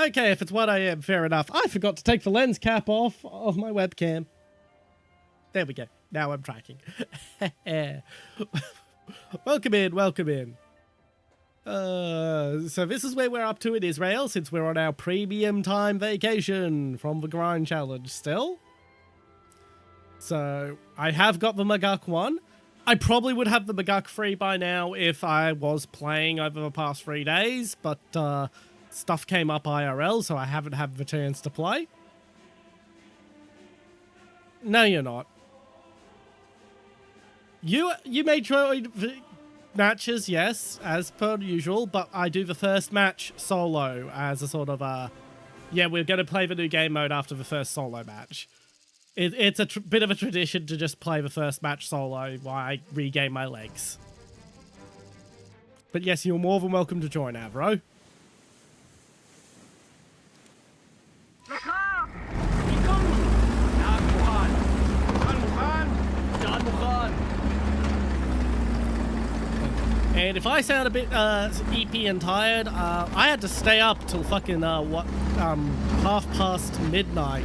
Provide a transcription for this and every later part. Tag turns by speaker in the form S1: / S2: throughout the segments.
S1: Okay, if it's what I am, fair enough. I forgot to take the lens cap off of my webcam. There we go. Now I'm tracking. Welcome in, welcome in. So this is where we're up to in Israel, since we're on our premium time vacation from the grind challenge still. So I have got the Maguk one. I probably would have the Maguk free by now if I was playing over the past 3 days, but stuff came up IRL, so I haven't had the chance to play. No, you're not. You may join matches, yes, as per usual, but I do the first match solo as a sort of yeah, we're going to play the new game mode after the first solo match. It's a bit of a tradition to just play the first match solo while I regain my legs. But yes, you're more than welcome to join, Avro. And if I sound a bit eepy and tired, I had to stay up till fucking midnight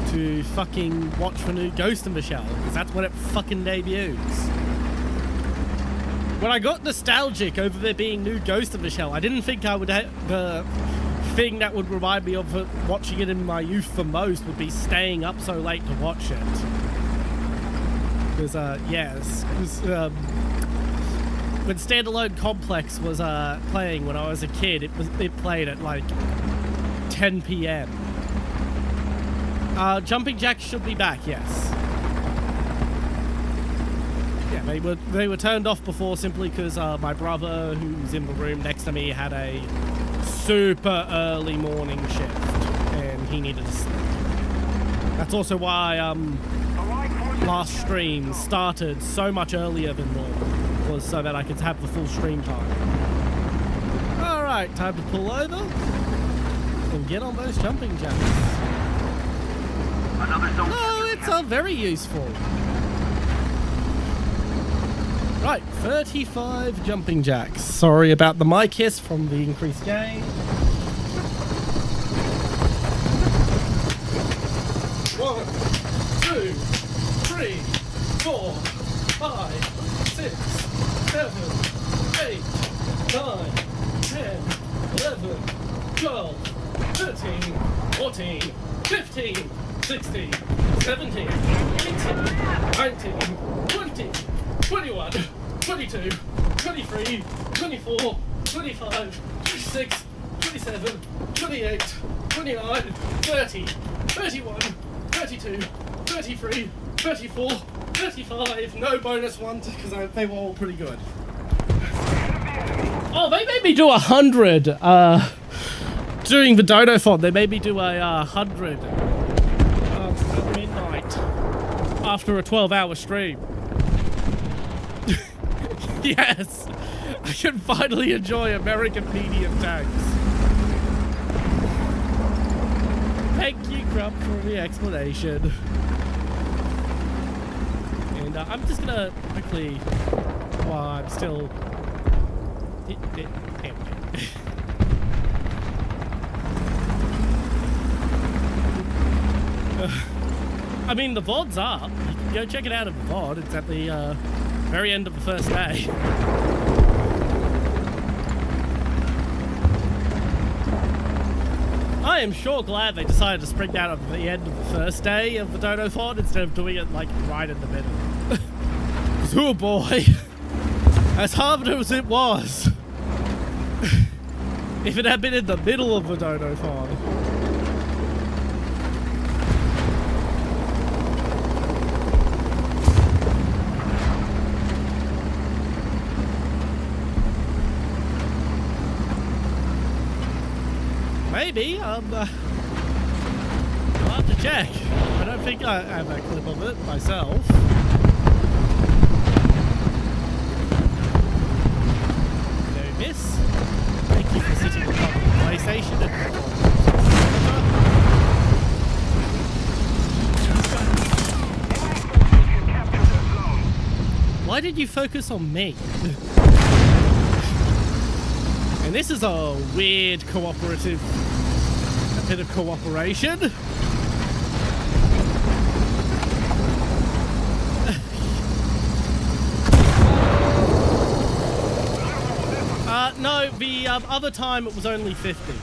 S1: to fucking watch the new Ghost in the Shell, because that's when it fucking debuts. When I got nostalgic over there being new Ghost in the Shell, I didn't think I would have the thing that would remind me of watching it in my youth the most would be staying up so late to watch it. Because yes, when Standalone Complex was playing when I was a kid, it played at like 10 p.m. Jumping Jacks should be back, yes. Yeah, they were turned off before simply because my brother, who's in the room next to me, had a super early morning shift and he needed to sleep. That's also why last stream started so much earlier than normal, was so that I could have the full stream time. Alright, time to pull over and get on those jumping jacks. No, it's very useful. Right, 35 jumping jacks. Sorry about the mic hiss from the increased gain. 1, 2, 3, 4, 5, 6, 7, 8, 9, 10, 11, 12, 13, 14, 15, 16, 17, 18, 19, 20, 21, 22, 23, 24, 25, 26, 27, 28, 29, 30, 31, 32, 33, 34, 35. No bonus ones because they were all pretty good. Oh, they made me do 100 during the Dodo-thon. They made me do a 100 at midnight after a 12-hour stream. Yes, I can finally enjoy American medium tanks. Thank you, Grump, for the explanation. And I'm just gonna quickly, while I'm still... I mean, the VOD's up. You can go check it out at the VOD. It's at the very end of the first day. I am sure glad they decided to spring that at the end of the first day of the Dodo-thon instead of doing it like right in the middle. Oh boy, as hard as it was, if it had been in the middle of the Dodo-thon. Maybe, I'll have to check. I don't think I have that clip of it myself. No miss. Thank you for sitting on top of the PlayStation and why did you focus on me? And this is a weird cooperative a bit of cooperation. No, the other time it was only 50.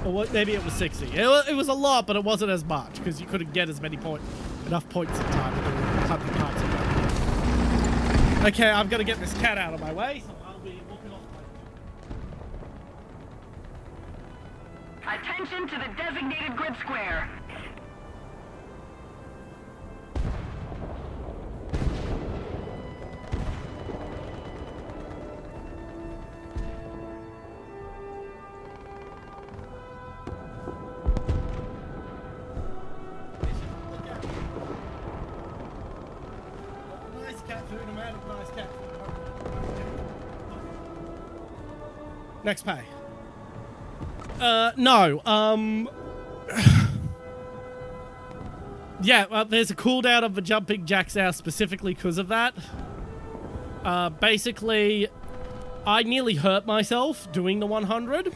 S1: Or maybe it was 60. It was a lot, but it wasn't as much, because you couldn't get as many enough points at time to do 100 parts of it. Okay, I've got to get this cat out of my way, so I'll be walking off my...
S2: Attention to the designated grid square.
S1: Next pay. No, yeah, there's a cooldown of the jumping jacks now specifically because of that. Basically, I nearly hurt myself doing the 100.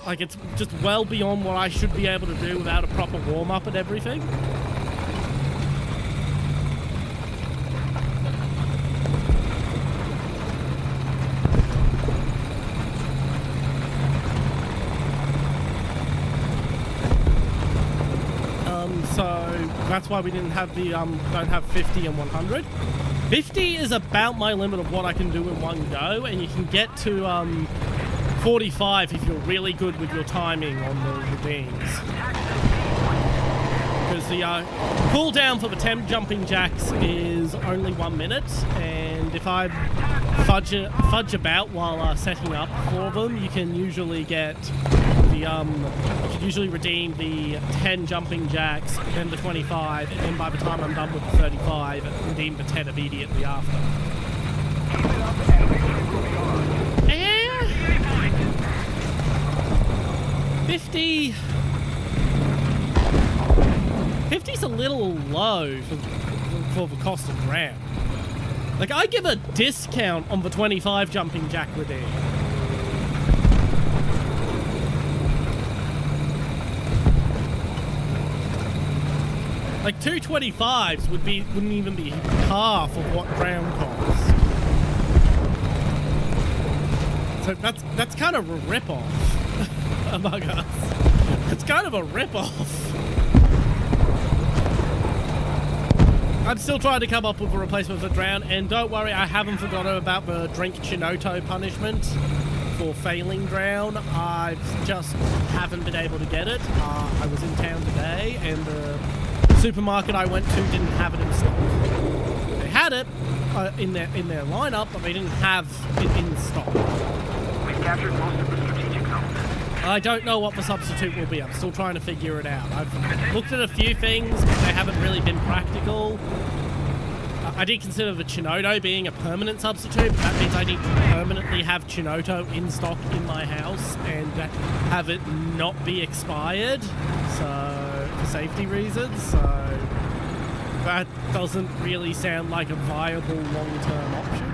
S1: Like, it's just well beyond what I should be able to do without a proper warm-up and everything. So that's why we didn't have the don't have 50 and 100. 50 is about my limit of what I can do in one go, and you can get to 45 if you're really good with your timing on the beams. Because the cooldown for the 10 jumping jacks is only 1 minute, and if I fudge about while setting up for them, you can usually get the you can usually redeem the 10 jumping jacks, then the 25, and then by the time I'm done with the 35, redeem the 10 immediately after. 50... 50's a little low for the cost of RAM. Like, I give a discount on the 25 jumping jack redeem. Like, 225s wouldn't even be half of what RAM costs. So that's kind of a rip-off among us. It's kind of a rip-off. I'm still trying to come up with a replacement for Drown, and don't worry, I haven't forgotten about the drink Chinoto punishment for failing Drown. I just haven't been able to get it. I was in town today, and the supermarket I went to didn't have it in stock. They had it in their lineup, but they didn't have it in stock.
S2: We've captured most of the strategic zones.
S1: I don't know what the substitute will be. I'm still trying to figure it out. I've looked at a few things, but they haven't really been practical. I did consider the Chinoto being a permanent substitute, but that means I need to permanently have Chinoto in stock in my house and have it not be expired, so for safety reasons. So that doesn't really sound like a viable long-term option.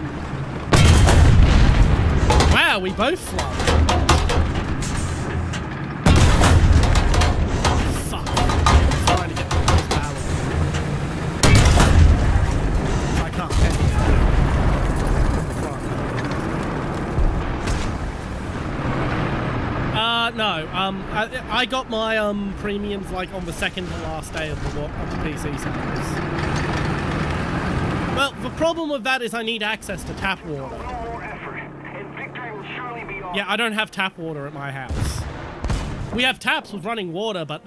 S1: Wow, we both flubbed. No, I got my premiums like on the second to last day of the PC sales. Well, the problem with that is I need access to tap water. Yeah, I don't have tap water at my house. We have taps with running water, but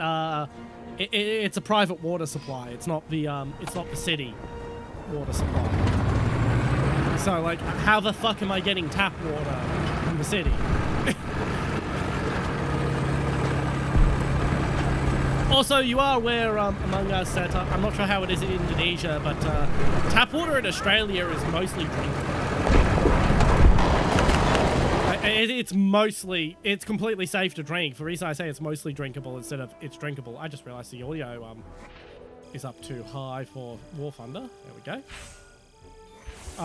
S1: it's a private water supply. It's not the city water supply. So like, how the fuck am I getting tap water from the city? Also, you are aware among us that I'm not sure how it is in Indonesia, but tap water in Australia is mostly drinkable. It's completely safe to drink. The reason I say it's mostly drinkable instead of it's drinkable, I just realized the audio is up too high for Warthunder. There we go.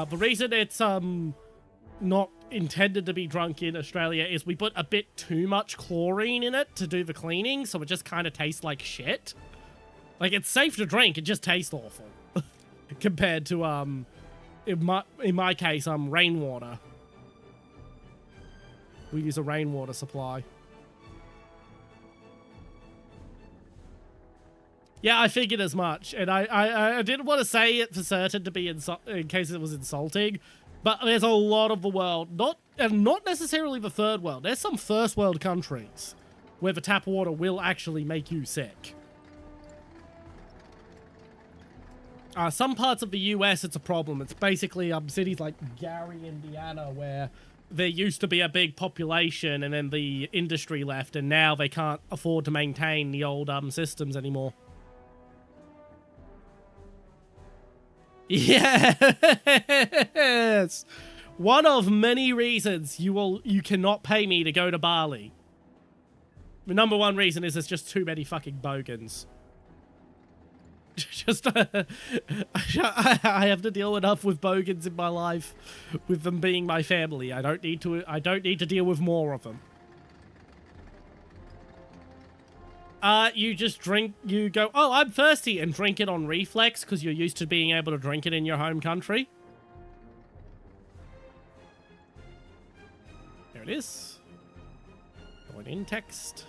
S1: The reason it's not intended to be drunk in Australia is we put a bit too much chlorine in it to do the cleaning, so it just kind of tastes like shit. Like, it's safe to drink, it just tastes awful. Compared to, in my case, rainwater. We use a rainwater supply. Yeah, I figured as much, and I didn't want to say it for certain to be in case it was insulting, but there's a lot of the world, not necessarily the third world. There's some first world countries where the tap water will actually make you sick. Some parts of the US, it's a problem. It's basically cities like Gary, Indiana, where there used to be a big population, and then the industry left, and now they can't afford to maintain the old systems anymore. Yes! One of many reasons you cannot pay me to go to Bali. The number one reason is there's just too many fucking bogans. Just I have to deal enough with bogans in my life, with them being my family. I don't need to deal with more of them. You just drink, you go, oh, I'm thirsty, and drink it on reflex because you're used to being able to drink it in your home country. There it is. Going in text.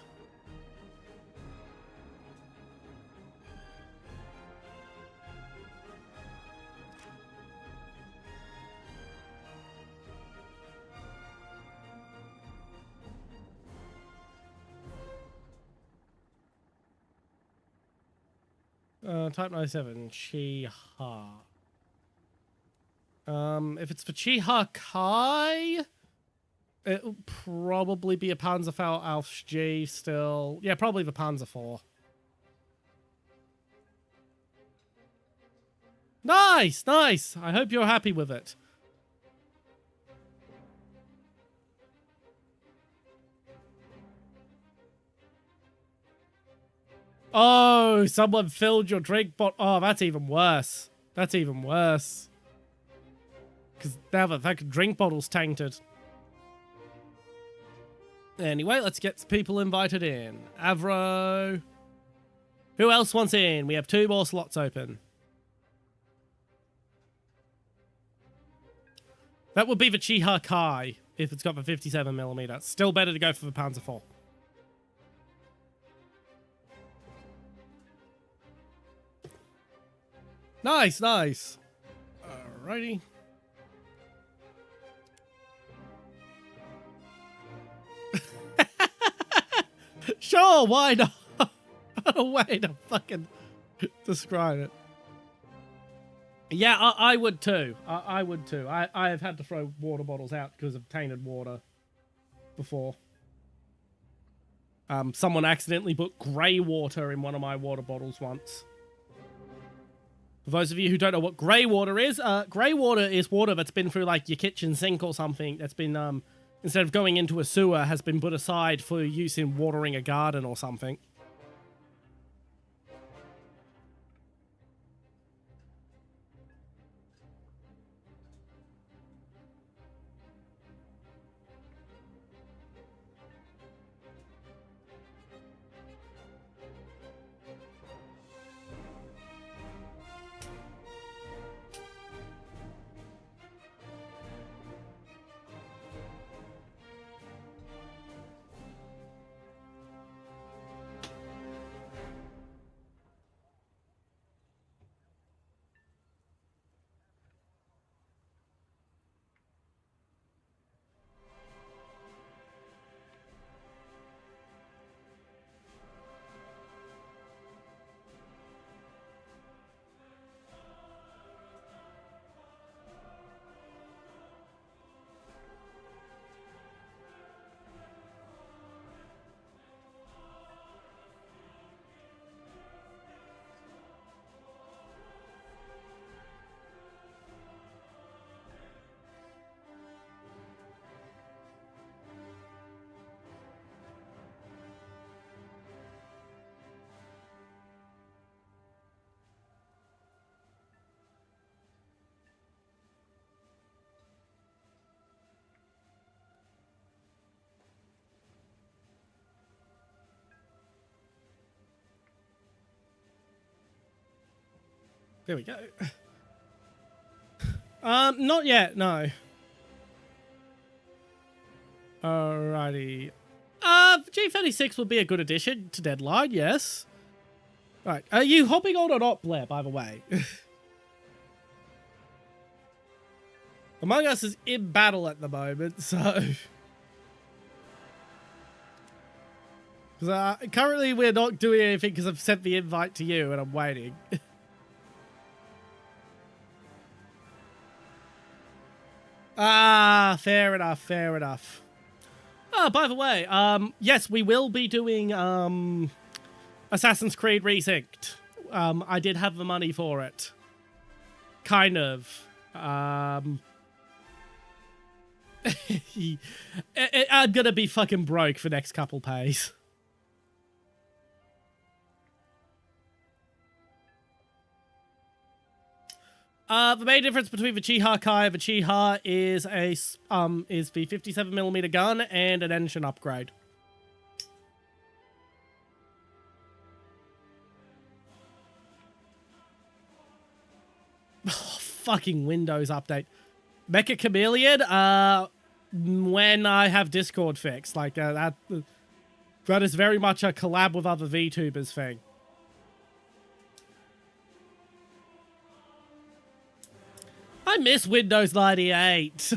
S1: Type 97, Chi-Ha. If it's for Chi-Ha Kai, it'll probably be a Panzerfaust Alf G still. Yeah, probably the Panzer IV. Nice, nice. I hope you're happy with it. Oh, someone filled your drink bottle. Oh, that's even worse. That's even worse. Because now the fucking drink bottle's tainted. Anyway, let's get people invited in. Avro. Who else wants in? We have 2 more slots open. That would be the Chi-Ha Kai if it's got the 57mm. Still better to go for the Panzer IV. Nice, nice. Alrighty. Sure, why not? A way to fucking describe it. Yeah, I would too. I would too. I have had to throw water bottles out because of tainted water before. Someone accidentally put grey water in one of my water bottles once. For those of you who don't know what grey water is water that's been through like your kitchen sink or something. That's been instead of going into a sewer, has been put aside for use in watering a garden or something. There we go. Not yet, no. Alrighty. G36 would be a good addition to Deadline, yes. Right, are you hopping on or not, Blair, by the way? Among Us is in battle at the moment, so... Because currently we're not doing anything because I've sent the invite to you and I'm waiting. Fair enough, fair enough. Oh, by the way, yes, we will be doing Assassin's Creed Resynced. I did have the money for it. Kind of. I'm gonna be fucking broke for next couple pays. The main difference between the Chiha Kai and the Chiha is the 57mm gun and an engine upgrade. Oh, fucking Windows update. Mecha Chameleon, when I have Discord fixed, like that is very much a collab with other VTubers thing. I miss Windows 98.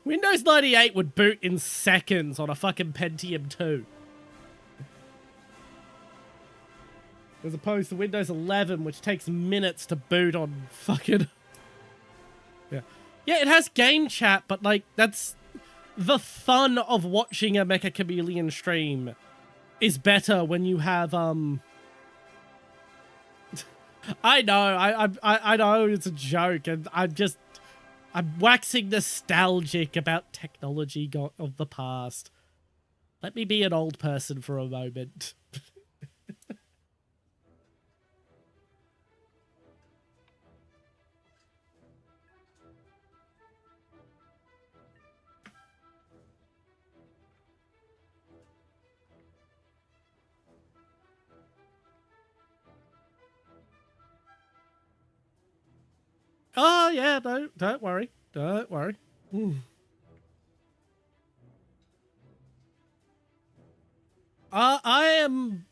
S1: Windows 98 would boot in seconds on a fucking Pentium 2. As opposed to Windows 11, which takes minutes to boot on fucking... Yeah. Yeah, it has game chat, but, like, that's... The fun of watching a Mecha Chameleon stream is better when you have, I know, I know it's a joke, and I'm waxing nostalgic about technology of the past. Let me be an old person for a moment. Oh, yeah, no, don't worry. Don't worry. I am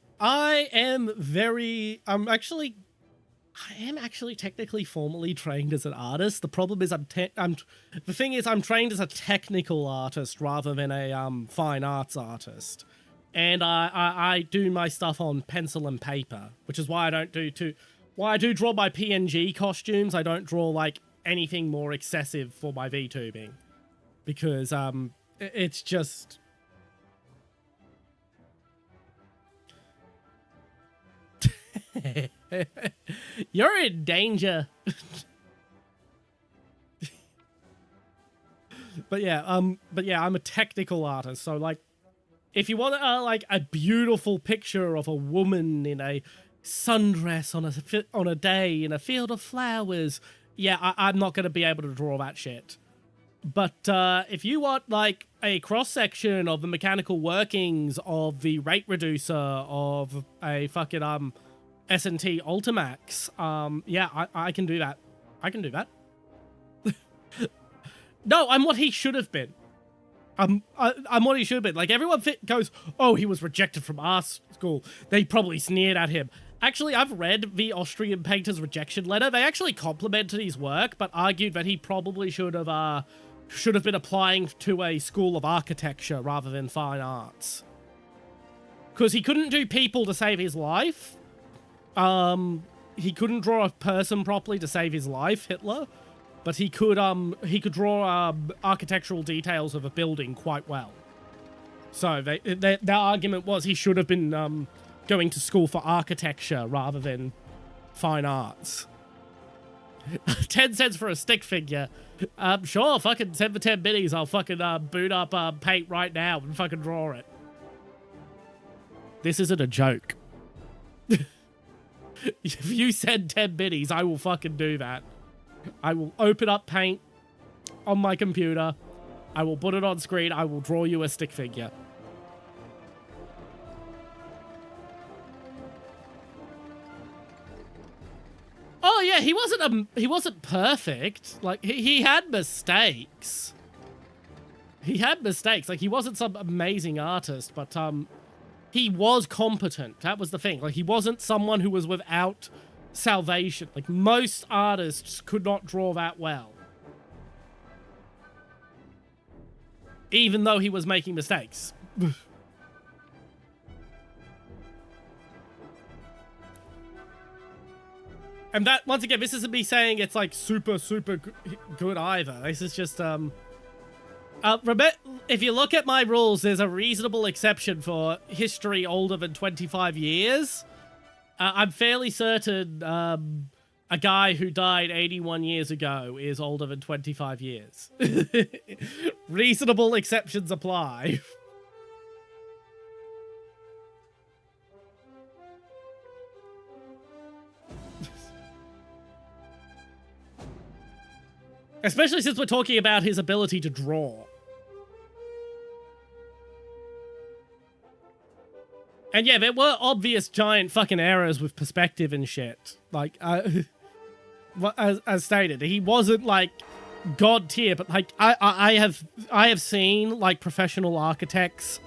S1: actually technically formally trained as an artist. The problem is I'm trained as a technical artist rather than a fine arts artist. And I do my stuff on pencil and paper, which is why I don't do While I do draw my PNG costumes, I don't draw, like, anything more excessive for my VTubing. Because, it's just... You're in danger. But yeah, I'm a technical artist, so, like, if you want, like, a beautiful picture of a woman in a sundress on a day in a field of flowers, yeah, I'm not going to be able to draw that shit. But if you want, like, a cross-section of the mechanical workings of the rate reducer of a fucking S&T Ultimax, yeah, I can do that. I can do that. No, I'm what he should have been. I'm what he should have been. Like, everyone goes, oh, he was rejected from our school. They probably sneered at him. Actually, I've read the Austrian painter's rejection letter. They actually complimented his work, but argued that he probably should have been applying to a school of architecture rather than fine arts. Because he couldn't do people to save his life. He couldn't draw a person properly to save his life, Hitler. But he could draw architectural details of a building quite well. So their argument was he should have been going to school for architecture rather than fine arts. 10 cents for a stick figure. Sure, fucking send the 10 minis. I'll fucking boot up paint right now and fucking draw it. This isn't a joke. If you send 10 minis, I will fucking do that. I will open up paint on my computer. I will put it on screen. I will draw you a stick figure. Oh yeah, he wasn't perfect. Like he had mistakes. He had mistakes. Like he wasn't some amazing artist, but he was competent. That was the thing. Like he wasn't someone who was without salvation. Like most artists could not draw that well. Even though he was making mistakes. And that, once again, this isn't me saying it's like super good either. This is just, if you look at my rules, there's a reasonable exception for history older than 25 years. I'm fairly certain a guy who died 81 years ago is older than 25 years. Reasonable exceptions apply. Especially since we're talking about his ability to draw. And yeah, there were obvious giant fucking errors with perspective and shit. Like, as stated, he wasn't like god tier, but like I have seen like professional architects'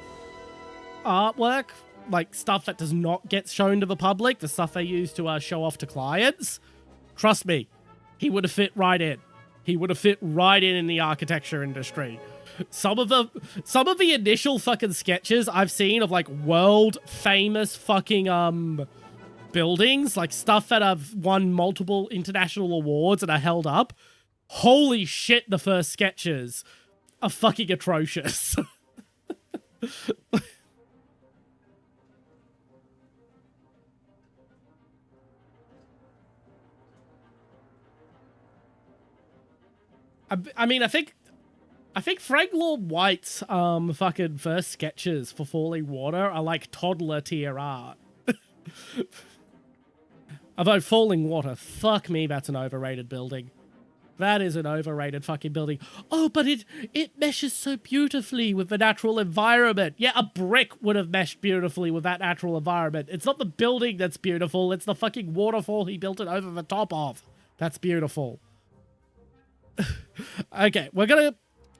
S1: artwork, like stuff that does not get shown to the public, the stuff they use to show off to clients. Trust me, he would have fit right in. He would have fit right in the architecture industry. Some of the initial fucking sketches I've seen of like world famous fucking buildings, like stuff that have won multiple international awards and are held up. Holy shit, the first sketches are fucking atrocious. I mean, I think Frank Lloyd White's fucking first sketches for Falling Water are like toddler tier art. Although Falling Water, fuck me, that's an overrated building. That is an overrated fucking building. Oh, but it meshes so beautifully with the natural environment. Yeah, a brick would have meshed beautifully with that natural environment. It's not the building that's beautiful, it's the fucking waterfall he built it over the top of. That's beautiful. Okay, we're gonna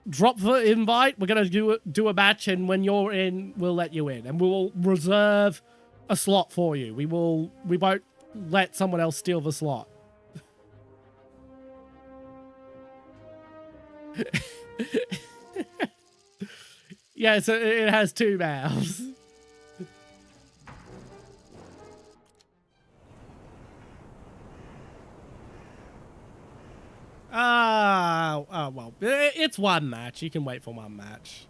S1: drop the invite. We're gonna do a match, and when you're in, we'll let you in, and we'll reserve a slot for you. We won't let someone else steal the slot. Yeah, so it has 2 mouths. Oh, well, it's one match. You can wait for one match.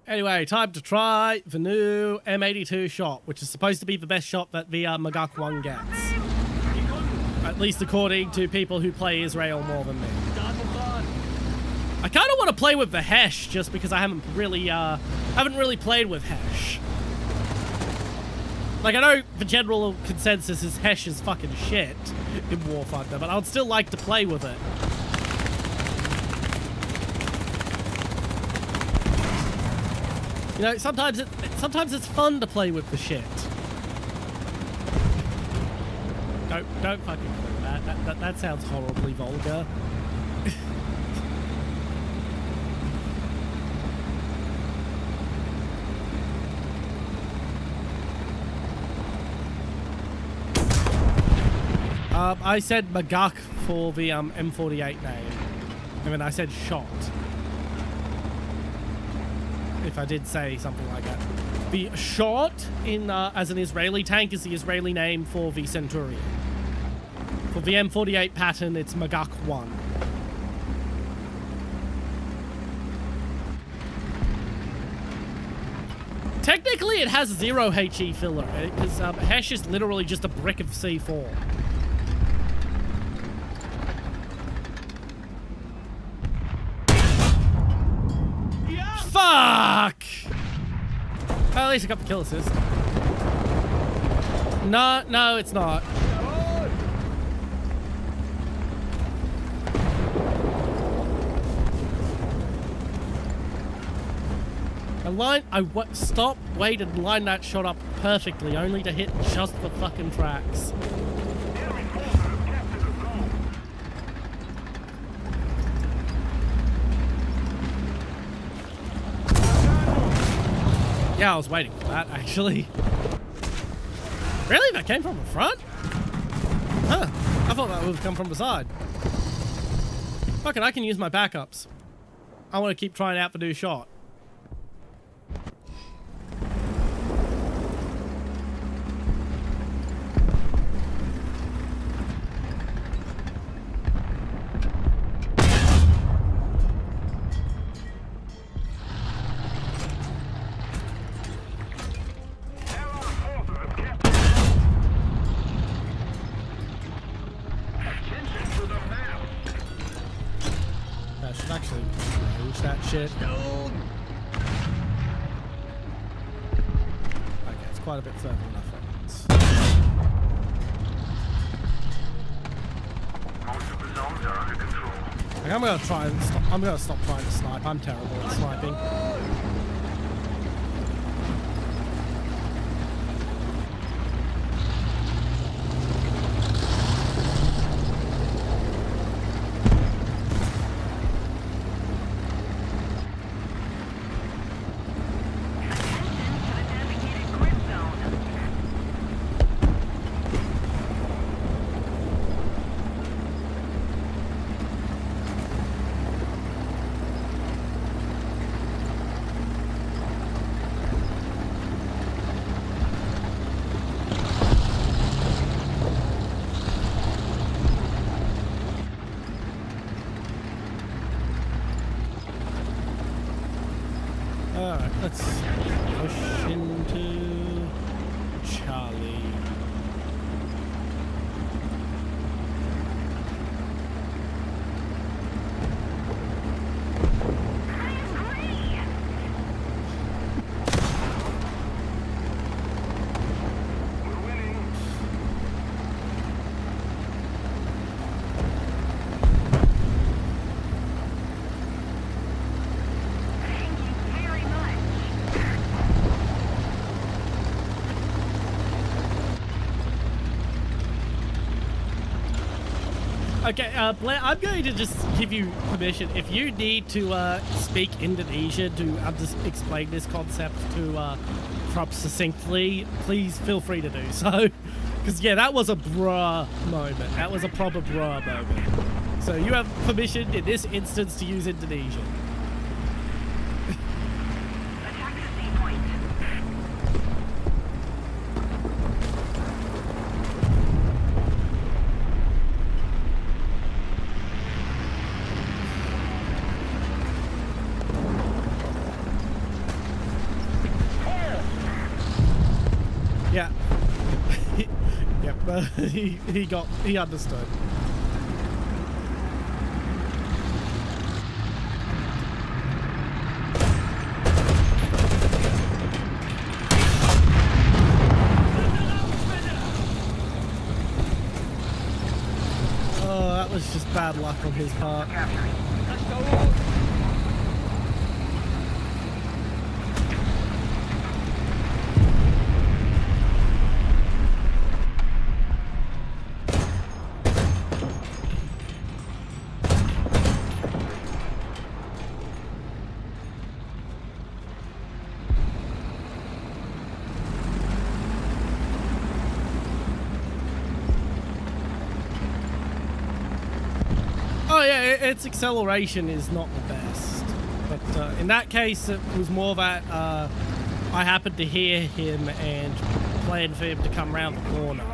S1: Anyway, time to try the new M82 shot, which is supposed to be the best shot that the Magak 1 gets. At least according to people who play Israel more than me. I kind of want to play with the Hesh, just because I haven't really played with Hesh. Like, I know the general consensus is Hesh is fucking shit in Warthunder, but I'd still like to play with it. You know, sometimes it's fun to play with the shit. Don't fucking do that. That sounds horribly vulgar. I said Magak for the M48 name. I mean, I said shot. If I did say something like that. The shot in as an Israeli tank is the Israeli name for the Centurion. For the M48 pattern, it's Magak 1. Technically, it has 0 HE filler, because Hesh is literally just a brick of C4. Fuck! Well, at least I got the kill assist. No, it's not. Stop, waited, and lined that shot up perfectly, only to hit just the fucking tracks. Yeah, I was waiting for that, actually. Really? That came from the front? Huh. I thought that would have come from the side. Fuck it, I can use my backups. I want to keep trying out the new shot. I should actually change that shit. Okay, it's quite a bit further than I thought.
S2: Most of the zones are under control.
S1: Like, I'm gonna stop trying to snipe. I'm terrible at sniping. Alright, let's push into Charlie. Okay, Blair, I'm going to just give you permission. If you need to speak Indonesian to explain this concept to Crop succinctly, please feel free to do so. Because, yeah, that was a bruh moment. That was a proper bruh moment. So you have permission in this instance to use Indonesian.
S2: Attack the C point.
S1: Yeah. Yep, he understood. Oh, that was just bad luck on his part. Oh yeah, its acceleration is not the best, but in that case it was more that I happened to hear him and planned for him to come around the corner.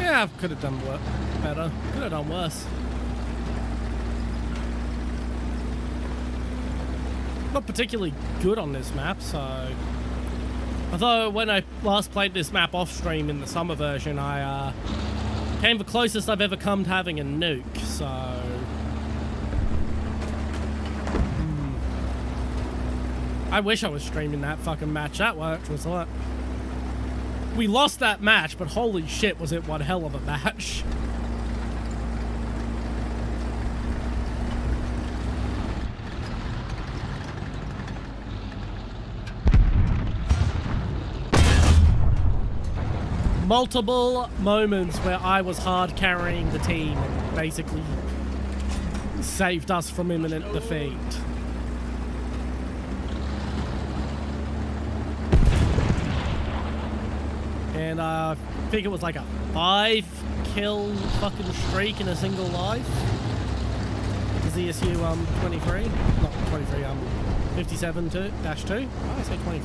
S1: Yeah, I could have done better. Could have done worse. not particularly good on this map, so... Although, when I last played this map off-stream in the summer version, I came the closest I've ever come to having a nuke, so... I wish I was streaming that fucking match. That worked, was a lot. We lost that match, but holy shit, was it one hell of a match. Multiple moments where I was hard carrying the team and basically saved us from imminent defeat. And I think it was like a 5-kill fucking streak in a single life. The ZSU 23, not 23, 57-2. Why did I say 23? 23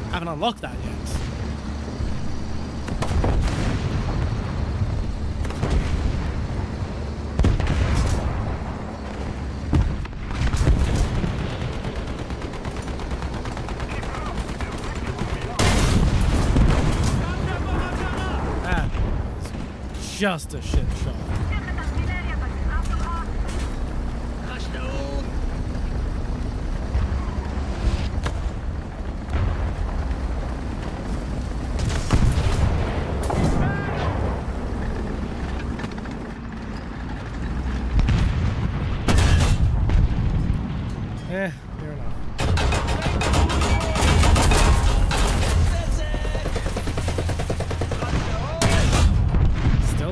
S1: I haven't unlocked that yet. Just a shit shot. Fair enough.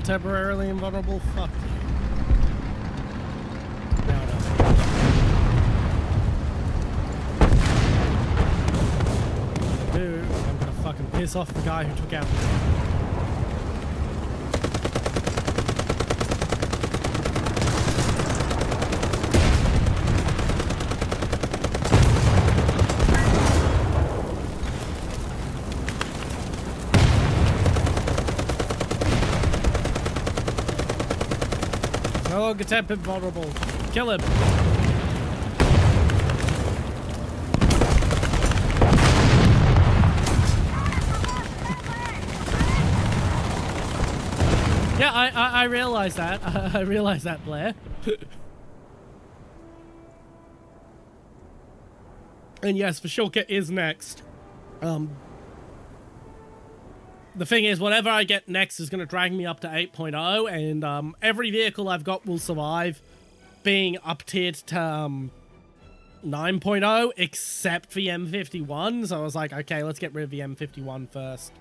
S1: Temporarily invulnerable? Fuck you. No. Dude, I'm gonna fucking piss off the guy who took out no longer temp invulnerable. Kill him. Yeah, I realize that. I realize that, Blair. And yes, for sure, is next. The thing is, whatever I get next is going to drag me up to 8.0, and every vehicle I've got will survive being up-tiered to 9.0, except the M51. So I was like, okay, let's get rid of the M51 first.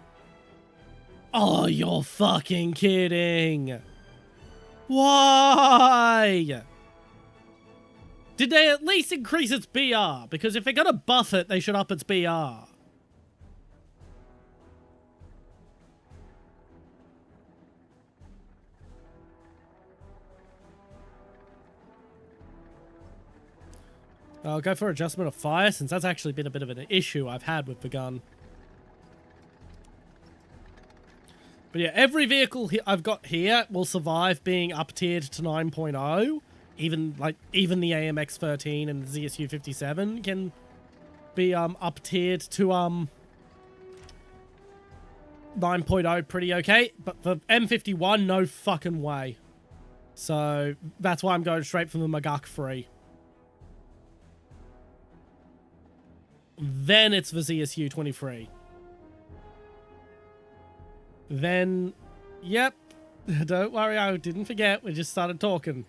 S1: Oh, you're fucking kidding. Why? Did they at least increase its BR? Because if they're going to buff it, they should up its BR. I'll go for adjustment of fire, since that's actually been a bit of an issue I've had with the gun. But yeah, every vehicle I've got here will survive being up-tiered to 9.0. Even the AMX-13 and the ZSU-57 can be up-tiered to 9.0 pretty okay. But for M51, no fucking way. So that's why I'm going straight from the Maguk 3. Then it's the ZSU 23. Then, yep. Don't worry, I didn't forget. We just started talking.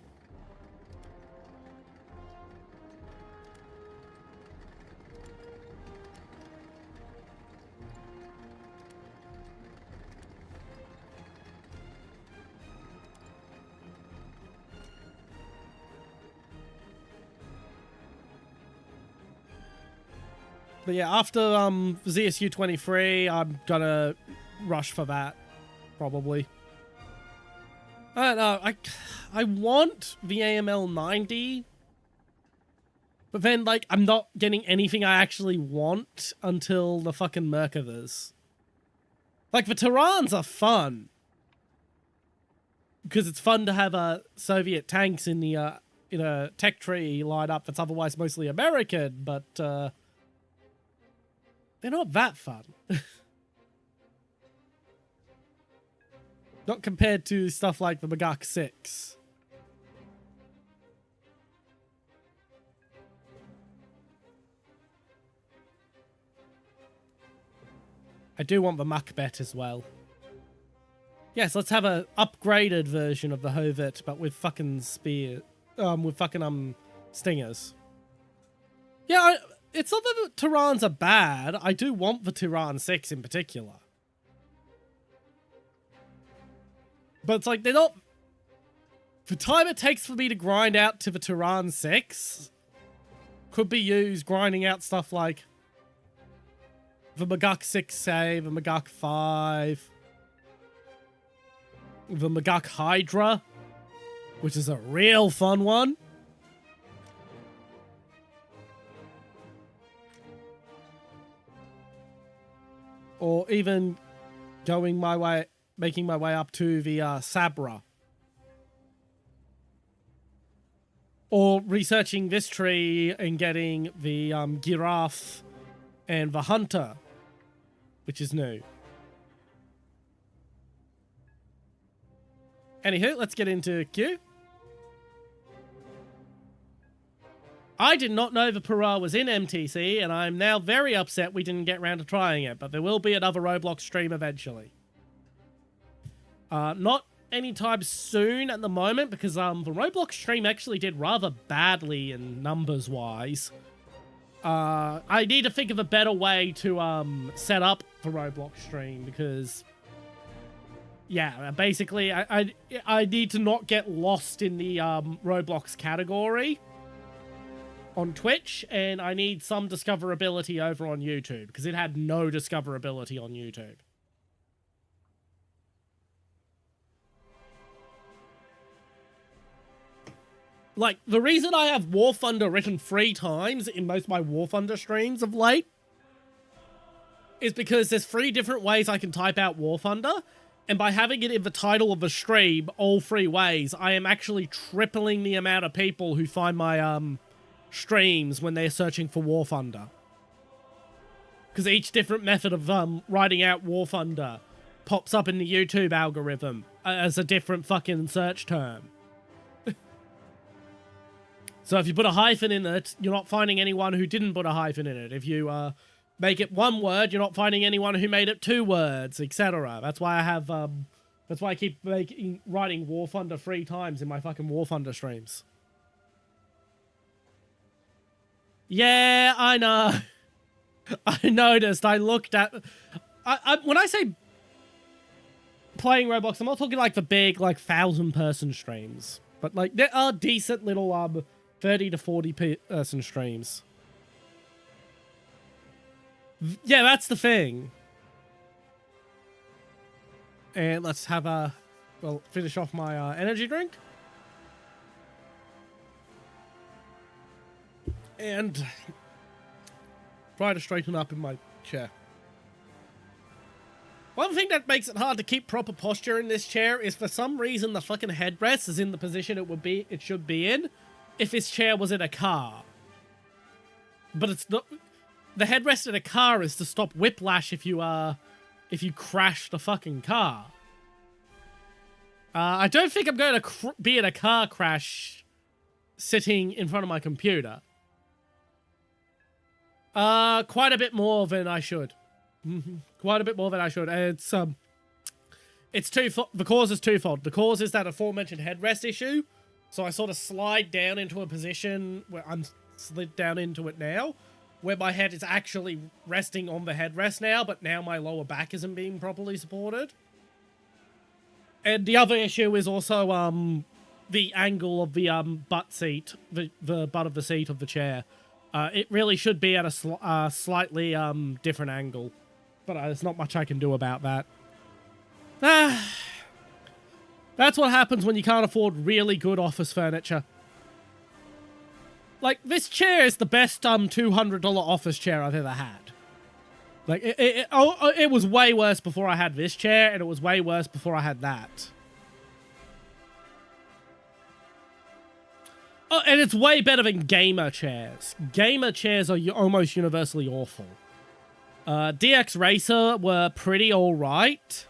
S1: But yeah, after ZSU 23, I'm gonna rush for that, probably. I don't know. I want the AML 90, but then like I'm not getting anything I actually want until the fucking Merkavas. Like the Terrans are fun because it's fun to have Soviet tanks in the in a tech tree lineup that's otherwise mostly American, but they're not that fun. Not compared to stuff like the Magak 6. I do want the Macbeth as well. Yes, let's have a upgraded version of the Hovit, but with fucking stingers. Yeah, it's not that the Tyrans are bad. I do want the Tyran 6 in particular. But it's like, they're not... The time it takes for me to grind out to the Tyran 6 could be used grinding out stuff like the Magak 6A, the Magak 5... the Magak Hydra, which is a real fun one. Or even going my way, making my way up to the Sabra. Or researching this tree and getting the Giraffe and the Hunter, which is new. Anywho, let's get into Q. I did not know the Pura was in MTC, and I'm now very upset we didn't get around to trying it, but there will be another Roblox stream eventually. Not anytime soon at the moment, because the Roblox stream actually did rather badly in numbers-wise. I need to think of a better way to set up the Roblox stream, because... yeah, basically, I need to not get lost in the Roblox category on Twitch, and I need some discoverability over on YouTube, because it had no discoverability on YouTube. Like, the reason I have Warthunder written 3 times in most of my Warthunder streams of late is because there's 3 different ways I can type out Warthunder. And by having it in the title of the stream, all 3 ways, I am actually tripling the amount of people who find my streams when they're searching for Warthunder. Because each different method of writing out Warthunder pops up in the YouTube algorithm as a different fucking search term. So if you put a hyphen in it, you're not finding anyone who didn't put a hyphen in it. If you make it 1 word, you're not finding anyone who made it 2 words, etc. That's why I have, that's why I keep writing Warthunder 3 times in my fucking Warthunder streams. Yeah, I know. I noticed. I looked at... when I say playing Roblox, I'm not talking like the big, like, 1,000-person streams. But, like, there are decent little, 30 to 40-person streams. Yeah, that's the thing. And let's have a... well, finish off my energy drink. And try to straighten up in my chair. One thing that makes it hard to keep proper posture in this chair is for some reason the fucking headrest is in the position it should be in if this chair was in a car. But it's not... the headrest in a car is to stop whiplash if you crash the fucking car. I don't think I'm going to be in a car crash sitting in front of my computer. Quite a bit more than I should. Quite a bit more than I should. It's the cause is twofold. The cause is that aforementioned headrest issue. So I sort of slide down into a position where I'm slid down into it now, where my head is actually resting on the headrest now, but now my lower back isn't being properly supported. And the other issue is also the angle of the butt seat, the butt of the seat of the chair. It really should be at a slightly different angle, but there's not much I can do about that. That's what happens when you can't afford really good office furniture. Like, this chair is the best $200 office chair I've ever had. Like, it was way worse before I had this chair, and it was way worse before I had that. Oh, and it's way better than gamer chairs. Gamer chairs are almost universally awful. DX Racer were pretty alright,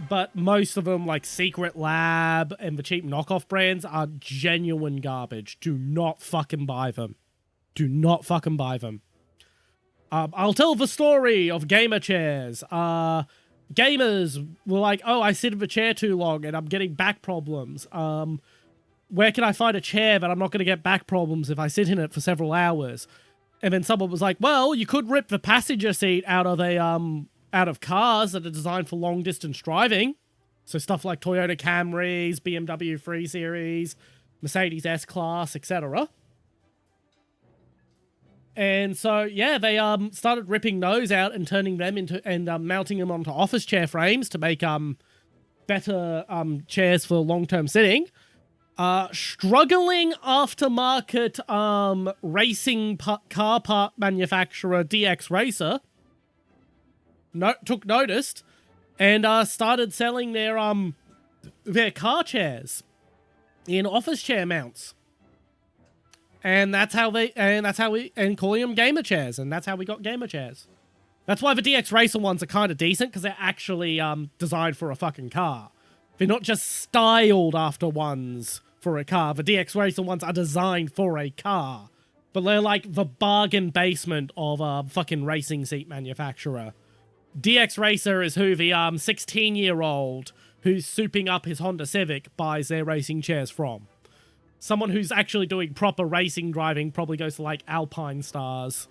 S1: but most of them, like Secret Lab and the cheap knockoff brands, are genuine garbage. Do not fucking buy them. Do not fucking buy them. I'll tell the story of gamer chairs. Gamers were like, oh, I sit in the chair too long and I'm getting back problems. Where can I find a chair that I'm not going to get back problems if I sit in it for several hours? And then someone was like, well, you could rip the passenger seat out of cars that are designed for long distance driving. So stuff like Toyota Camrys, BMW 3 Series, Mercedes S-Class, etc. And so, yeah, they started ripping those out and turning them into, and mounting them onto office chair frames to make better chairs for long-term sitting. Struggling aftermarket racing car part manufacturer DX Racer took notice and started selling their car chairs in office chair mounts. And calling them gamer chairs, and that's how we got gamer chairs. That's why the DX Racer ones are kind of decent, because they're actually designed for a fucking car. They're not just styled after ones for a car. The DX Racer ones are designed for a car. But they're like the bargain basement of a fucking racing seat manufacturer. DX Racer is who the 16-year-old who's souping up his Honda Civic buys their racing chairs from. Someone who's actually doing proper racing driving probably goes to, like, Alpine Stars.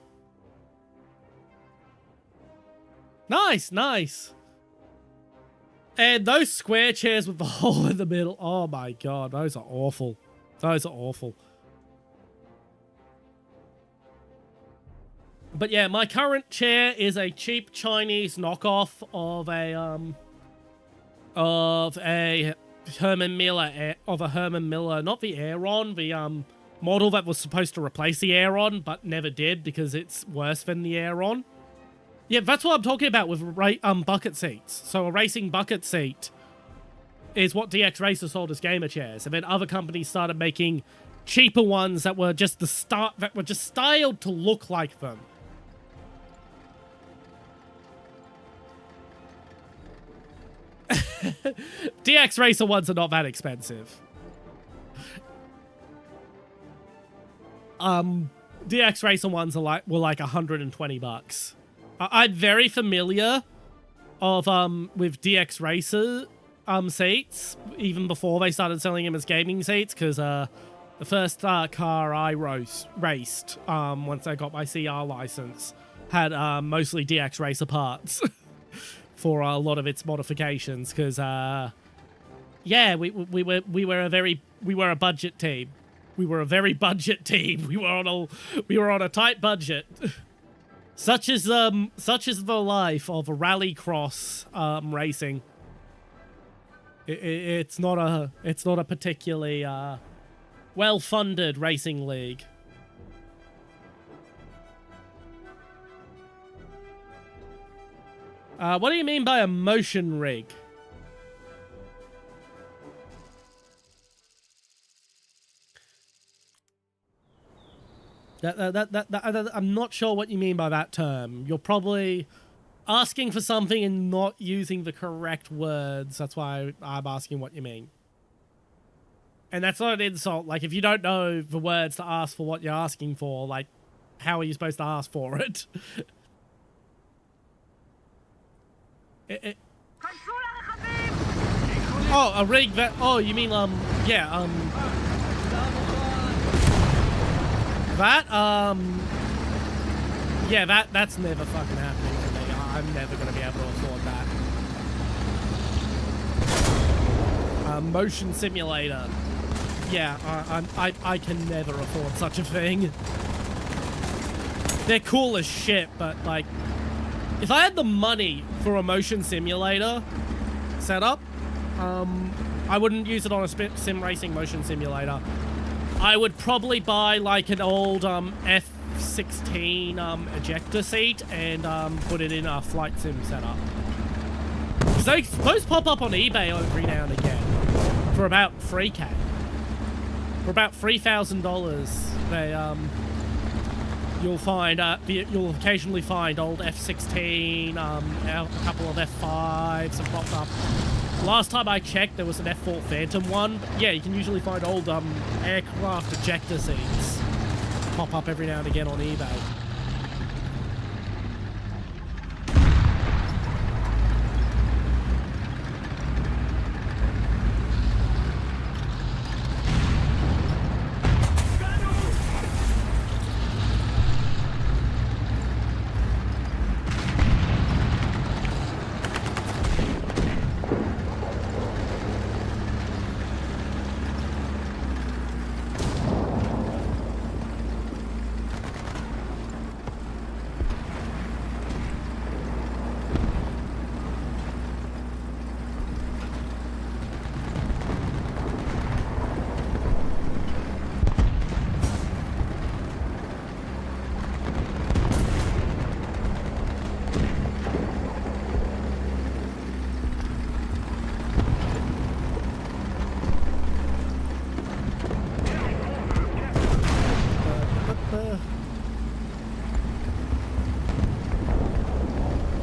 S1: Nice, nice. And those square chairs with the hole in the middle, oh my god, those are awful. Those are awful. But yeah, my current chair is a cheap Chinese knockoff of a Herman Miller, not the Aeron, the model that was supposed to replace the Aeron, but never did because it's worse than the Aeron. Yeah, that's what I'm talking about with bucket seats. So a racing bucket seat is what DX Racer sold as gamer chairs, and then other companies started making cheaper ones that were just styled to look like them. DX Racer ones are not that expensive. DX Racer ones were like $120. I'm very familiar with DX Racer seats even before they started selling them as gaming seats, because the first car I raced once I got my CR license had mostly DX Racer parts. For a lot of its modifications, because yeah, we were a budget team. We were a very budget team. We were on a tight budget. Such is the life of a rallycross racing. It's not a particularly well-funded racing league. What do you mean by a motion rig? I'm not sure what you mean by that term. You're probably asking for something and not using the correct words. That's why I'm asking what you mean. And that's not an insult. Like, if you don't know the words to ask for what you're asking for, like, how are you supposed to ask for it? Oh, a rig that... Oh, you mean, yeah, that, yeah, that's never fucking happening for me. I'm never gonna be able to afford that. Motion simulator. Yeah, I can never afford such a thing. They're cool as shit, but, like... If I had the money for a motion simulator setup, I wouldn't use it on a sim racing motion simulator. I would probably buy like an old F16 ejector seat and put it in a flight sim setup. Because those pop up on eBay every now and again for about $3K. For about $3,000, they you'll occasionally find old F-16, a couple of F-5s have popped up. Last time I checked, there was an F-4 Phantom one. But yeah, you can usually find old aircraft ejector seats pop up every now and again on eBay.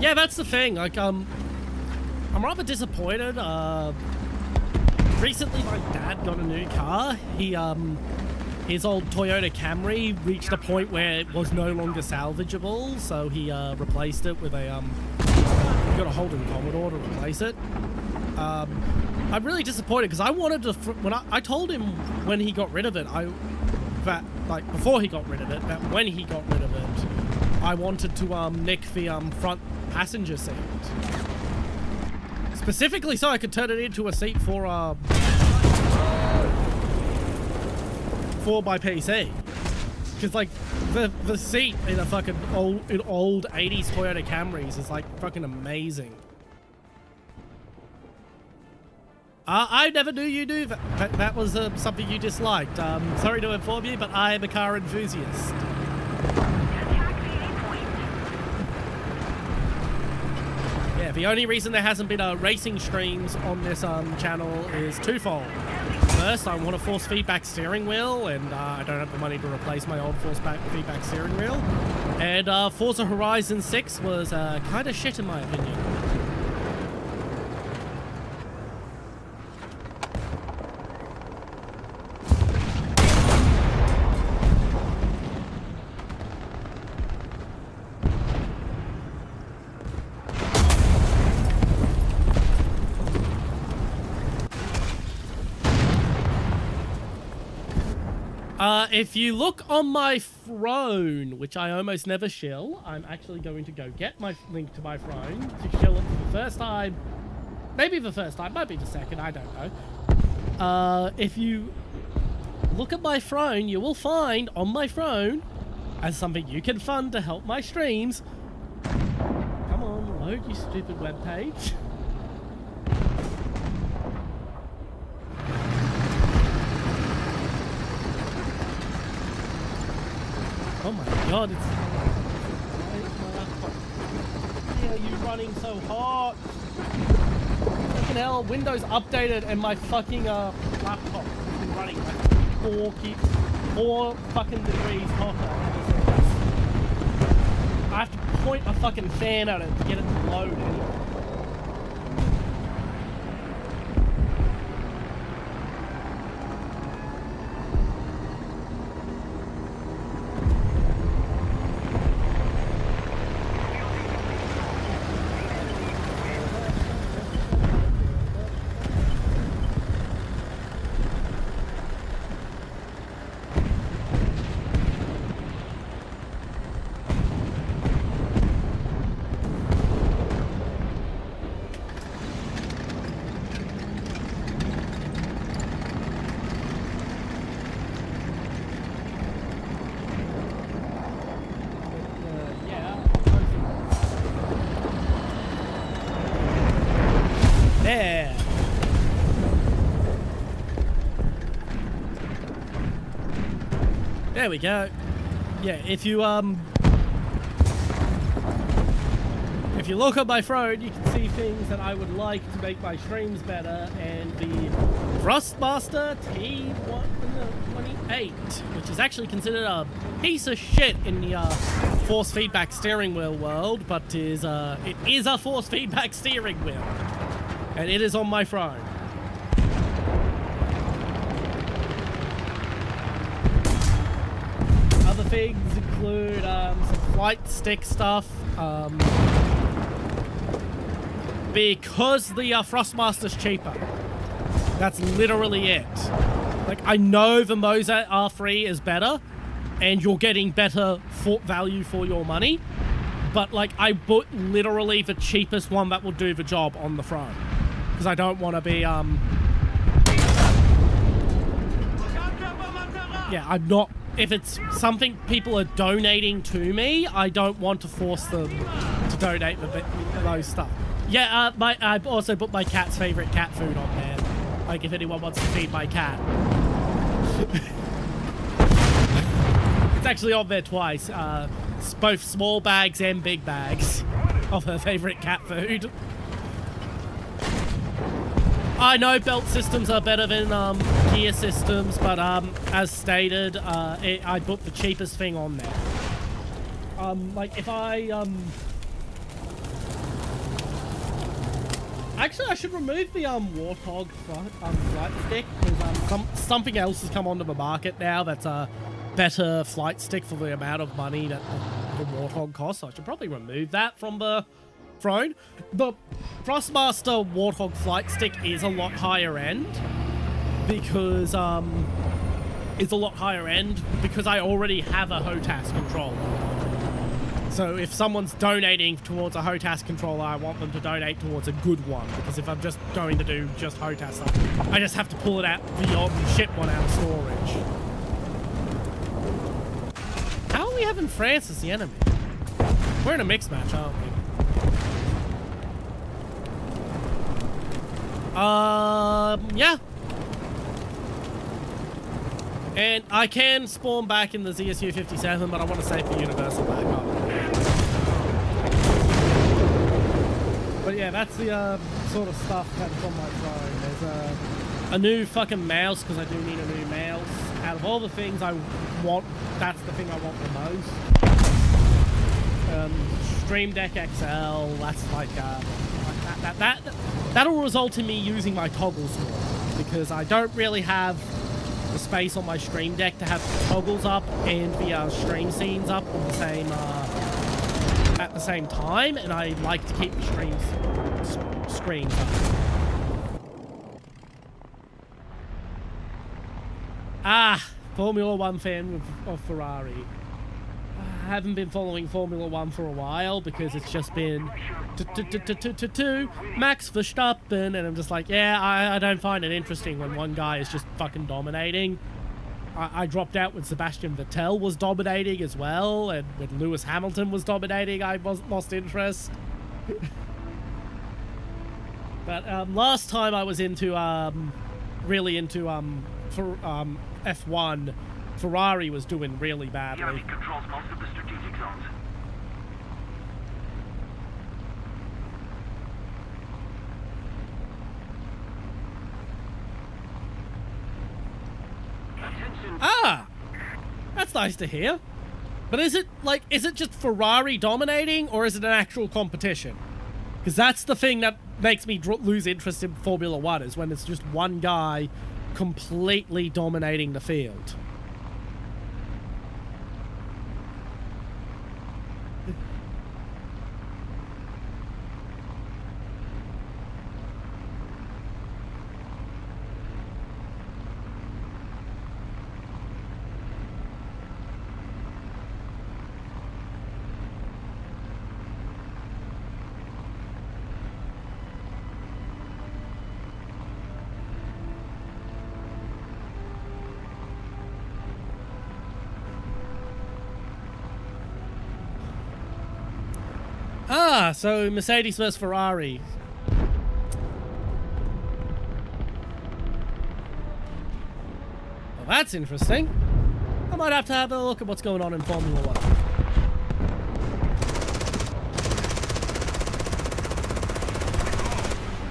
S1: Yeah, that's the thing. Like, I'm rather disappointed. Recently, my dad got a new car. His old Toyota Camry reached a point where it was no longer salvageable, so he replaced it with a he got a Holden Commodore to replace it. I'm really disappointed because I wanted to. When I told him when he got rid of it, before he got rid of it, that when he got rid of it, I wanted to nick the front passenger seat, specifically so I could turn it into a seat for my PC. Because like the seat in a fucking old 80s Toyota Camrys is like fucking amazing. I never knew you knew that. That was something you disliked. Sorry to inform you, but I am a car enthusiast. Yeah, the only reason there hasn't been racing streams on this channel is twofold. First, I want a force feedback steering wheel, and I don't have the money to replace my old force feedback steering wheel. And Forza Horizon 6 was kind of shit in my opinion. If you look on my phone, which I almost never shill, I'm actually going to go get my link to my phone to shill it for the first time. Maybe the first time, might be the second, I don't know. If you look at my phone, you will find on my phone, as something you can fund to help my streams. Come on, load, you stupid webpage. Oh my god, it's... Why are you running so hot? Fucking hell, Windows updated and my fucking laptop has been running like 4 fucking degrees hotter. I have to point a fucking fan at it to get it to load anyway. There we go. Yeah, if you if you look at my phone, you can see things that I would like to make my streams better, and the Thrustmaster T128, which is actually considered a piece of shit in the force feedback steering wheel world, but it is a force feedback steering wheel, and it is on my phone. Other things include some flight stick stuff. Because the Thrustmaster's cheaper. That's literally it. Like, I know the Moza R3 is better, and you're getting better value for your money, but, like, I bought literally the cheapest one that will do the job on the front. Because I don't want to be, yeah, I'm not... If it's something people are donating to me, I don't want to force them to donate those stuff. Yeah, I've also put my cat's favorite cat food on there. Like, if anyone wants to feed my cat. It's actually on there twice. It's both small bags and big bags of her favorite cat food. I know belt systems are better than gear systems, but as stated, I put the cheapest thing on there. Like, if I actually, I should remove the Warthog flight stick, because something else has come onto the market now that's a better flight stick for the amount of money that the Warthog costs. So I should probably remove that from the throne. The Thrustmaster Warthog flight stick is a lot higher end because I already have a HOTAS controller. So if someone's donating towards a HOTAS controller, I want them to donate towards a good one, because if I'm just going to do just HOTAS stuff, I just have to pull it out the odd and ship one out of storage. How are we having France as the enemy? We're in a mixed match, aren't we? Yeah. And I can spawn back in the ZSU-57, but I want to save the Universal backup. But yeah, that's the sort of stuff that's on my phone. There's a new fucking mouse, because I do need a new mouse. Out of all the things I want, that's the thing I want the most. Stream Deck XL, that's like that'll result in me using my toggles more, because I don't really have the space on my Stream Deck to have the toggles up and the stream scenes up on the same at the same time, and I like to keep the screens up. Formula 1 fan of Ferrari. I haven't been following Formula 1 for a while because it's just been Max Verstappen, and I'm just like, yeah, I don't find it interesting when one guy is just fucking dominating. I dropped out when Sebastian Vettel was dominating as well, and when Lewis Hamilton was dominating, I lost interest. But last time I was into really into F1, Ferrari was doing really badly.
S2: The enemy controls most of the strategic zones.
S1: That's nice to hear. But is it just Ferrari dominating, or is it an actual competition? Because that's the thing that makes me lose interest in Formula 1, is when it's just one guy completely dominating the field. So Mercedes versus Ferrari. Well, that's interesting. I might have to have a look at what's going on in Formula 1.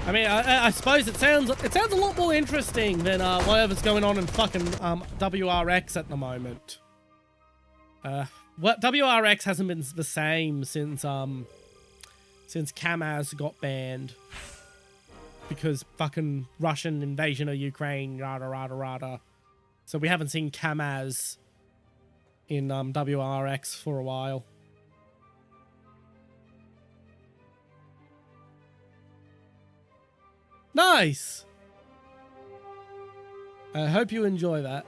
S1: I mean, I suppose it sounds a lot more interesting than whatever's going on in fucking WRX at the moment. What WRX hasn't been the same since Kamaz got banned because fucking Russian invasion of Ukraine, rada rada rada. So we haven't seen Kamaz in WRX for a while. Nice! I hope you enjoy that.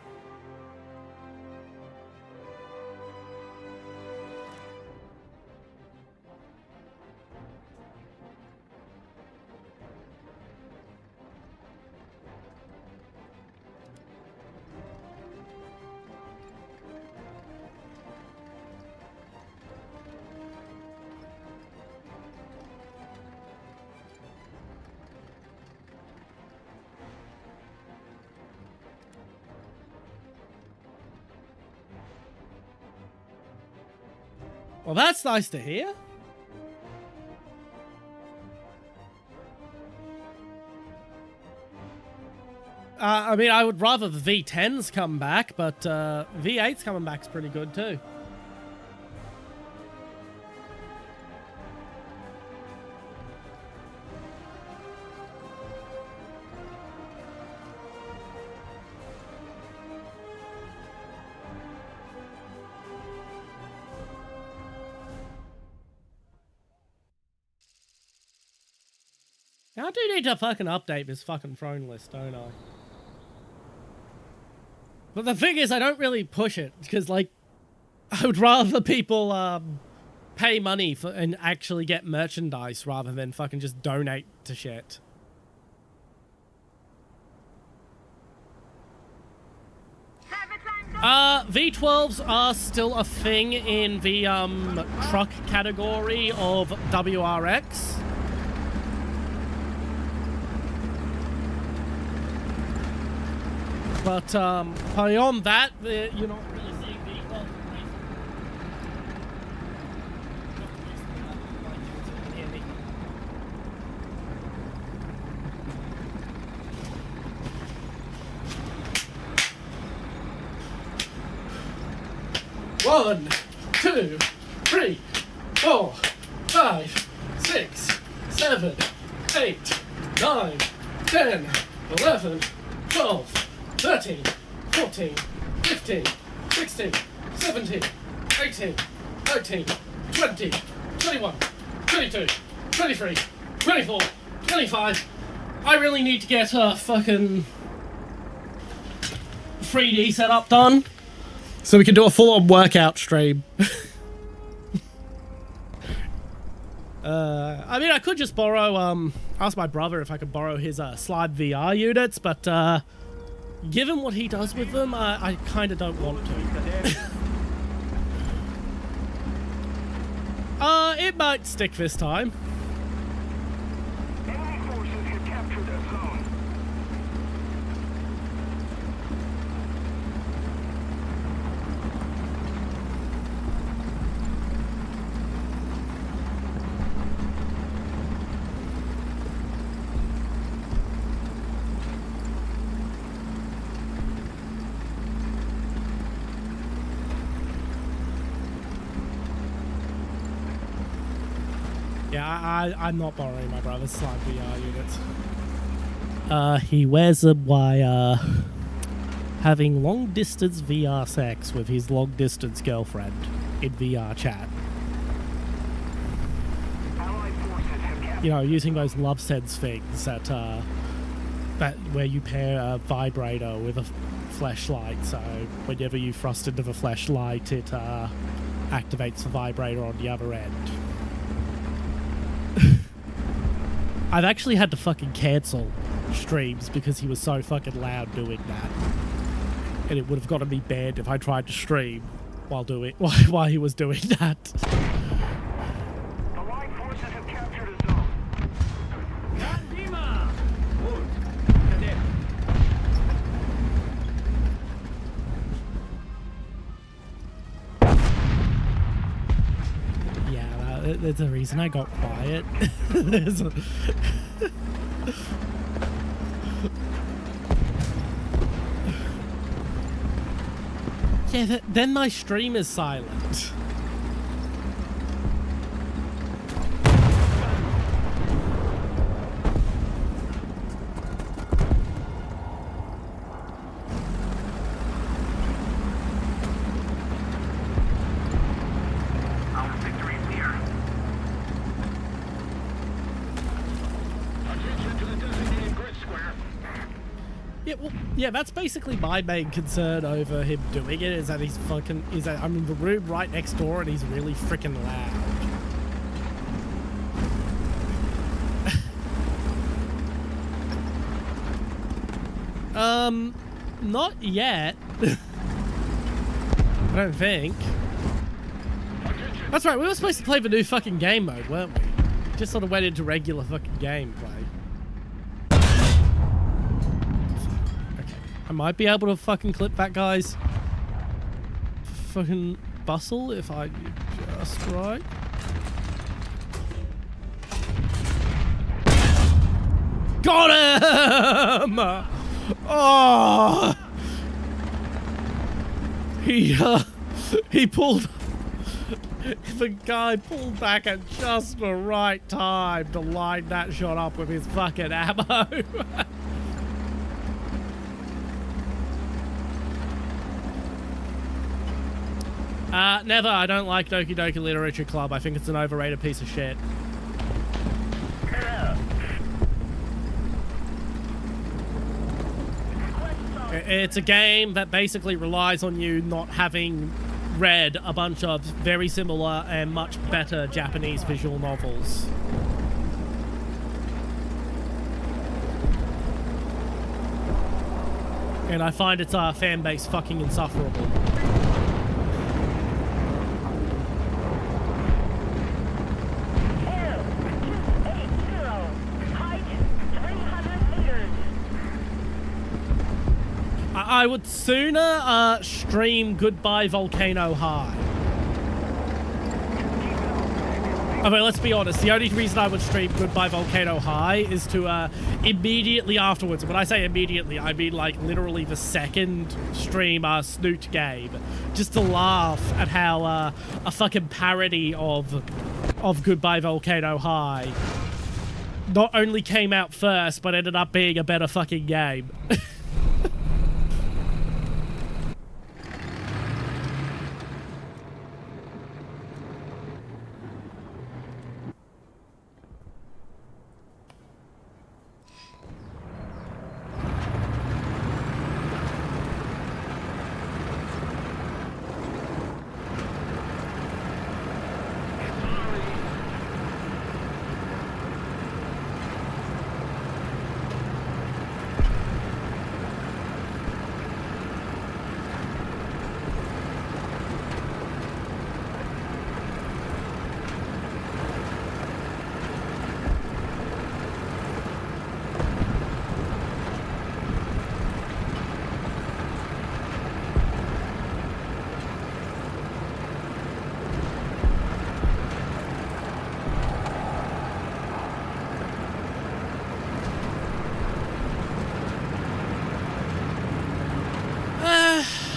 S1: Well, that's nice to hear. I mean, I would rather the V10s come back, but V8's coming back's pretty good too. I do need to fucking update this fucking throne list, don't I? But the thing is, I don't really push it, because, like, I would rather people, pay money for and actually get merchandise rather than fucking just donate to shit. V12s are still a thing in the, truck category of WRX. But beyond that, you're not really seeing V12s. One, 2, 3, 4, 5, 6, 7, 8, 9, 10, 11, 12. 13, 14, 15, 16, 17, 18, 19, 20, 21, 22, 23, 24, 25. I really need to get a fucking 3D setup done so we can do a full-on workout stream. I mean, I could just borrow, ask my brother if I could borrow his Slide VR units, but given what he does with them, I kind of don't want to. It might stick this time.
S2: Enemy forces have captured a zone.
S1: Yeah, I'm not borrowing my brother's Slide VR units. He wears them while having long-distance VR sex with his long-distance girlfriend in VR chat. You know, using those love sense things that where you pair a vibrator with a flashlight, so whenever you thrust into the flashlight, it activates the vibrator on the other end. I've actually had to fucking cancel streams because he was so fucking loud doing that. And it would have gotten me banned if I tried to stream while he was doing that.
S2: Allied forces have captured a zone.
S1: Yeah, there's a reason I got quiet. Yeah, then my stream is silent.
S2: Our victory is near. Attention to the designated grid square.
S1: Yeah, well, yeah, that's basically my main concern over him doing it, is that I'm in the room right next door and he's really freaking loud. Not yet. I don't think. That's right, we were supposed to play the new fucking game mode, weren't we? Just sort of went into regular fucking gameplay. Okay, I might be able to fucking clip that, guys. Fucking bustle if I just right. Got him! Oh! He pulled... The guy pulled back at just the right time to line that shot up with his fucking ammo. Never. I don't like Doki Doki Literature Club. I think it's an overrated piece of shit. It's a game that basically relies on you not having read a bunch of very similar and much better Japanese visual novels. And I find its fan base fucking insufferable. I would sooner stream Goodbye Volcano High. I mean, let's be honest, the only reason I would stream Goodbye Volcano High is to immediately afterwards, when I say immediately, I mean like literally the second stream Snoot game, just to laugh at how a fucking parody of Goodbye Volcano High not only came out first, but ended up being a better fucking game.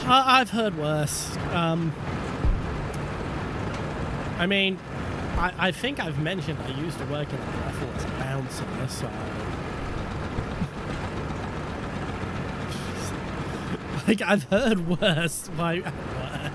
S1: I've heard worse. I mean, I think I've mentioned I used to work in a brothel as a bouncer, so... like, I've heard worse while at work.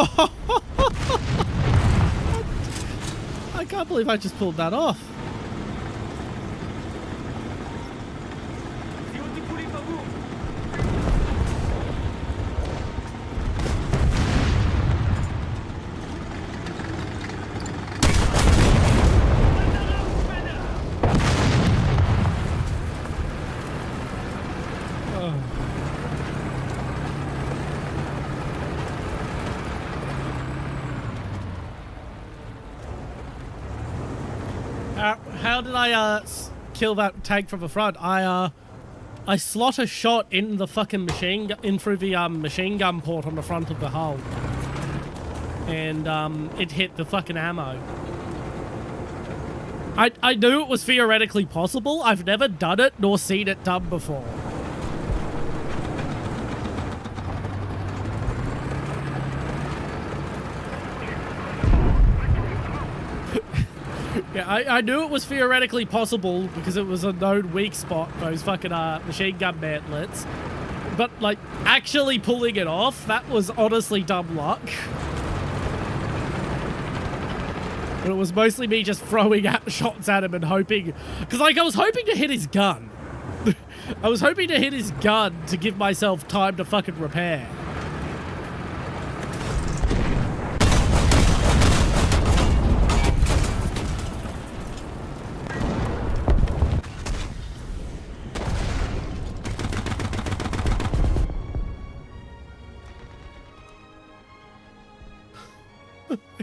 S1: Oh! I can't believe I just pulled that off. How did I kill that tank from the front? I slot a shot in the fucking in through the machine gun port on the front of the hull, and it hit the fucking ammo. I knew it was theoretically possible. I've never done it nor seen it done before. Yeah, I knew it was theoretically possible because it was a known weak spot, those fucking machine gun mantlets. But, like, actually pulling it off, that was honestly dumb luck. But it was mostly me just throwing shots at him and hoping... Because, like, I was hoping to hit his gun. I was hoping to hit his gun to give myself time to fucking repair.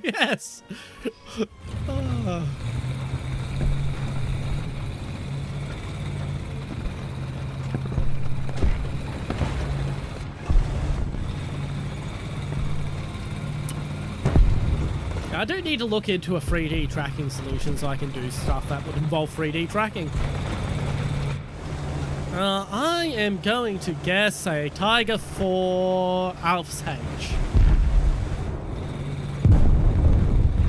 S1: Yes. I do need to look into a 3D tracking solution so I can do stuff that would involve 3D tracking. I am going to guess a Tiger 4 Alf's H.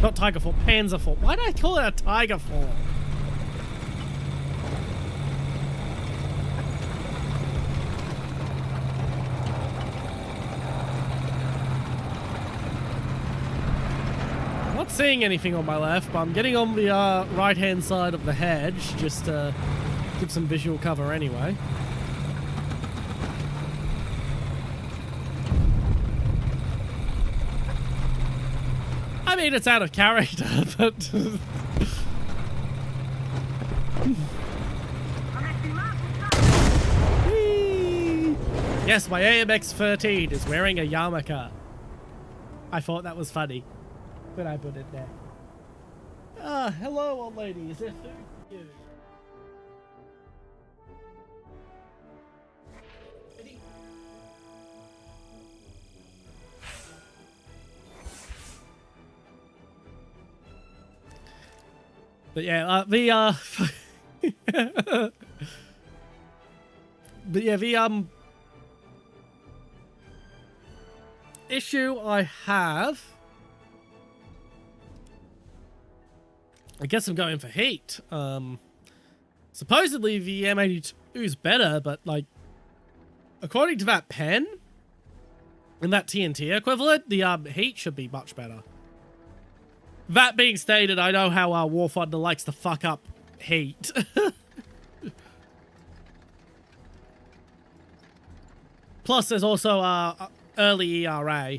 S1: Not Tiger 4, Panzer 4. Why did I call it a Tiger 4? Not seeing anything on my left, but I'm getting on the right-hand side of the hedge just to give some visual cover anyway. I mean, it's out of character, but... Yes, my AMX-13 is wearing a yarmulke. I thought that was funny when I put it there. Hello, old lady. Is there food for you? But yeah, but yeah, the issue I have, I guess I'm going for heat. Supposedly the M82 is better, but like, according to that pen and that TNT equivalent, the heat should be much better. That being stated, I know how Warthunder likes to fuck up heat. Plus, there's also early ERA.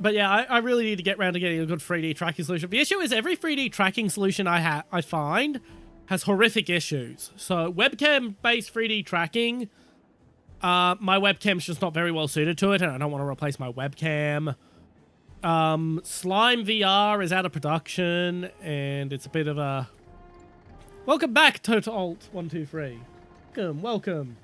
S1: But yeah, I really need to get around to getting a good 3D tracking solution. The issue is every 3D tracking solution I find has horrific issues. So webcam-based 3D tracking... my webcam's just not very well suited to it, and I don't want to replace my webcam. Slime VR is out of production, and it's a bit of a... Welcome back, Total Alt 123. Welcome.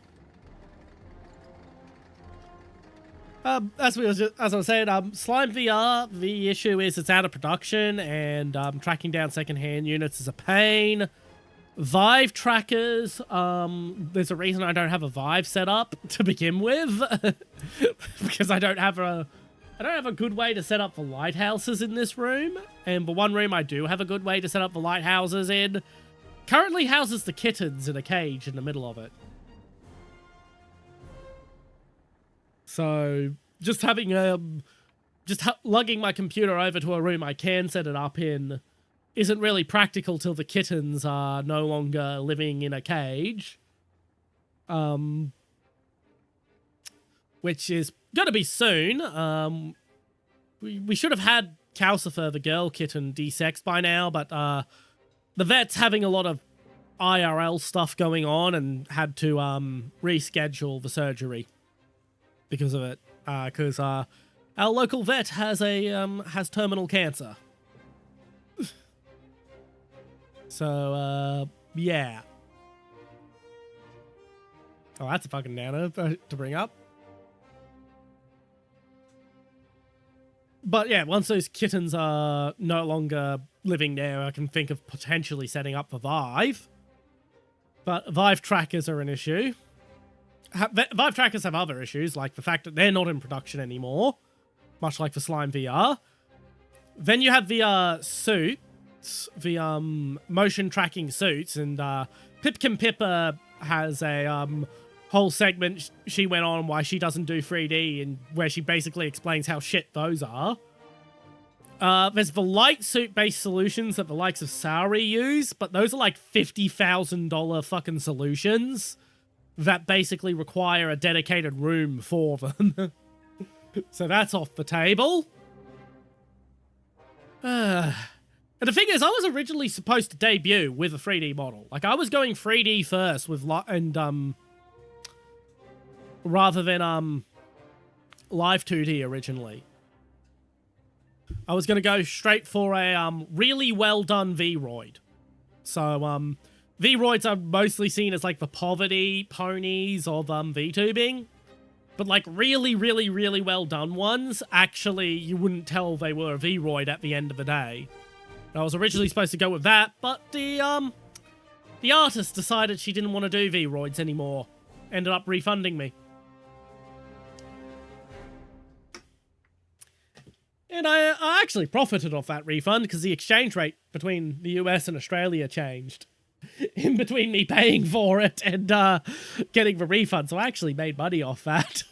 S1: As I was saying, Slime VR, the issue is it's out of production, and tracking down secondhand units is a pain. Vive trackers, there's a reason I don't have a Vive set up to begin with. Because I don't have a good way to set up the lighthouses in this room. And the one room I do have a good way to set up the lighthouses in currently houses the kittens in a cage in the middle of it. So just having lugging my computer over to a room I can set it up in isn't really practical till the kittens are no longer living in a cage. Which is gonna be soon. We should have had Calcifer, the girl kitten, desexed by now, but the vet's having a lot of IRL stuff going on and had to reschedule the surgery because of it. Because our local vet has terminal cancer. So yeah. Oh, that's a fucking nano to bring up. But yeah, once those kittens are no longer living there, I can think of potentially setting up for Vive. But Vive trackers are an issue. Vive trackers have other issues, like the fact that they're not in production anymore, much like the Slime VR. Then you have the suits, the motion tracking suits, and Pipkin Pippa has a whole segment she went on why she doesn't do 3D, and where she basically explains how shit those are. There's the light suit based solutions that the likes of Sauri use, but those are like $50,000 fucking solutions that basically require a dedicated room for them. So that's off the table. And the thing is, I was originally supposed to debut with a 3D model. Like, I was going 3D first with rather than live 2D originally. I was going to go straight for a really well done V-Roid. So V-Roids are mostly seen as like the poverty ponies of VTubing. But like really, really, really well done ones, actually you wouldn't tell they were a V-Roid at the end of the day. I was originally supposed to go with that, but the artist decided she didn't want to do V-Roids anymore. Ended up refunding me. And I actually profited off that refund because the exchange rate between the US and Australia changed in between me paying for it and getting the refund. So I actually made money off that.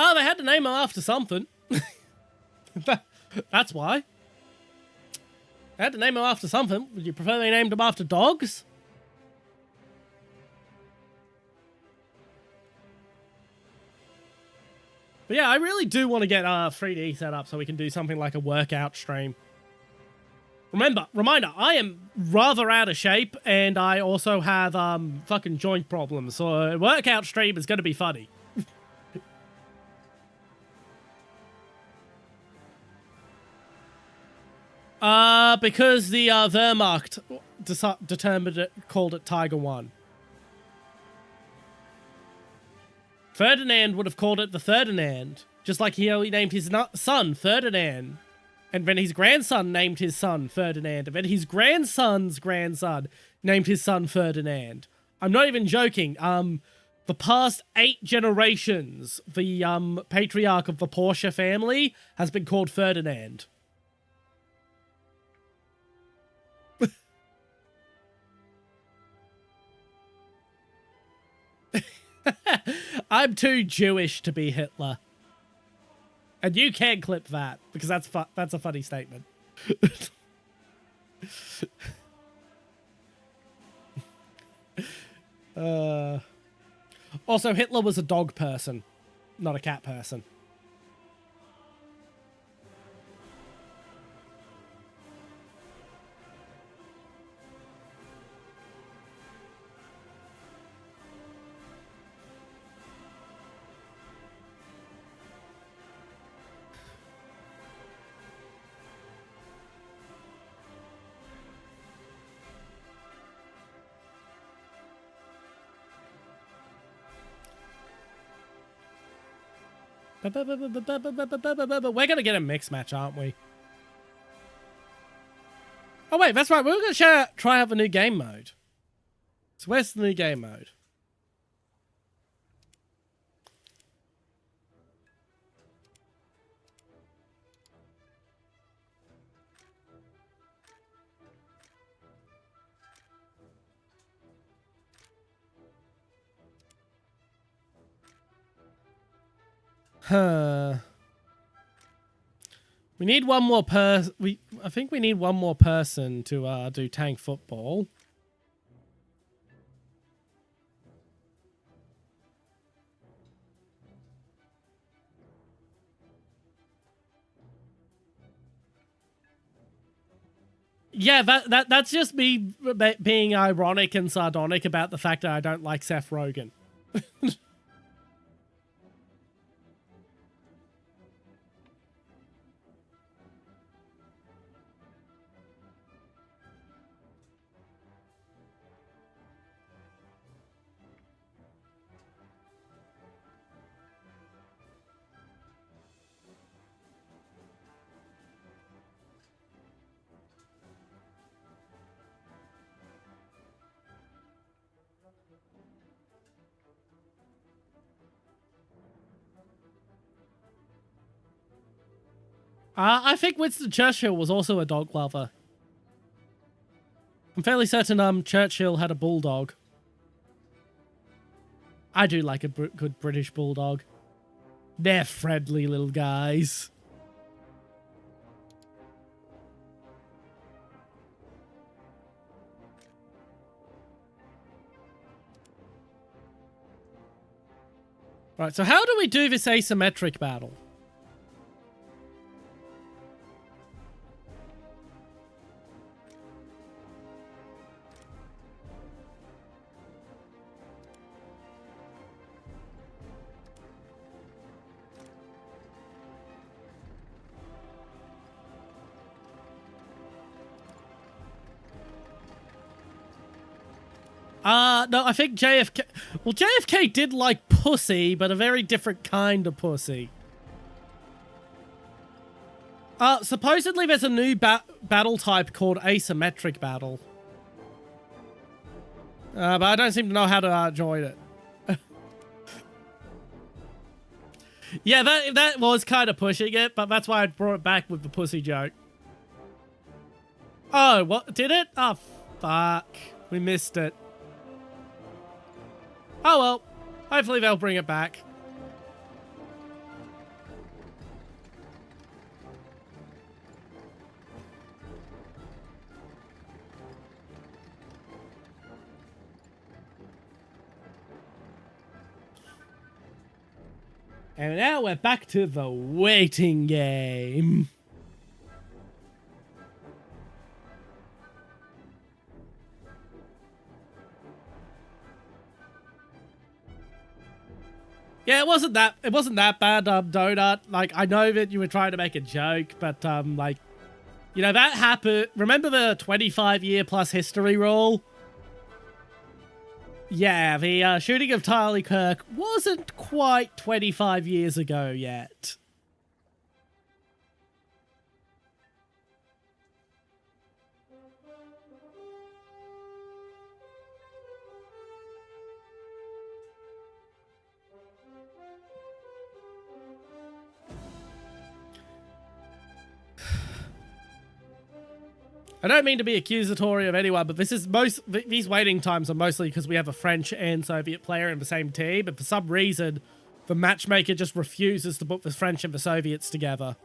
S1: Oh, they had to name him after something. That's why. They had to name him after something. Would you prefer they named him after dogs? But yeah, I really do want to get 3D set up so we can do something like a workout stream. Reminder, I am rather out of shape, and I also have fucking joint problems, so a workout stream is going to be funny. Because the Wehrmacht called it Tiger 1. Ferdinand would have called it the Ferdinand, just like he named his son Ferdinand. And then his grandson named his son Ferdinand, and then his grandson's grandson named his son Ferdinand. I'm not even joking. The past 8 generations, the patriarch of the Porsche family has been called Ferdinand. I'm too Jewish to be Hitler. And you can clip that, because that's a funny statement. Also, Hitler was a dog person, not a cat person. We're going to get a mixed match, aren't we? Oh, wait, that's right. We're going to try out the new game mode. So where's the new game mode? Huh. We need one more I think we need one more person to do tank football. Yeah, that's just me being ironic and sardonic about the fact that I don't like Seth Rogen. I think Winston Churchill was also a dog lover. I'm fairly certain Churchill had a bulldog. I do like a good British bulldog. They're friendly little guys. Right, so how do we do this asymmetric battle? No, I think JFK... Well, JFK did like pussy, but a very different kind of pussy. Supposedly there's a new battle type called asymmetric battle. But I don't seem to know how to join it. Yeah, that was kind of pushing it, but that's why I brought it back with the pussy joke. Oh, what? Did it? Oh, fuck. We missed it. Oh well, hopefully they'll bring it back. And now we're back to the waiting game. Yeah, it wasn't that bad, Donut. Like, I know that you were trying to make a joke, but, like, you know, that happened. Remember the 25-year plus history rule? Yeah, the shooting of Charlie Kirk wasn't quite 25 years ago yet. I don't mean to be accusatory of anyone, but these waiting times are mostly because we have a French and Soviet player in the same team, and for some reason, the matchmaker just refuses to put the French and the Soviets together.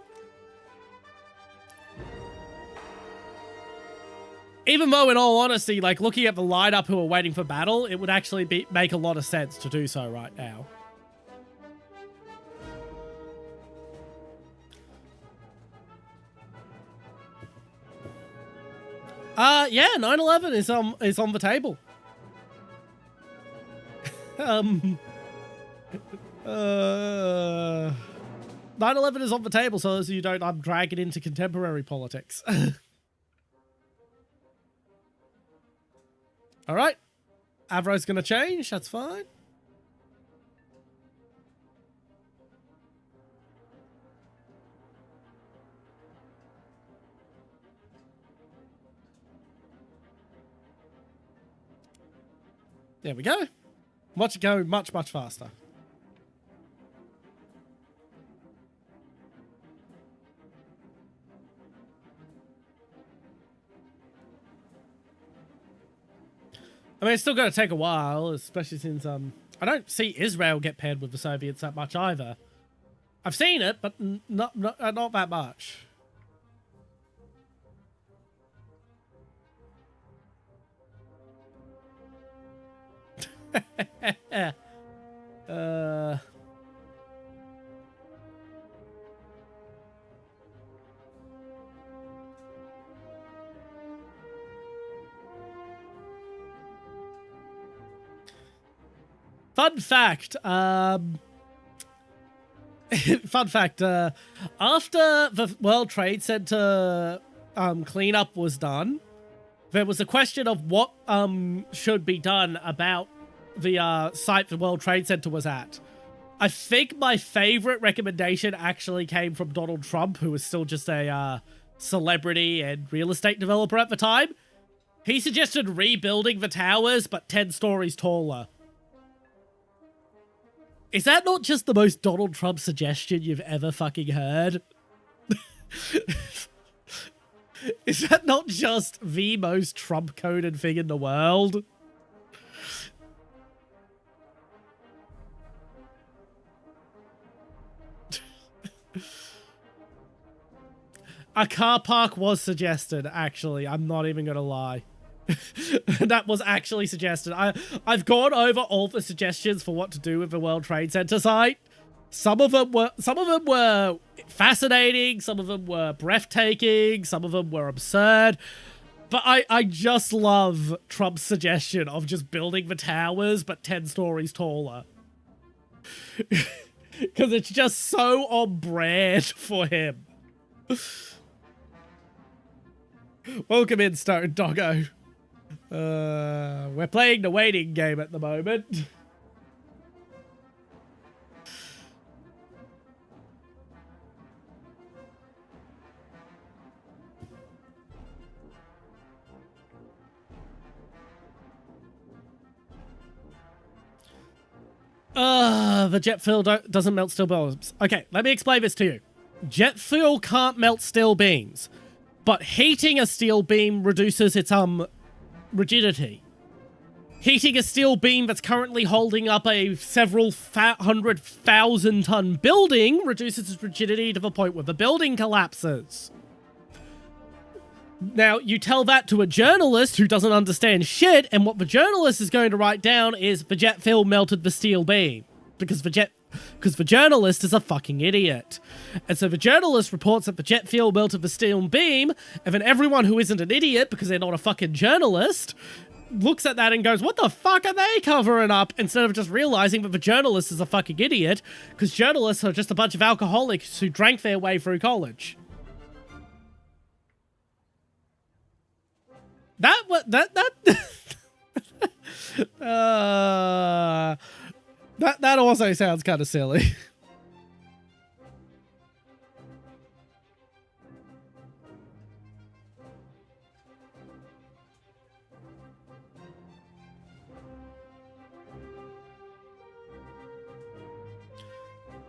S1: Even though, in all honesty, like, looking at the lineup who are waiting for battle, it would actually make a lot of sense to do so right now. Yeah, 9/11 is on the table. 9/11 is on the table, so as you don't, I'm dragging into contemporary politics. All right, Avro's gonna change. That's fine. There we go. Watch it go much, much faster. I mean, it's still going to take a while, especially since I don't see Israel get paired with the Soviets that much either. I've seen it, but not that much. Fun fact, after the World Trade Center cleanup was done, there was a question of what should be done about the site the World Trade Center was at. I think my favorite recommendation actually came from Donald Trump, who was still just a celebrity and real estate developer at the time. He suggested rebuilding the towers, but 10 stories taller. Is that not just the most Donald Trump suggestion you've ever fucking heard? Is that not just the most Trump-coded thing in the world? A car park was suggested, actually. I'm not even gonna lie. That was actually suggested. I've gone over all the suggestions for what to do with the World Trade Center site. Some of them were fascinating, some of them were breathtaking, some of them were absurd. But I just love Trump's suggestion of just building the towers but 10 stories taller. Because it's just so on brand for him. Welcome in, Stone Doggo. We're playing the waiting game at the moment. The jet fuel doesn't melt steel beams. Okay, let me explain this to you. Jet fuel can't melt steel beams, but heating a steel beam reduces its rigidity. Heating a steel beam that's currently holding up a several 100,000 ton building reduces its rigidity to the point where the building collapses. Now, you tell that to a journalist who doesn't understand shit, and what the journalist is going to write down is the jet fuel melted the steel beam. Because the journalist is a fucking idiot. And so the journalist reports that the jet fuel melted the steel beam, and then everyone who isn't an idiot, because they're not a fucking journalist, looks at that and goes, what the fuck are they covering up? Instead of just realizing that the journalist is a fucking idiot, because journalists are just a bunch of alcoholics who drank their way through college. That also sounds kind of silly.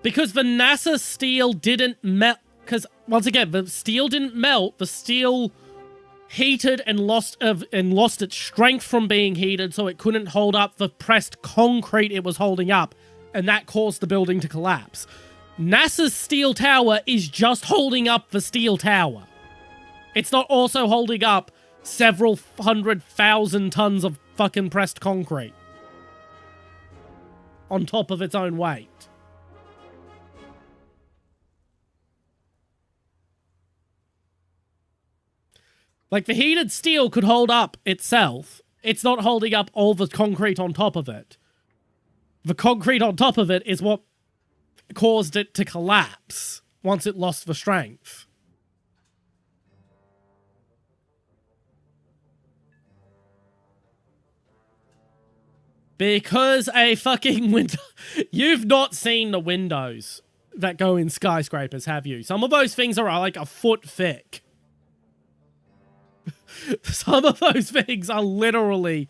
S1: Because the NASA steel didn't melt. Because, once again, the steel didn't melt. The steel heated and lost its strength from being heated, so it couldn't hold up the pressed concrete it was holding up, and that caused the building to collapse. NASA's steel tower is just holding up the steel tower. It's not also holding up several 100,000 tons of fucking pressed concrete on top of its own weight. Like, the heated steel could hold up itself. It's not holding up all the concrete on top of it. The concrete on top of it is what caused it to collapse once it lost the strength. Because a fucking window... You've not seen the windows that go in skyscrapers, have you? Some of those things are like a foot thick. Some of those things are literally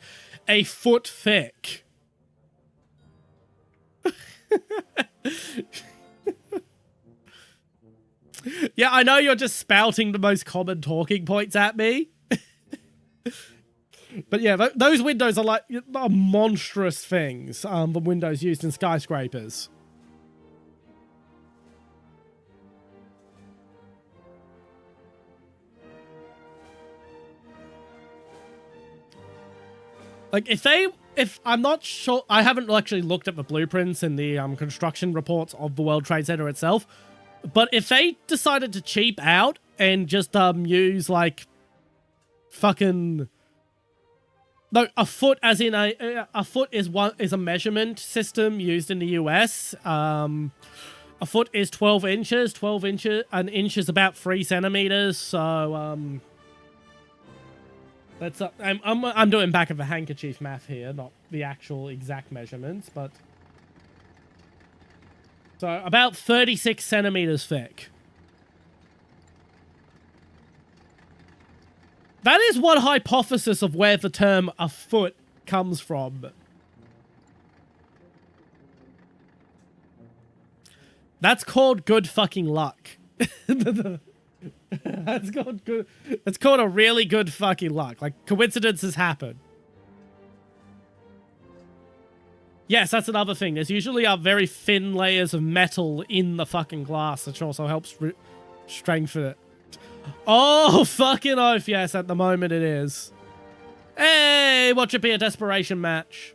S1: a foot thick. Yeah, I know you're just spouting the most common talking points at me. But yeah, those windows are like are monstrous things, the windows used in skyscrapers. Like, if I'm not sure, I haven't actually looked at the blueprints and the construction reports of the World Trade Center itself, but if they decided to cheap out and just use like fucking no, a foot as in a foot is a measurement system used in the US. A foot is 12 inches. 12 inches, an inch is about 3 centimeters. So that's I'm doing back of a handkerchief math here, not the actual exact measurements, but so about 36 centimeters thick. That is one hypothesis of where the term a foot comes from. That's called good fucking luck. That's called a really good fucking luck. Like, coincidences happen. Yes, that's another thing. There's usually very thin layers of metal in the fucking glass, which also helps strengthen it. Oh, fucking oath, yes, at the moment it is. Hey, watch it be a desperation match.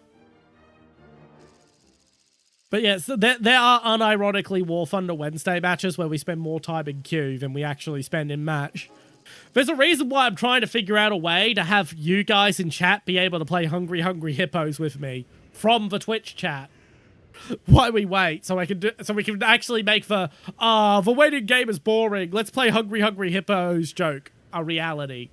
S1: But yes, there are unironically Warthunder Wednesday matches where we spend more time in queue than we actually spend in match. There's a reason why I'm trying to figure out a way to have you guys in chat be able to play Hungry Hungry Hippos with me from the Twitch chat. Why we wait so we can actually make the waiting game is boring. Let's play Hungry Hungry Hippos joke a reality.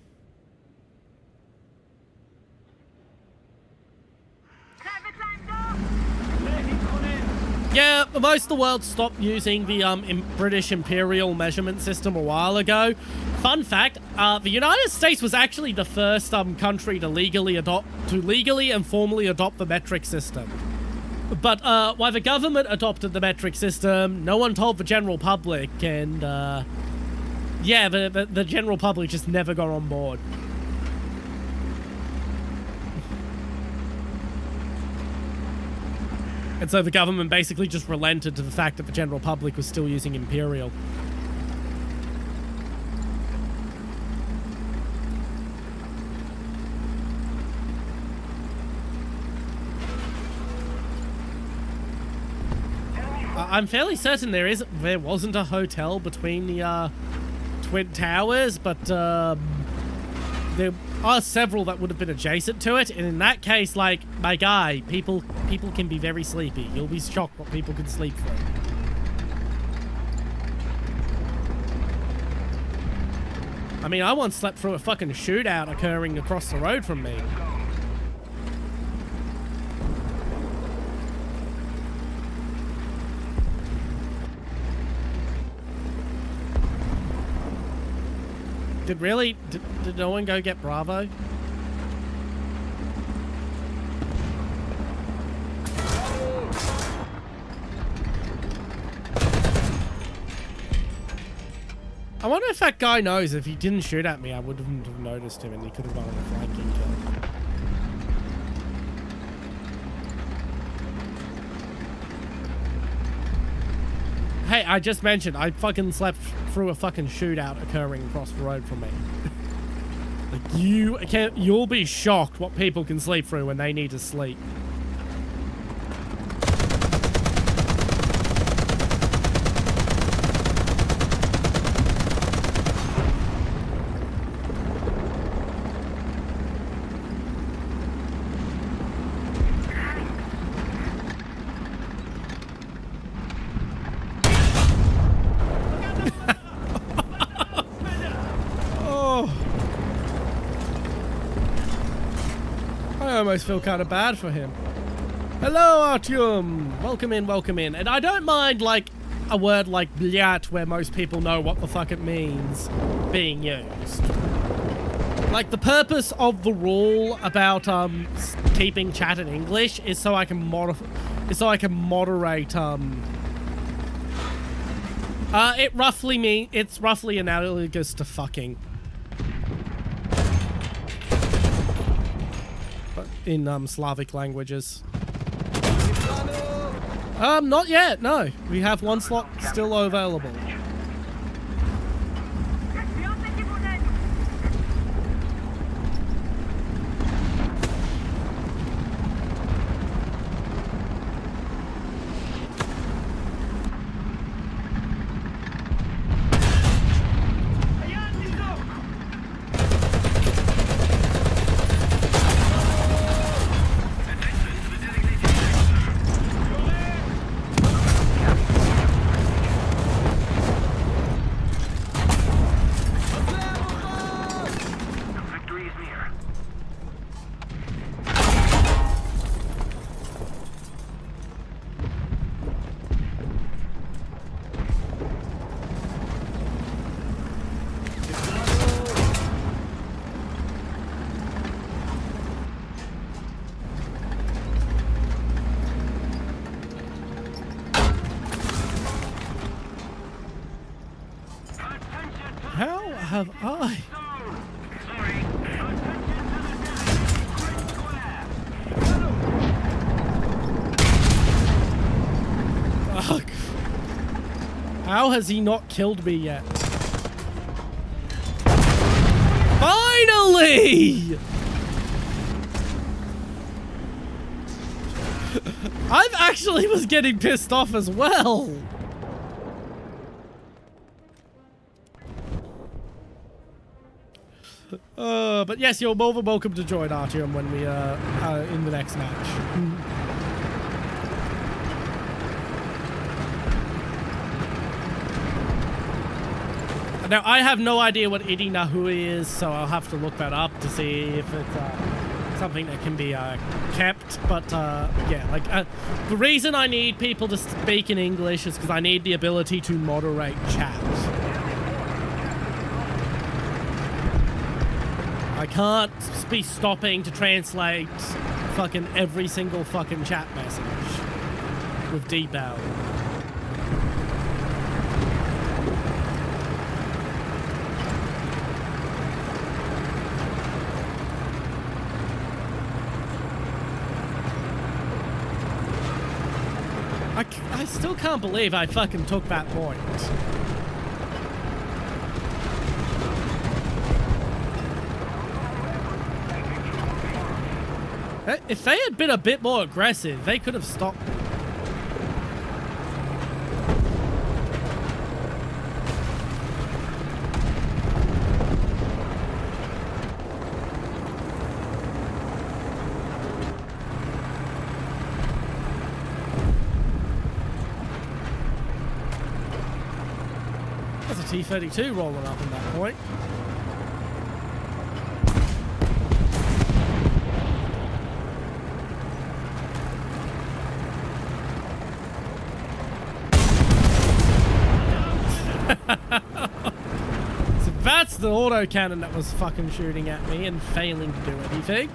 S1: Yeah, most of the world stopped using the British Imperial measurement system a while ago. Fun fact, the United States was actually the first country to legally and formally adopt the metric system. But while the government adopted the metric system, no one told the general public, and yeah, the general public just never got on board. And so the government basically just relented to the fact that the general public was still using Imperial. I'm fairly certain there wasn't a hotel between the Twin Towers, but there are several that would have been adjacent to it, and in that case, like, my guy, people can be very sleepy. You'll be shocked what people can sleep through. I mean, I once slept through a fucking shootout occurring across the road from me. Did no one go get Bravo? I wonder if that guy knows if he didn't shoot at me, I wouldn't have noticed him and he could have gone on a flanking kill. Hey, I just mentioned, I fucking slept through a fucking shootout occurring across the road from me. Like, you'll be shocked what people can sleep through when they need to sleep. I almost feel kind of bad for him. Hello, Artyom! Welcome in, welcome in. And I don't mind, like, a word like blyat where most people know what the fuck it means being used. Like, the purpose of the rule about keeping chat in English is so I can moderate it's roughly analogous to fucking. But in Slavic languages. Not yet, no. We have one slot still available. How have I? Ugh. How has he not killed me yet? Finally! I actually was getting pissed off as well. But yes, you're more than welcome to join Artyom when we in the next match. Now, I have no idea what Idi Nahui is, so I'll have to look that up to see if it's something that can be kept. But yeah, like the reason I need people to speak in English is because I need the ability to moderate chat. I can't be stopping to translate fucking every single fucking chat message with debow. I still can't believe I fucking took that point. If they had been a bit more aggressive, they could have stopped me. There's a T-32 rolling up in that point. So that's the autocannon that was fucking shooting at me and failing to do anything.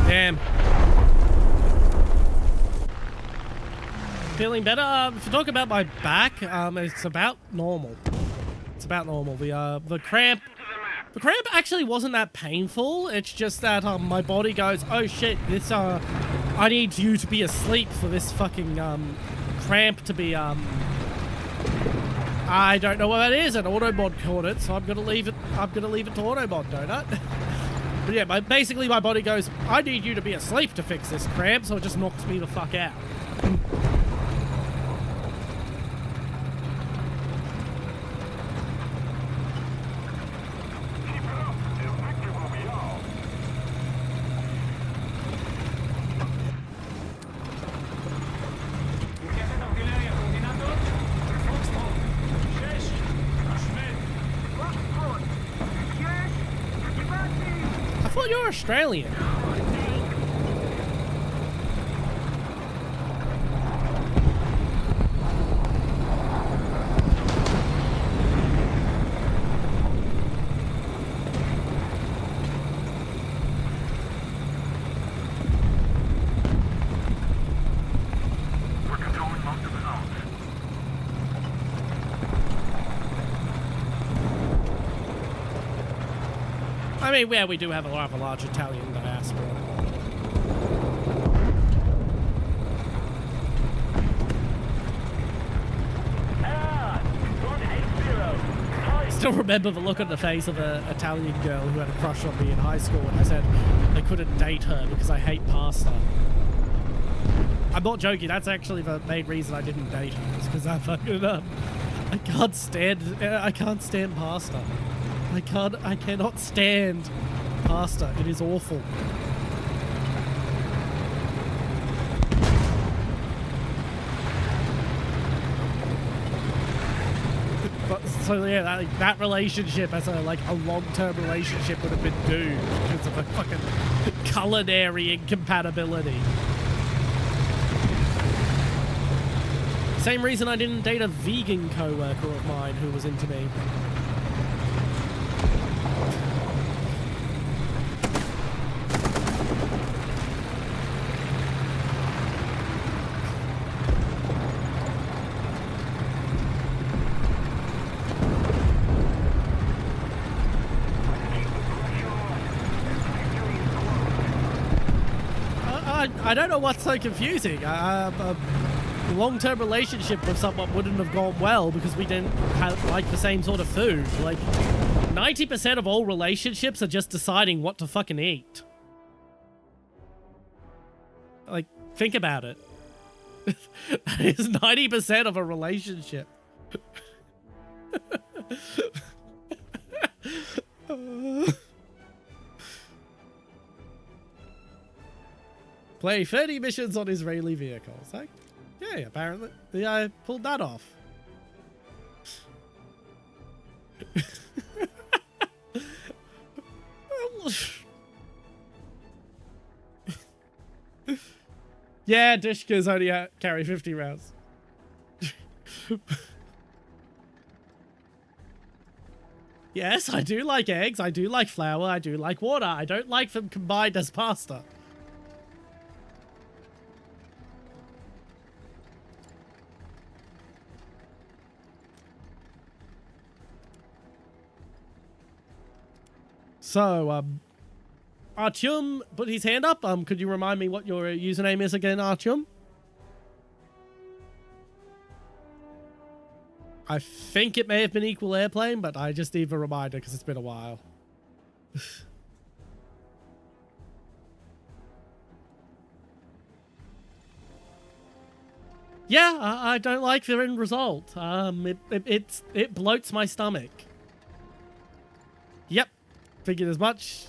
S1: Damn. Feeling better? If you talk about my back, it's about normal. It's about normal. The cramp actually wasn't that painful. It's just that my body goes, oh shit, this I need you to be asleep for this fucking cramp to be I don't know what that is. An Autobot caught it, so I'm gonna leave it to Autobot, don't I? But yeah, basically my body goes, I need you to be asleep to fix this cramp, so it just knocks me the fuck out. you're Australian.
S2: We're controlling most of the zones.
S1: I mean, yeah, we do have a rather large Italian diaspora. Still remember the look on the face of an Italian girl who had a crush on me in high school, and I said I couldn't date her because I hate pasta. I'm not joking. That's actually the main reason I didn't date her. It's because I can't stand pasta. I cannot stand pasta. It is awful. But so yeah, that relationship as a long-term relationship would have been doomed because of a fucking culinary incompatibility. Same reason I didn't date a vegan co-worker of mine who was into me. I don't know what's so confusing. A long-term relationship with someone wouldn't have gone well because we didn't like the same sort of food. Like, 90% of all relationships are just deciding what to fucking eat. Like, think about it. That is 90% of a relationship. Play 30 missions on Israeli vehicles. Like, yeah, apparently. Yeah, I pulled that off. Yeah, Dishkas only carry 50 rounds. Yes, I do like eggs, I do like flour, I do like water. I don't like them combined as pasta. So, Artyom put his hand up. Could you remind me what your username is again, Artyom? I think it may have been Equal Airplane, but I just need a reminder because it's been a while. Yeah, I don't like the end result. It bloats my stomach. Yep, figured as much.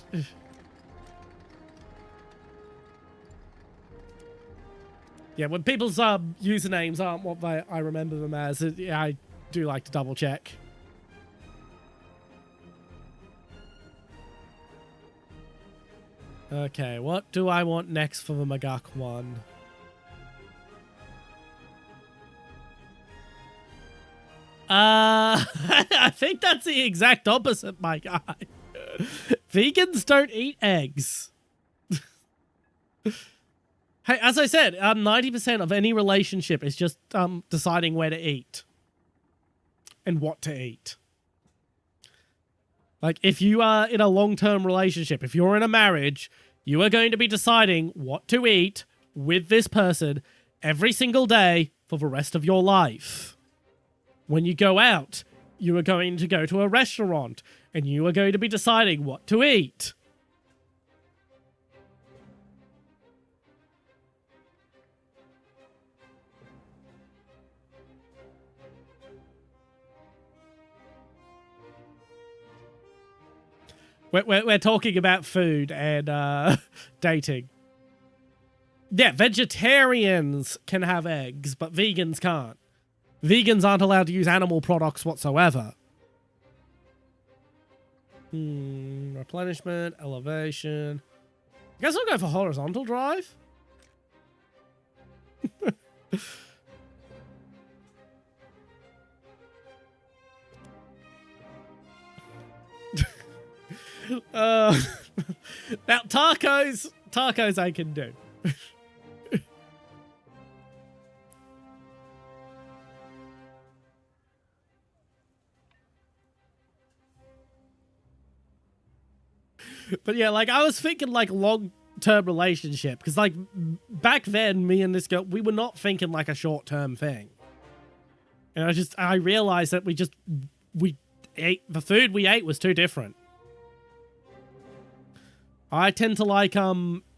S1: Yeah, when people's usernames aren't what I remember them as, yeah, I do like to double check. Okay, what do I want next for the Magak one? I think that's the exact opposite, my guy. Vegans don't eat eggs. Hey, as I said, 90% of any relationship is just deciding where to eat and what to eat. Like, if you are in a long-term relationship, if you're in a marriage, you are going to be deciding what to eat with this person every single day for the rest of your life. When you go out, you are going to go to a restaurant and you are going to be deciding what to eat. We're talking about food and dating. Yeah, vegetarians can have eggs, but vegans can't. Vegans aren't allowed to use animal products whatsoever. Replenishment, elevation. I guess I'll go for horizontal drive. Now tacos I can do. But yeah, like I was thinking like long-term relationship because like back then me and this girl, we were not thinking like a short-term thing. And I realized that we ate, the food we ate was too different. I tend to like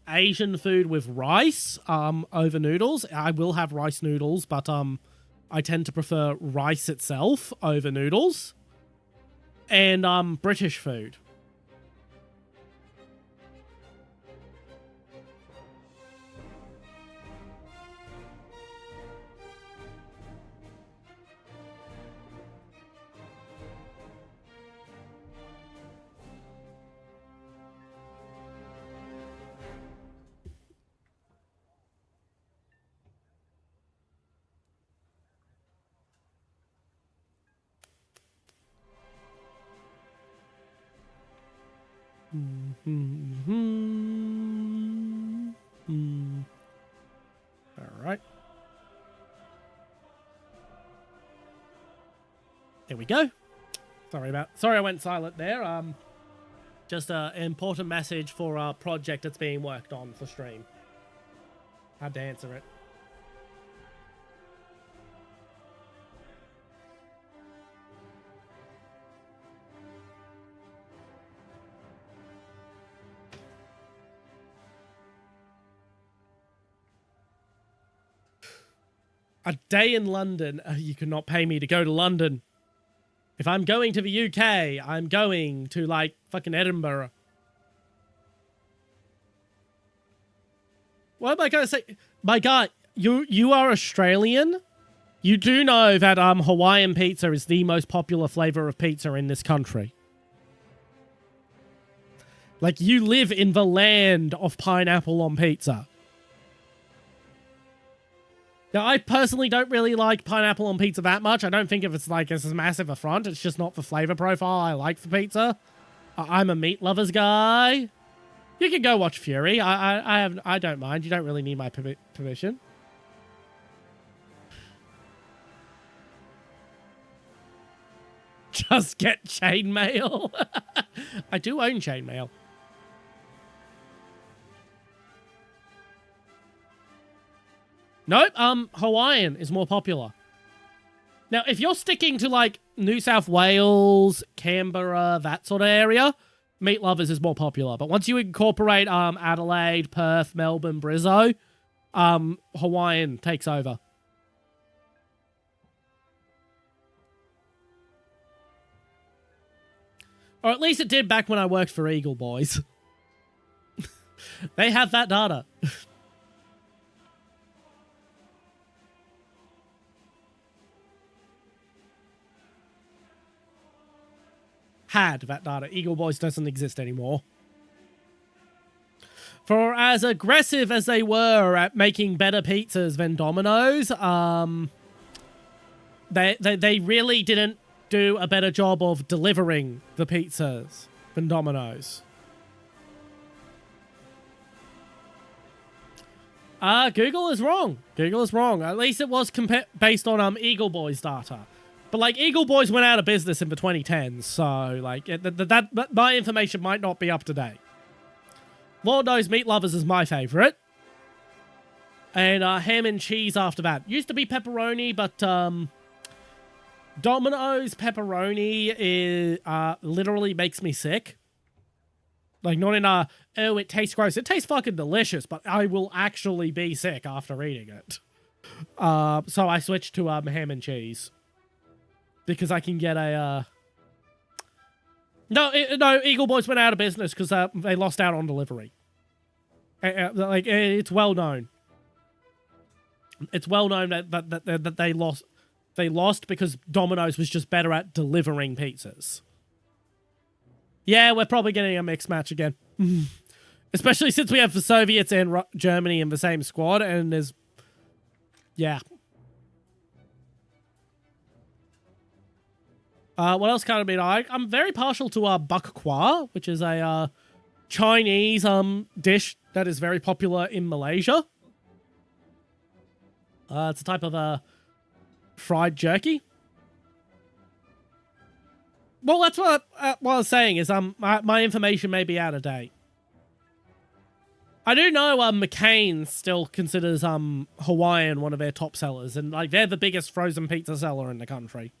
S1: Asian food with rice over noodles. I will have rice noodles, but I tend to prefer rice itself over noodles. And British food. All right. There we go. Sorry I went silent there. Just an important message for a project that's being worked on for stream. Had to answer it. A day in London. You cannot pay me to go to London. If I'm going to the UK, I'm going to, like, fucking Edinburgh. What am I going to say? My guy, you are Australian? You do know that Hawaiian pizza is the most popular flavor of pizza in this country. Like, you live in the land of pineapple on pizza. Now, I personally don't really like pineapple on pizza that much. I don't think it's like it's a massive affront. It's just not the flavor profile I like for pizza. I'm a meat lovers guy. You can go watch Fury. I don't mind. You don't really need my permission. Just get chainmail. I do own chainmail. Nope, Hawaiian is more popular. Now, if you're sticking to, like, New South Wales, Canberra, that sort of area, Meat Lovers is more popular. But once you incorporate Adelaide, Perth, Melbourne, Brizzo, Hawaiian takes over. Or at least it did back when I worked for Eagle Boys. They have that data. Had that data. Eagle Boys doesn't exist anymore. For as aggressive as they were at making better pizzas than Domino's, they really didn't do a better job of delivering the pizzas than Domino's. Google is wrong. Google is wrong. At least it was based on Eagle Boys data. But, like, Eagle Boys went out of business in the 2010s, so, like, that my information might not be up to date. Lord knows Meat Lovers is my favorite. And ham and cheese after that. Used to be pepperoni, but Domino's pepperoni is literally makes me sick. Like, not in oh, it tastes gross. It tastes fucking delicious, but I will actually be sick after eating it. So I switched to ham and cheese. Because I can get a, No, Eagle Boys went out of business because they lost out on delivery. Like, it's well known. It's well known that they lost. They lost because Domino's was just better at delivering pizzas. Yeah, we're probably getting a mixed match again. Especially since we have the Soviets and Germany in the same squad, and there's... Yeah. What else can I be like? I'm very partial to bak kwa, which is a Chinese dish that is very popular in Malaysia. It's a type of fried jerky. Well, that's what I was saying is my information may be out of date. I do know McCain still considers Hawaiian one of their top sellers, and like they're the biggest frozen pizza seller in the country.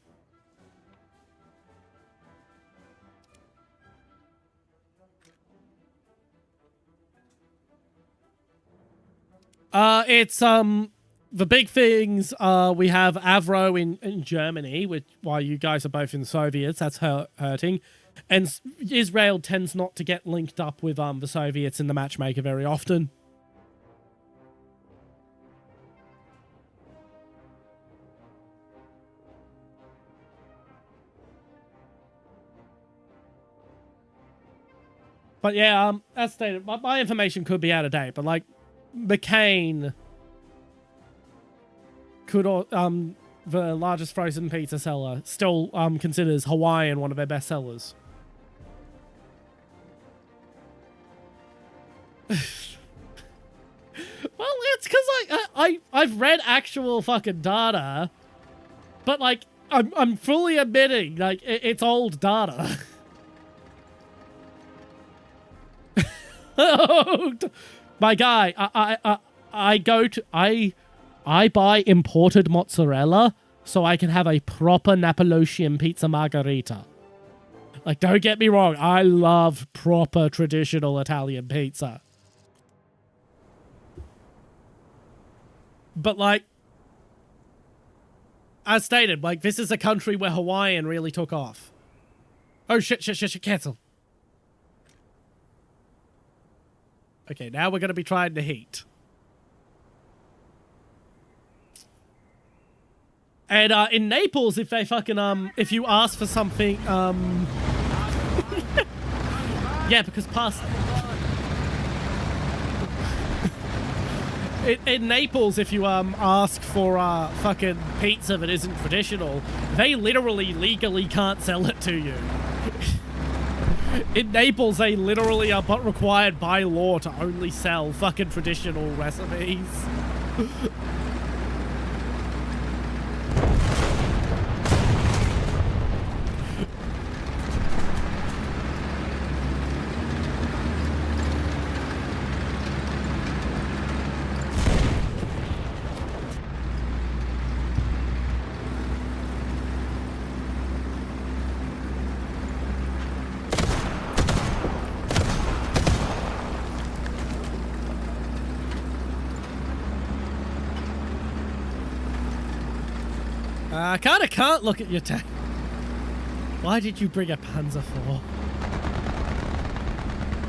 S1: It's the big things. We have Avro in Germany, which while you guys are both in Soviets, that's hurting. And Israel tends not to get linked up with the Soviets in the matchmaker very often. But yeah, as stated, my information could be out of date, but like McCain could the largest frozen pizza seller still considers Hawaiian one of their best sellers. Well, it's because I've read actual fucking data, but like I'm fully admitting like it's old data. My guy, I buy imported mozzarella so I can have a proper Napolitan pizza margherita. Like, don't get me wrong, I love proper traditional Italian pizza. But like, as stated, like this is a country where Hawaiian really took off. Oh shit, cancel. Okay, now we're going to be trying to heat. And in Naples, if they fucking if you ask for something yeah, because pasta. In Naples, if you ask for fucking pizza that isn't traditional, they literally legally can't sell it to you. In Naples, they literally are but required by law to only sell fucking traditional recipes. I kinda can't look at your tank. Why did you bring a Panzer IV?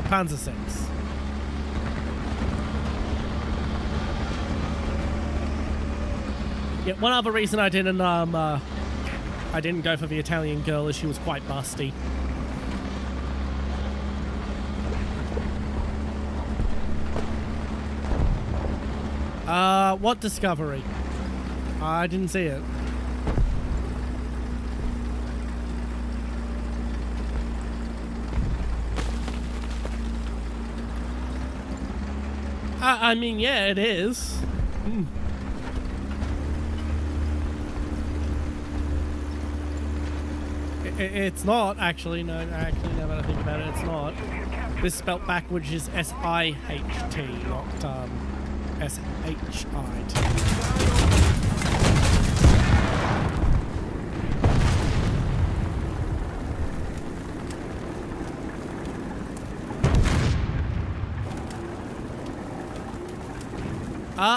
S1: Panzer VI. Yeah, one other reason I didn't go for the Italian girl is she was quite busty. What discovery? I didn't see it. I mean, yeah, it is. It's not, actually. No, actually, now that I think about it, it's not. This spelt backwards is S-I-H-T, not S-H-I-T.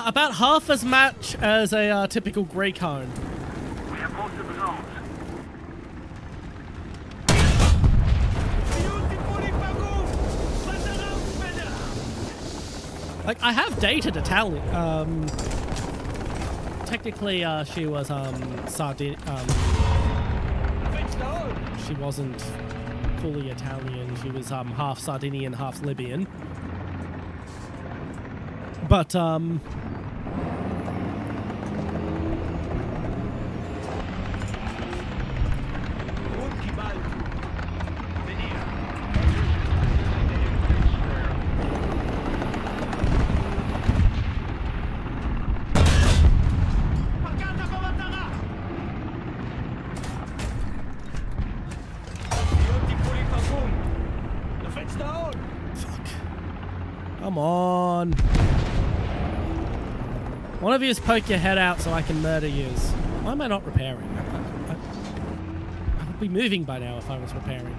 S1: About half as much as a typical Greek home.
S2: We have most of the zones.
S1: Like, I have dated Italian. Technically, she was she wasn't fully Italian. She was half Sardinian, half Libyan. But come on. One of you poke your head out so I can murder yous. Why am I not repairing? I would be moving by now if I was repairing.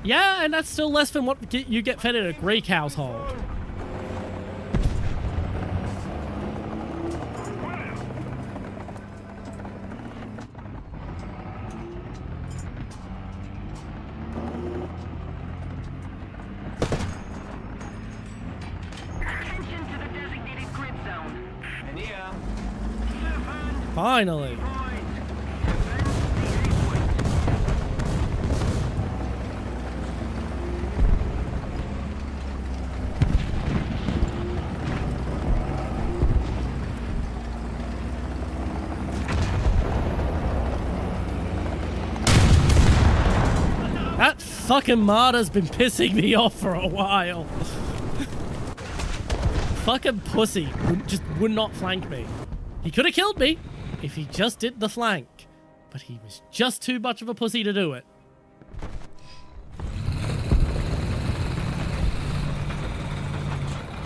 S1: Yeah, and that's still less than what you get fed in a Greek household. Finally. That fucking martyr's been pissing me off for a while. Fucking pussy just would not flank me. He could have killed me if he just did the flank, but he was just too much of a pussy to do it.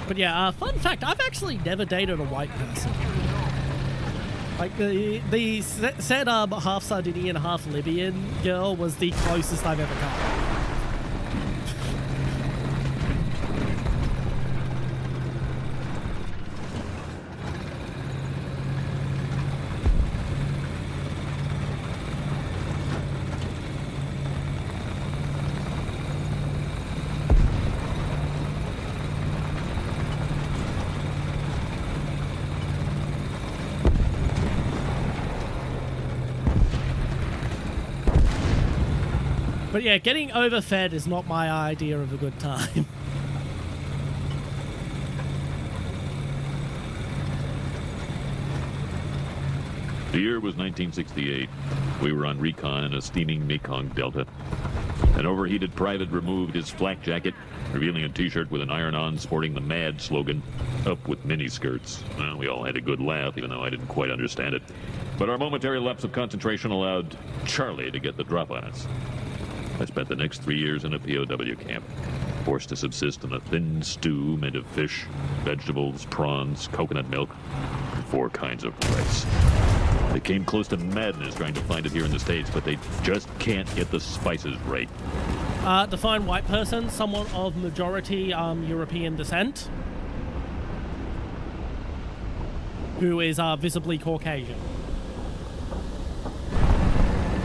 S1: But yeah, fun fact, I've actually never dated a white person. Like, the said half Sardinian, half Libyan girl was the closest I've ever come. But yeah, getting overfed is not my idea of a good time.
S3: The year was 1968. We were on recon in a steaming Mekong Delta. An overheated private removed his flak jacket, revealing a t-shirt with an iron-on sporting the MAD slogan, "Up with miniskirts." Well, we all had a good laugh, even though I didn't quite understand it. But our momentary lapse of concentration allowed Charlie to get the drop on us. I spent the next 3 years in a POW camp, forced to subsist on a thin stew made of fish, vegetables, prawns, coconut milk, and 4 kinds of rice. They came close to madness trying to find it here in the States, but they just can't get the spices right.
S1: Define white person, someone of majority European descent, who is visibly Caucasian.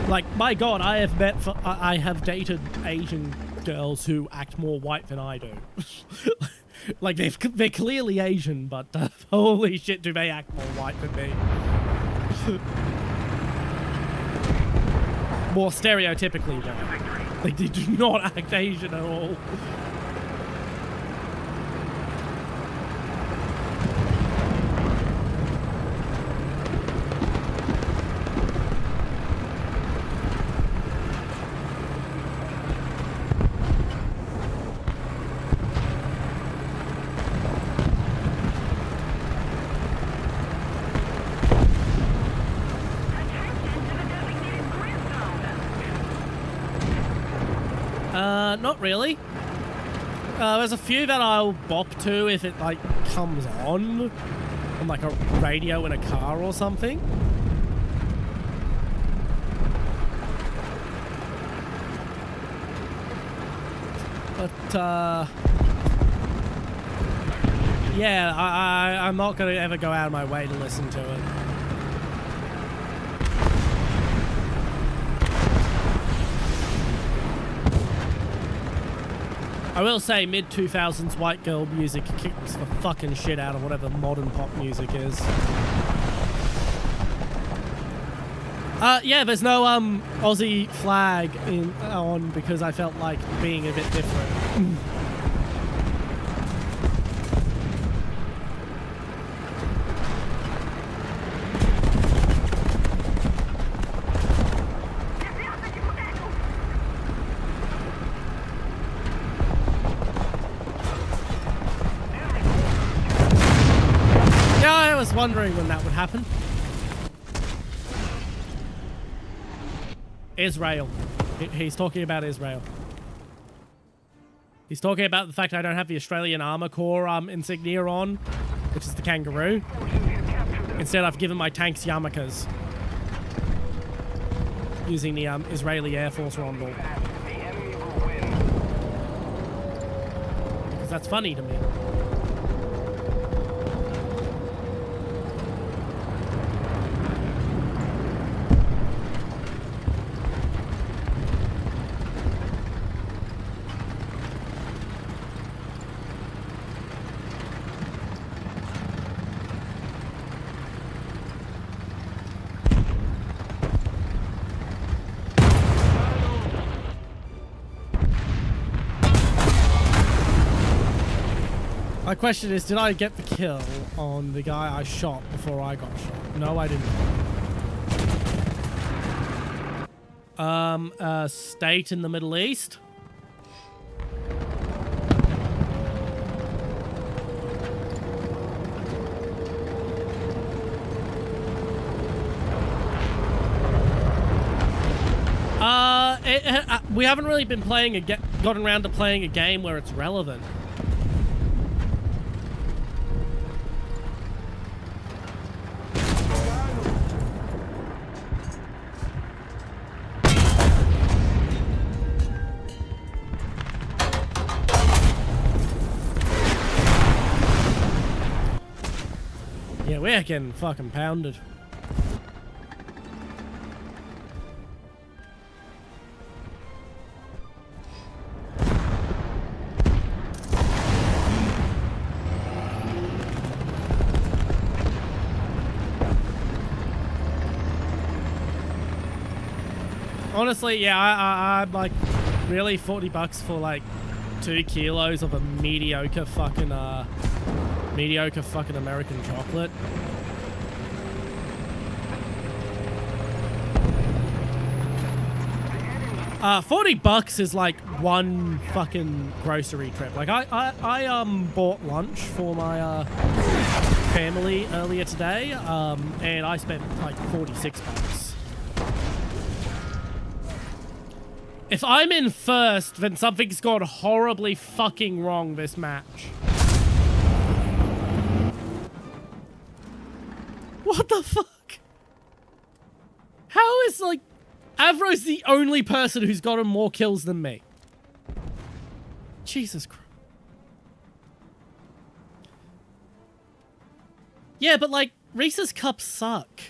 S1: Like, my God, I have dated Asian girls who act more white than I do. Like, they're clearly Asian, but holy shit, do they act more white than me. More stereotypically, though. They do not act Asian at all. Not really. There's a few that I'll bop to if it, like, comes on like, a radio in a car or something. But, yeah, I'm not going to ever go out of my way to listen to it. I will say, mid-2000s white girl music kicks the fucking shit out of whatever modern pop music is. Yeah, there's no Aussie flag on because I felt like being a bit different. Yeah, I was wondering when that would happen. Israel. He's talking about Israel. He's talking about the fact I don't have the Australian Armour Corps insignia on, which is the kangaroo. Instead, I've given my tanks yarmulkes using the Israeli Air Force rondel. Because that's funny to me. My question is, did I get the kill on the guy I shot before I got shot? No, I didn't. A state in the Middle East. We haven't really been playing gotten around to playing a game where it's relevant. Yeah, we're getting fucking pounded. Honestly, yeah, I'm like, really $40 for like 2 kilos of a mediocre fucking American chocolate. $40 is like one fucking grocery trip. Like I bought lunch for my family earlier today, and I spent like $46. If I'm in first, then something's gone horribly fucking wrong this match. What the fuck? How is, like, Avro's the only person who's gotten more kills than me? Jesus Christ. Yeah, but, like, Reese's Cups suck.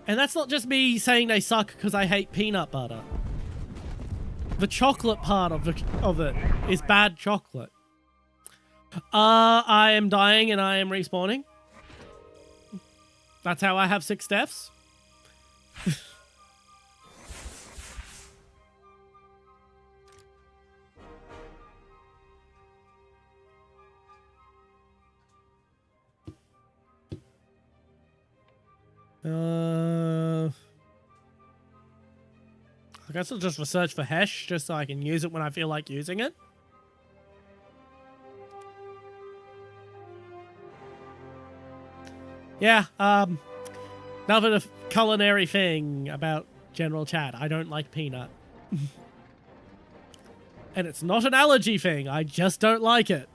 S1: And that's not just me saying they suck because I hate peanut butter. The chocolate part of it is bad chocolate. I am dying and I am respawning. That's how I have 6 deaths. I guess I'll just research for Hesh just so I can use it when I feel like using it. Yeah, another culinary thing about General Chat. I don't like peanut. And it's not an allergy thing. I just don't like it.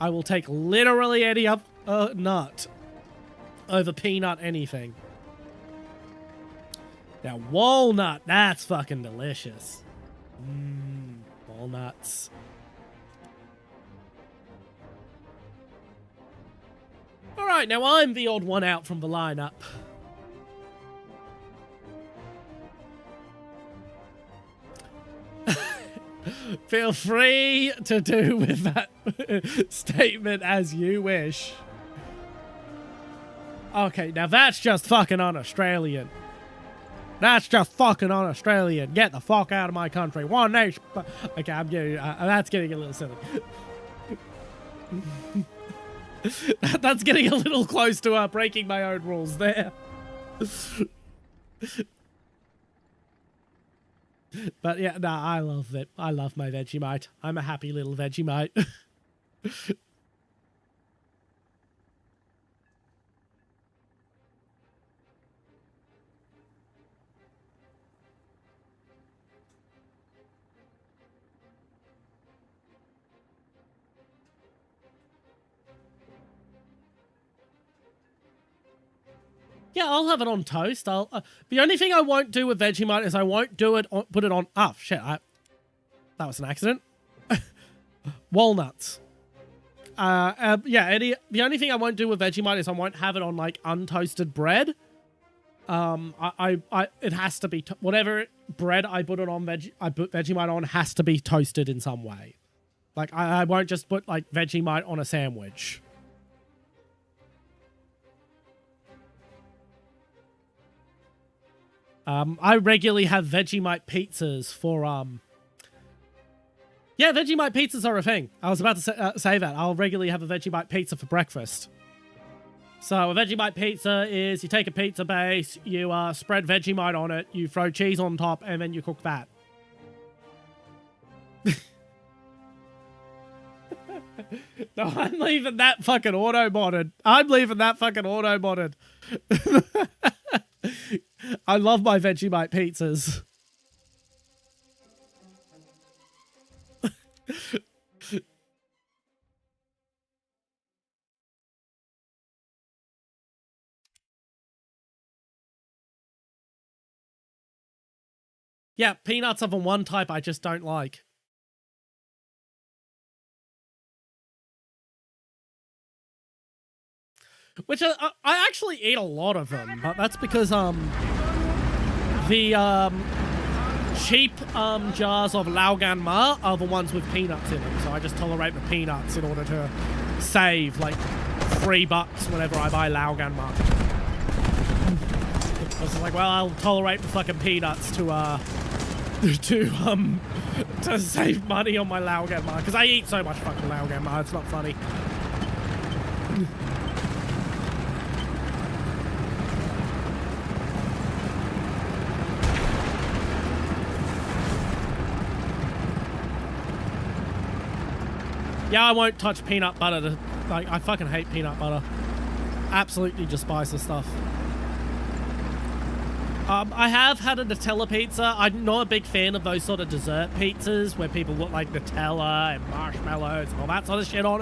S1: I will take literally any nut over peanut anything. Now, walnut, that's fucking delicious. Walnuts. Alright, now I'm the odd one out from the lineup. Feel free to do with that statement as you wish. Okay, now that's just fucking un-Australian. That's just fucking un-Australian. Get the fuck out of my country. One nation. Okay, I'm getting. That's getting a little silly. That's getting a little close to breaking my own rules there. But yeah, no, I love it. I love my Vegemite. I'm a happy little Vegemite. Yeah, I'll have it on toast. I'll. The only thing I won't do with Vegemite is I won't do it. Put it on. Oh shit! That was an accident. Walnuts. Yeah. The only thing I won't do with Vegemite is I won't have it on like untoasted bread. It has to be whatever bread I put it on. I put Vegemite on has to be toasted in some way. Like I won't just put like Vegemite on a sandwich. I regularly have Vegemite pizzas for, yeah, Vegemite pizzas are a thing. I was about to say that. I'll regularly have a Vegemite pizza for breakfast. So a Vegemite pizza is you take a pizza base, you spread Vegemite on it, you throw cheese on top, and then you cook that. No, I'm leaving that fucking auto-modded. I'm leaving that fucking auto-modded. I love my Vegemite pizzas. Yeah, peanuts are the one type I just don't like. Which I actually eat a lot of them, but that's because the cheap jars of Laugan Ma are the ones with peanuts in them, so I just tolerate the peanuts in order to save like $3 whenever I buy Laugan Ma. I was like, well, I'll tolerate the fucking peanuts to save money on my Laugan Ma, because I eat so much fucking Laugan Ma, it's not funny. Yeah, I won't touch peanut butter. Like, I fucking hate peanut butter. Absolutely despise the stuff. I have had a Nutella pizza. I'm not a big fan of those sort of dessert pizzas where people put like Nutella and marshmallows and all that sort of shit on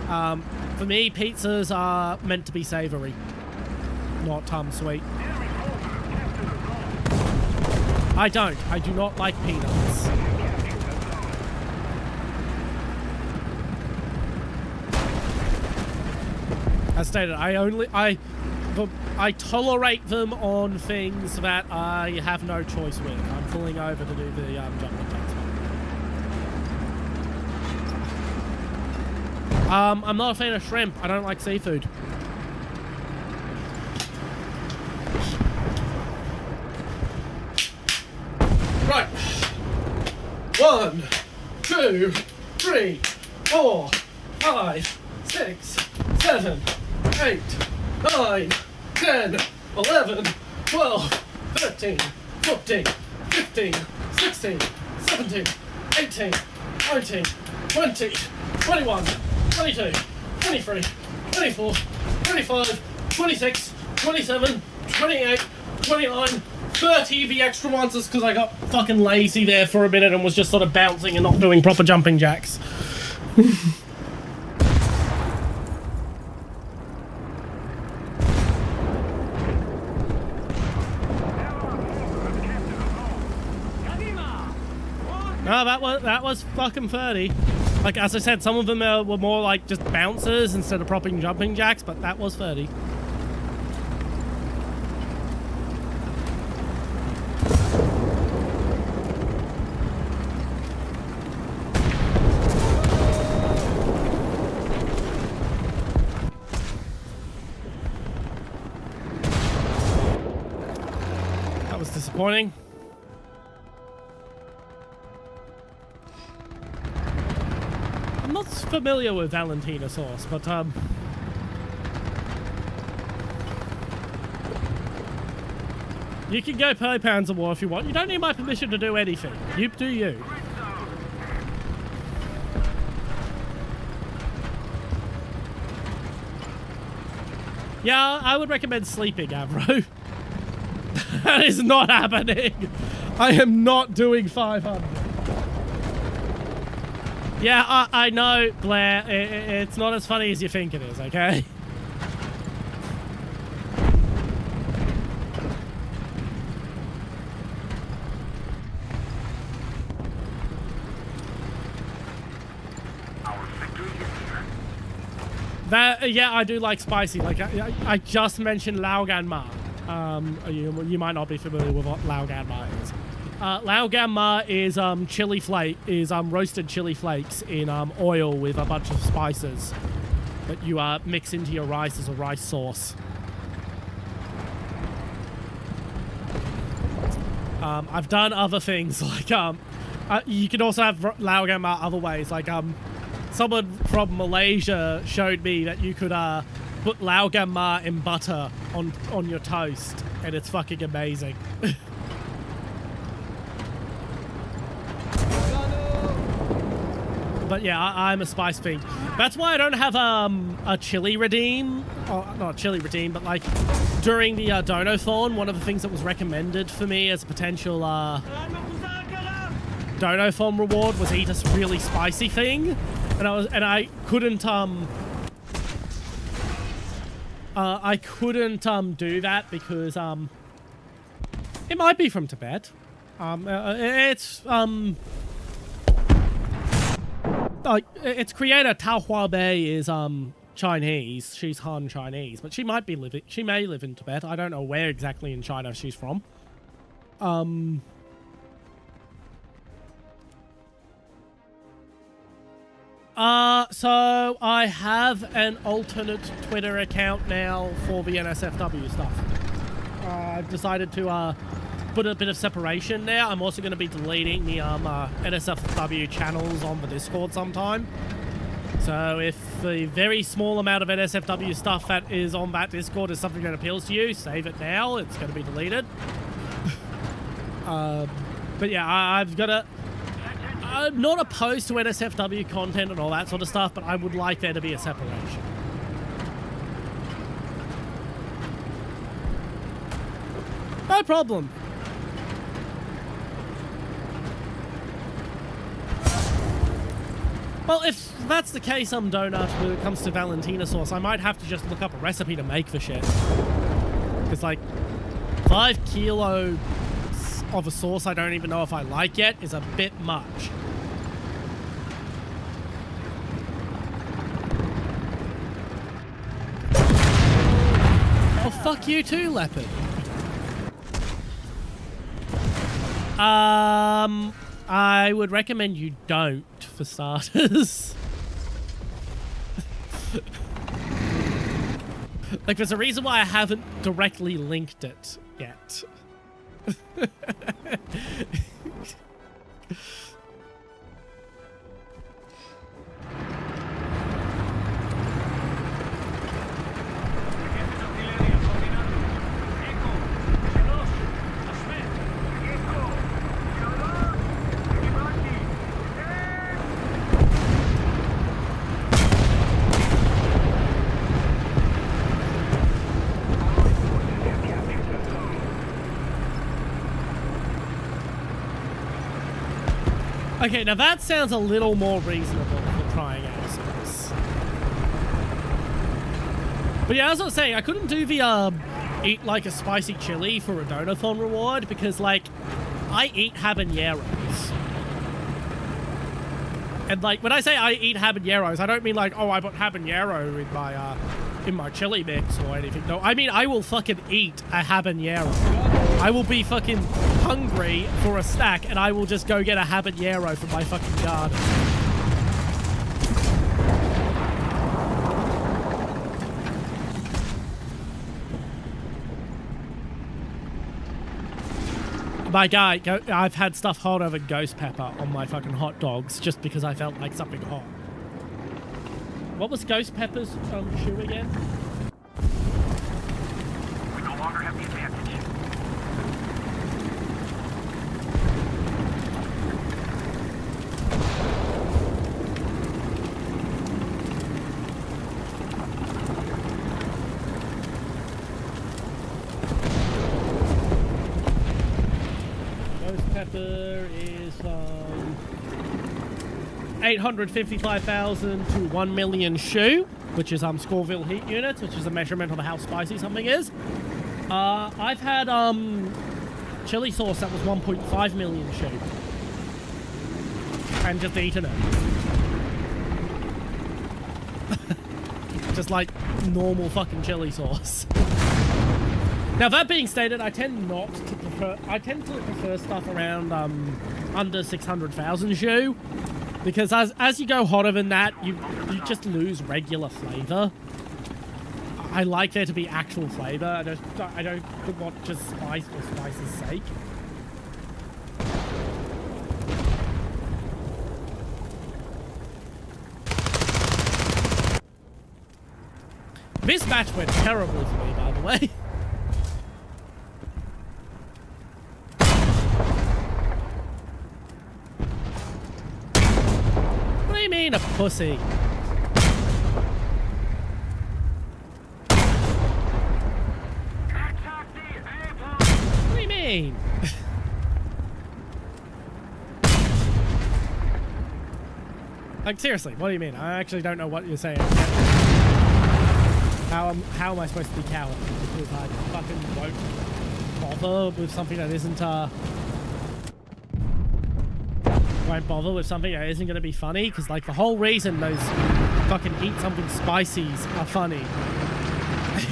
S1: them. For me, pizzas are meant to be savory, not sweet. I do not like peanuts. As stated, I tolerate them on things that I have no choice with. I'm pulling over to do the jumping jacks. I'm not a fan of shrimp. I don't like seafood. Right. 1, 2, 3, 4, 5, 6, 7, 8, 9, 10, 11, 12, 13, 14, 15, 16, 17, 18, 19, 20, 21, 22, 23, 24, 25, 26, 27, 28, 29, 30. The extra ones is because I got fucking lazy there for a minute and was just sort of bouncing and not doing proper jumping jacks. No, that was fucking 30. Like, as I said, some of them were more like just bouncers instead of proper jumping jacks, but that was 30. disappointing. I'm not familiar with Valentina sauce, but you can go per pounds of war if you want. You don't need my permission to do anything. You do you. Yeah, I would recommend sleeping, Avro. That is not happening. I am not doing 500. Yeah, I know, Blair. It's not as funny as you think it is, okay? Yeah, I do like spicy. Like I just mentioned Laogan Ma. You might not be familiar with what Laogan Ma is. Laogan Ma is roasted chili flakes in oil with a bunch of spices that you mix into your rice as a rice sauce. I've done other things like you can also have Laogan Ma other ways, like someone from Malaysia showed me that you could put Laogan Ma in butter on your toast, and it's fucking amazing. But yeah, I'm a spice fiend. That's why I don't have a chili redeem. Oh, not a chili redeem, but like during the Donothon, one of the things that was recommended for me as a potential Donothon reward was eat a really spicy thing. And I couldn't do that because it might be from Tibet. Its creator Tao Huabei is Chinese. She's Han Chinese, but she may live in Tibet. I don't know where exactly in China she's from. So I have an alternate Twitter account now for the NSFW stuff. I've decided to put a bit of separation there. I'm also going to be deleting the NSFW channels on the Discord sometime. So if the very small amount of NSFW stuff that is on that Discord is something that appeals to you, save it now. It's going to be deleted. But yeah, I'm not opposed to NSFW content and all that sort of stuff, but I would like there to be a separation. No problem. Well, if that's the case, Donut, when it comes to Valentina sauce, I might have to just look up a recipe to make the shit. Because, like, 5 kilos of a sauce I don't even know if I like yet is a bit much. Oh, fuck you too, Leopard. I would recommend you don't, for starters. Like, there's a reason why I haven't directly linked it yet. Okay, now that sounds a little more reasonable for trying out sauce. But yeah, as I was saying, I couldn't do the eat like a spicy chili for a Donathon reward because, like, I eat habaneros. And, like, when I say I eat habaneros, I don't mean like, oh, I put habanero in my chili mix or anything. No, I mean I will fucking eat a habanero. I will be fucking hungry for a snack, and I will just go get a habanero from my fucking garden. My guy, I've had stuff hot over ghost pepper on my fucking hot dogs just because I felt like something hot. What was ghost pepper's shoe again?
S2: We no longer have the advantage.
S1: Ghost pepper is 855,000 to 1 million shoe, which is Scoville heat units, which is a measurement of how spicy something is. I've had chili sauce that was 1.5 million shoe, and just eaten it. Just like normal fucking chili sauce. Now that being stated, I tend to prefer stuff around under 600,000 shoe, because as you go hotter than that, you just lose regular flavor. I like there to be actual flavor. I don't want just spice for spice's sake. This match went terribly for me, by the way. What do you mean, a pussy? What do you mean? Like, seriously, what do you mean? I actually don't know what you're saying. How am I supposed to be cowardly? Because I fucking won't bother with something that isn't, won't bother with something that isn't going to be funny? Because, like, the whole reason those fucking eat something spicies are funny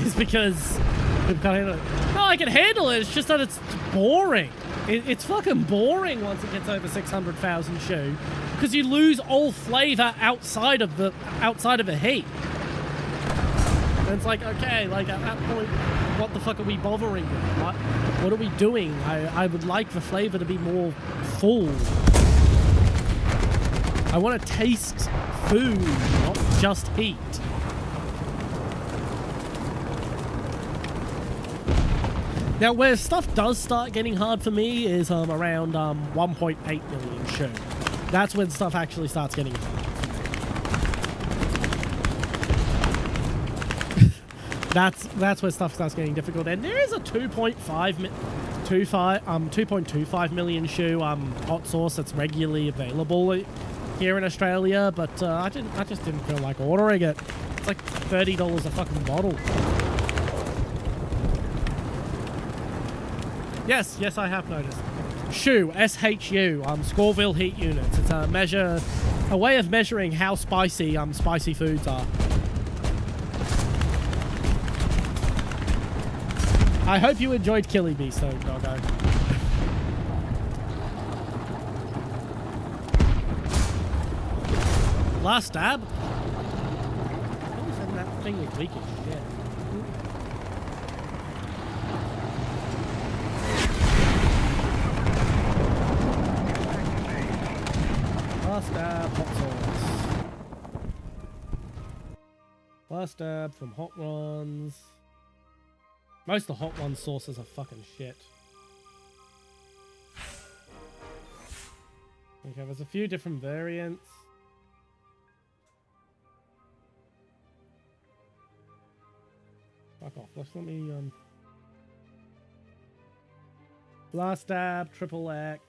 S1: is because we've got to... No, I can handle it. It's just that it's boring. It's fucking boring once it gets over 600,000 shoe, because you lose all flavor outside of the heat. And it's like, okay, like at that point, what the fuck are we bothering with? What are we doing? I would like the flavor to be more full. I want to taste food, not just heat. Now, where stuff does start getting hard for me is around 1.8 million shoe. That's when stuff actually starts getting hard. That's where stuff starts getting difficult. And there is a 2.25 million shoe hot sauce that's regularly available here in Australia, but I just didn't feel like ordering it. It's like $30 a fucking bottle. Yes, I have noticed. SHU, S-H-U, Scoville heat units. It's a way of measuring how spicy spicy foods are. I hope you enjoyed Killing Me, so doggo. Last stab. Oh, that thing was leaking. Yeah. Last stab, hot sauce. Last stab from hot ones. Most of the hot ones sauces are fucking shit. Okay, there's a few different variants. Fuck off. Let me Last stab, triple X.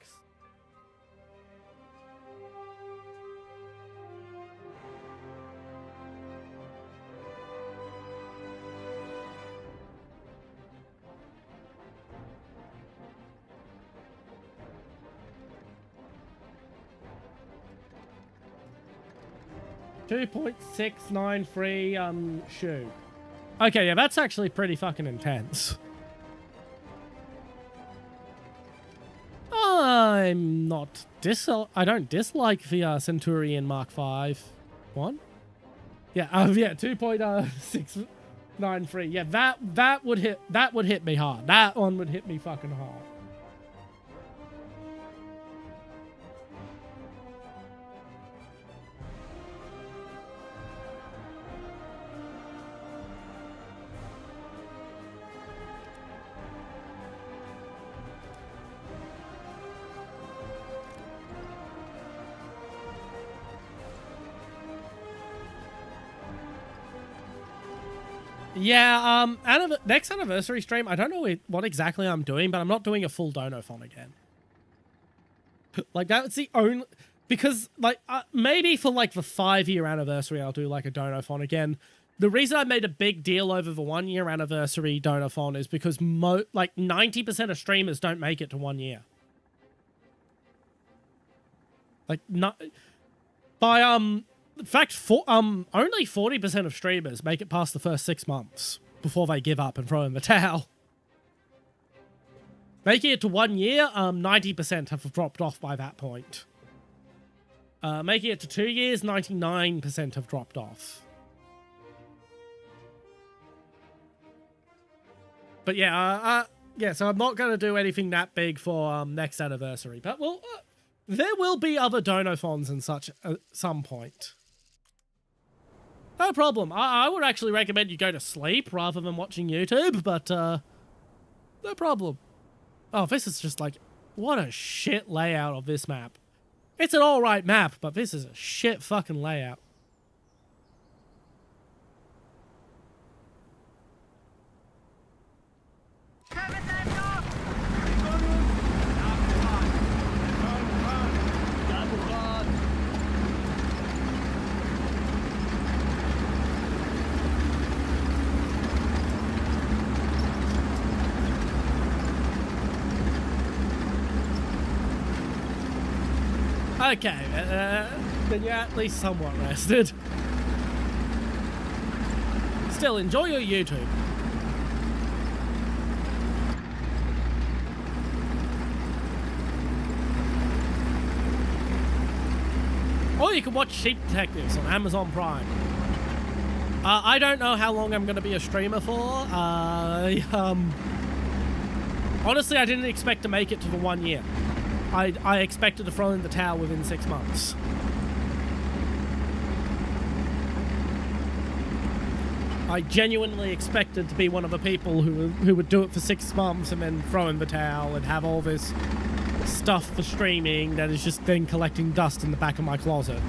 S1: $2.693 shoe. Okay, yeah, that's actually pretty fucking intense. I'm not I don't dislike the Centurion Mark V one. Yeah, yeah, 2.693. Yeah, that would hit me hard. That one would hit me fucking hard. Yeah, next anniversary stream, I don't know what exactly I'm doing, but I'm not doing a full donothon again. Like, that's the only... Because, like, maybe for, like, the 5-year anniversary, I'll do, like, a donathon again. The reason I made a big deal over the 1-year anniversary donathon is because, like, 90% of streamers don't make it to 1 year. Like, not... By, in fact, only 40% of streamers make it past the first 6 months before they give up and throw in the towel. Making it to 1 year, 90% have dropped off by that point. Making it to 2 years, 99% have dropped off. But yeah, so I'm not going to do anything that big for next anniversary. But there will be other donathons and such at some point. No problem. I would actually recommend you go to sleep rather than watching YouTube, but no problem. Oh, this is just like, what a shit layout of this map. It's an alright map, but this is a shit fucking layout. Okay, then you're at least somewhat rested. Still, enjoy your YouTube. Or you can watch Sheep Detectives on Amazon Prime. I don't know how long I'm going to be a streamer for. Honestly, I didn't expect to make it to the 1 year. I expected to throw in the towel within 6 months. I genuinely expected to be one of the people who would do it for 6 months and then throw in the towel and have all this stuff for streaming that is just then collecting dust in the back of my closet.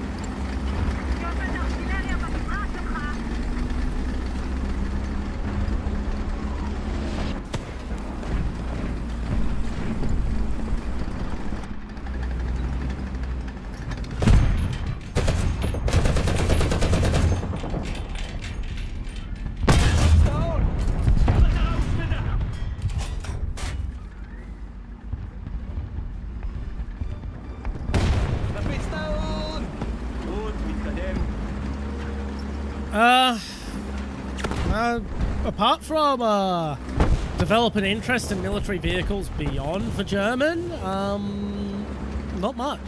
S1: Apart from develop an interest in military vehicles beyond the German, not much.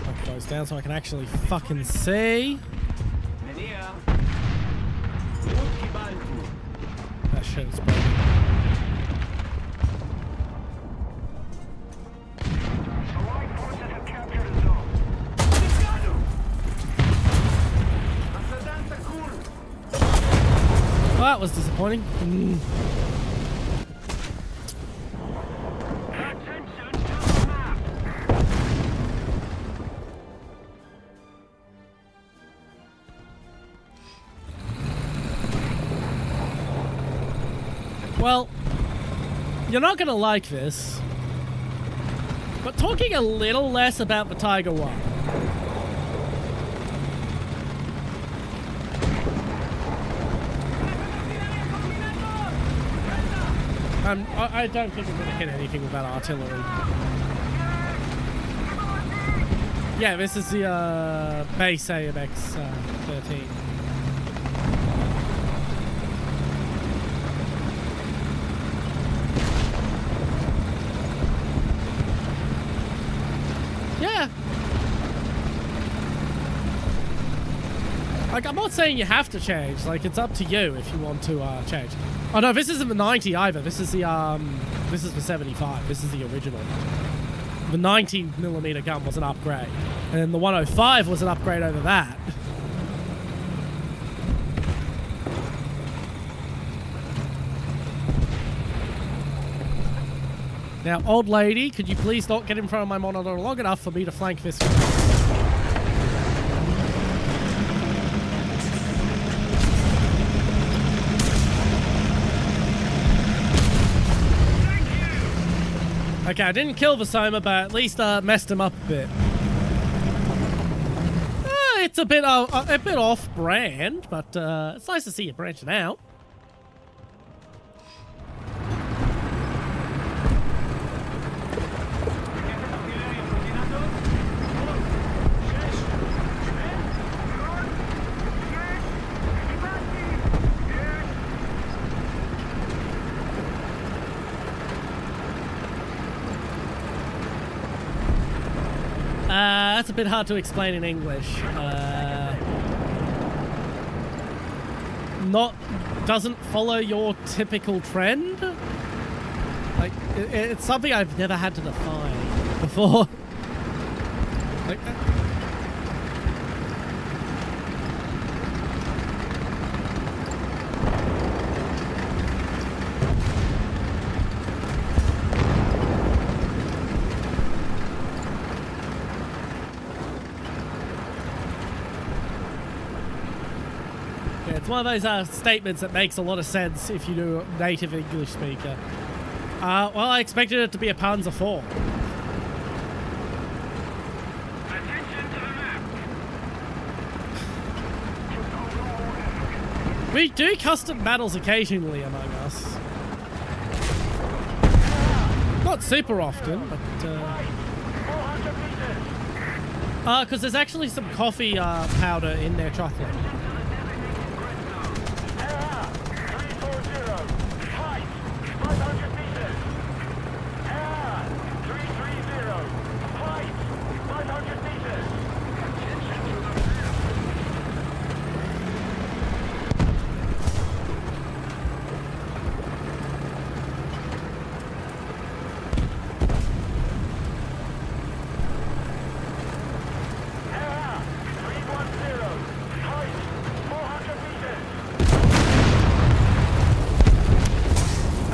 S1: Knock those down so I can actually fucking see. That shit is broken. Well, that was disappointing. Well, you're not going to like this, but talking a little less about the Tiger One. I don't think we're going to hit anything with that artillery. Yeah, this is the base AMX 13. Yeah. Like, I'm not saying you have to change. Like, it's up to you if you want to change. Oh no, this isn't the 90 either. This is the 75. This is the original. The 90mm gun was an upgrade, and then the 105 was an upgrade over that. Now, old lady, could you please not get in front of my monitor long enough for me to flank this guy? Okay, I didn't kill Vasoma, but at least messed him up a bit. It's a bit off-brand, but it's nice to see you branching out. That's a bit hard to explain in English. Doesn't follow your typical trend. Like, it's something I've never had to define before. Like, it's one of those statements that makes a lot of sense if you're a native English speaker. Well, I expected it to be a Panzer IV.
S2: Attention to the map.
S1: We do custom battles occasionally among us. Not super often, but... because there's actually some coffee powder in their chocolate.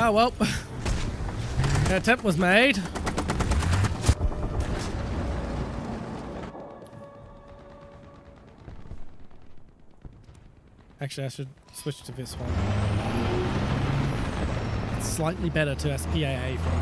S1: Oh well, an attempt was made. Actually, I should switch to this one. It's slightly better to SPAA from.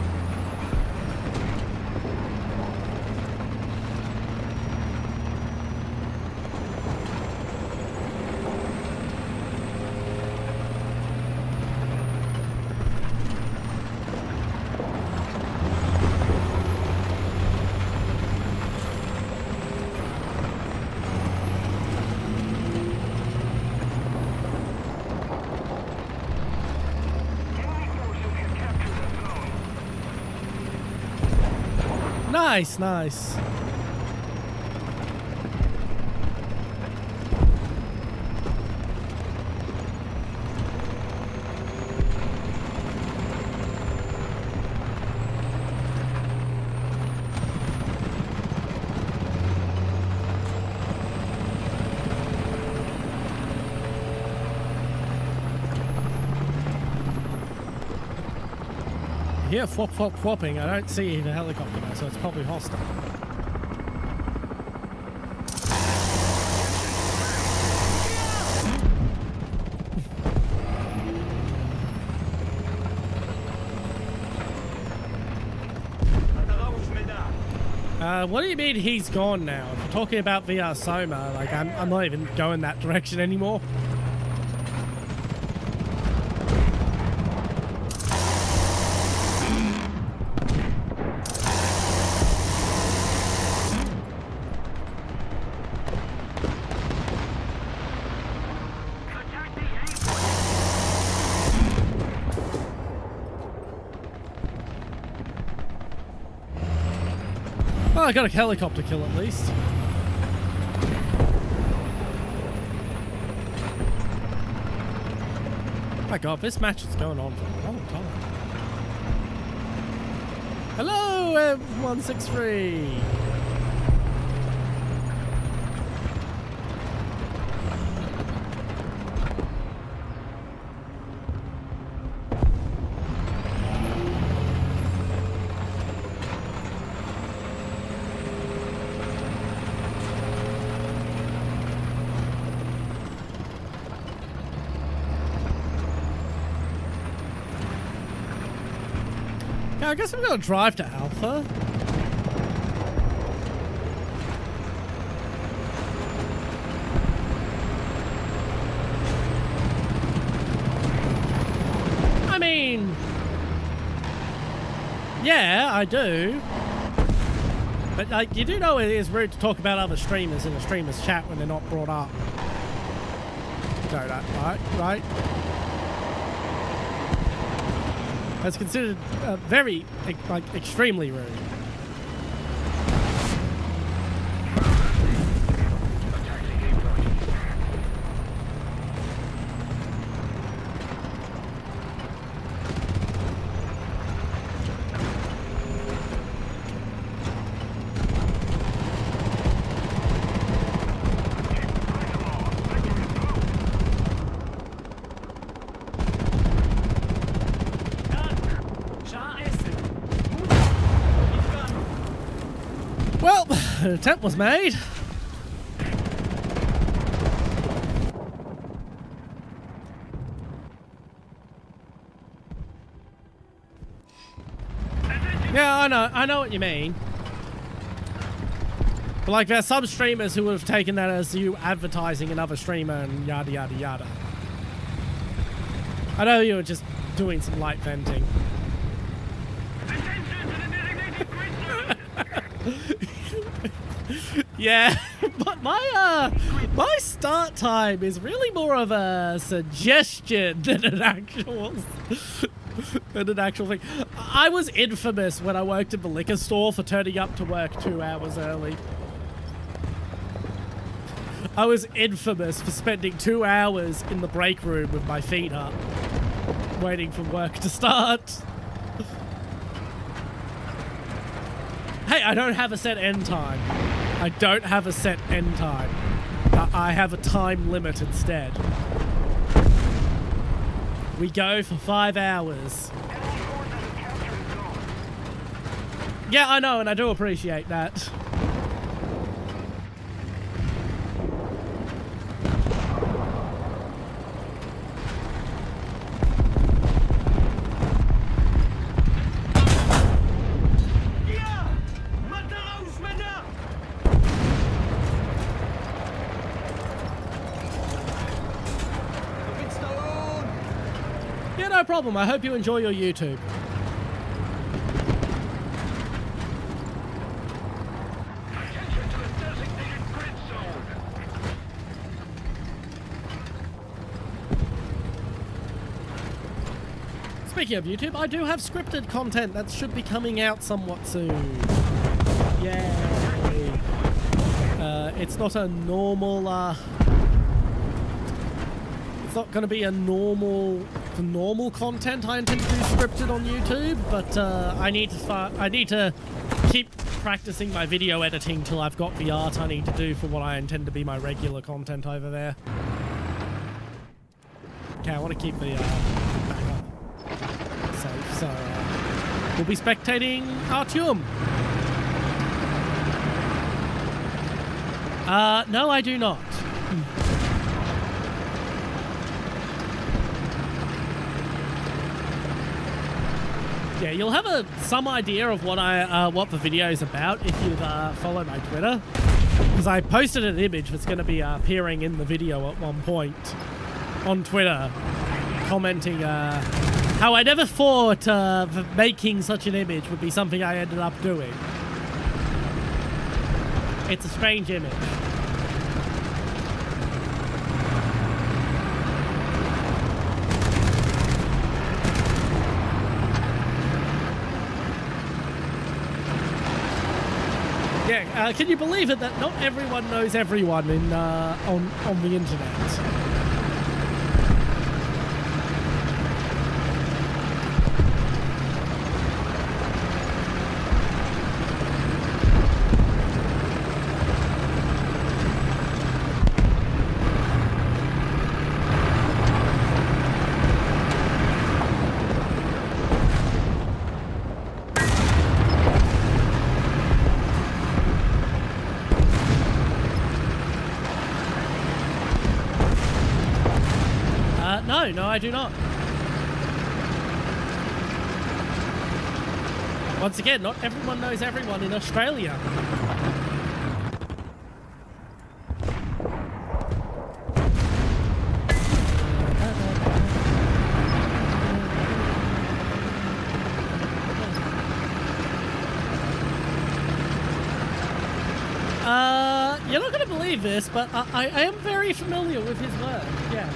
S1: Nice, nice. Here, flop, flop, flopping. I don't see the helicopter now, so it's probably hostile. What do you mean he's gone now? If you're talking about VR Soma, like I'm not even going that direction anymore. Oh, I got a helicopter kill at least. My god, this match is going on for a long time. Hello, M163! Yeah, I guess I'm gonna drive to Alpha. I mean, yeah, I do. But like, you do know it is rude to talk about other streamers in a streamer's chat when they're not brought up. No, that right? That's considered very, like, extremely rude. Well, an attempt was made. Yeah, I know what you mean. But like, there's some streamers who would have taken that as you advertising another streamer and yada yada yada. I know you were just doing some light venting. Yeah, but my start time is really more of a suggestion than an actual thing. I was infamous when I worked at the liquor store for turning up to work 2 hours early. I was infamous for spending 2 hours in the break room with my feet up, waiting for work to start. Hey, I don't have a set end time. I don't have a set end time. I have a time limit instead. We go for 5 hours. Yeah, I know, and I do appreciate that. No problem. I hope you enjoy your YouTube. Speaking of YouTube, I do have scripted content that should be coming out somewhat soon. Yay! It's not a normal, it's not going to be a normal content I intend to do scripted on YouTube, but I need to keep practicing my video editing till I've got the art I need to do for what I intend to be my regular content over there. Okay, I want to keep the backup safe, so we'll be spectating Artyom. No, I do not. Yeah, you'll have some idea of what what the video is about if you follow my Twitter, because I posted an image that's going to be appearing in the video at one point on Twitter, commenting how I never thought making such an image would be something I ended up doing. It's a strange image. Yeah, can you believe it that not everyone knows everyone in on the internet? No, I do not. Once again, not everyone knows everyone in Australia. You're not going to believe this, but I am very familiar with his work, yes.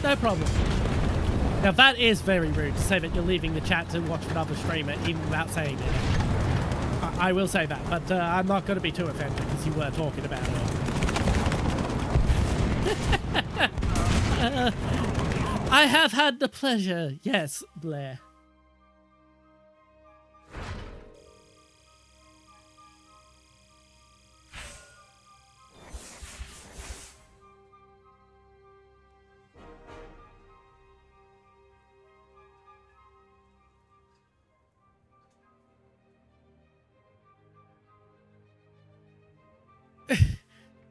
S1: No problem. Now that is very rude to say that you're leaving the chat to watch another streamer even without saying it. I will say that, but I'm not going to be too offended because you were talking about it. I have had the pleasure. Yes, Blair.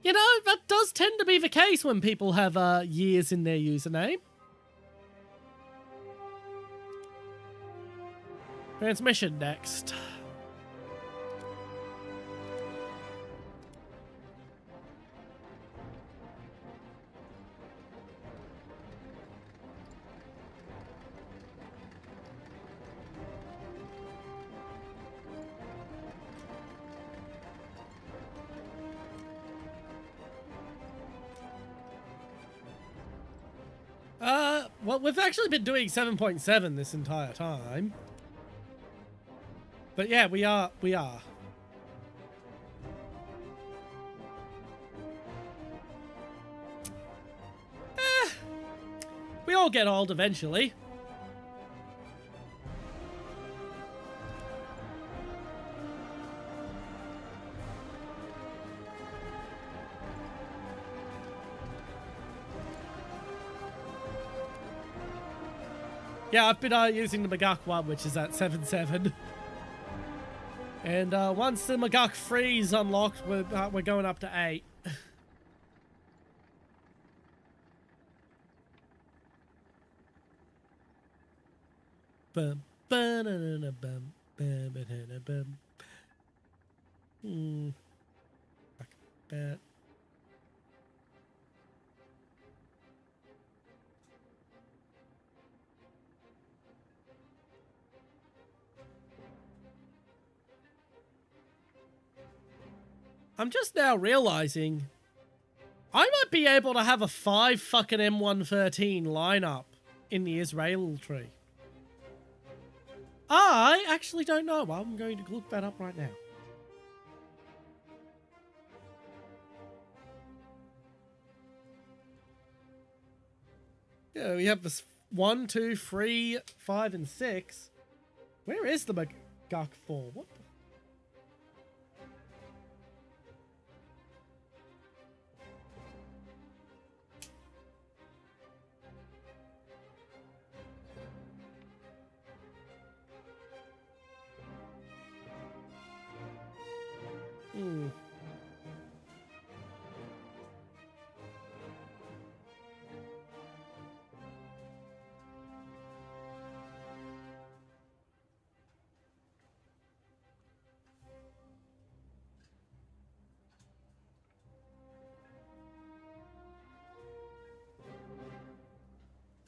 S1: You know, that does tend to be the case when people have years in their username. Transmission next. Well, we've actually been doing 7.7 this entire time. But yeah, we are. We all get old eventually. Yeah, I've been using the Maguk one, which is at 7.7. And once the Maguk 3 is unlocked, we're going up to 8. Bum, ba-na-na-na, bum, ba-ba-na-na-bum. Fuck that. I'm just now realizing I might be able to have a 5 fucking M113 lineup in the Israel tree. I actually don't know. I'm going to look that up right now. Yeah, we have this 1, 2, 3, 5, and 6. Where is the Maguk 4? What the?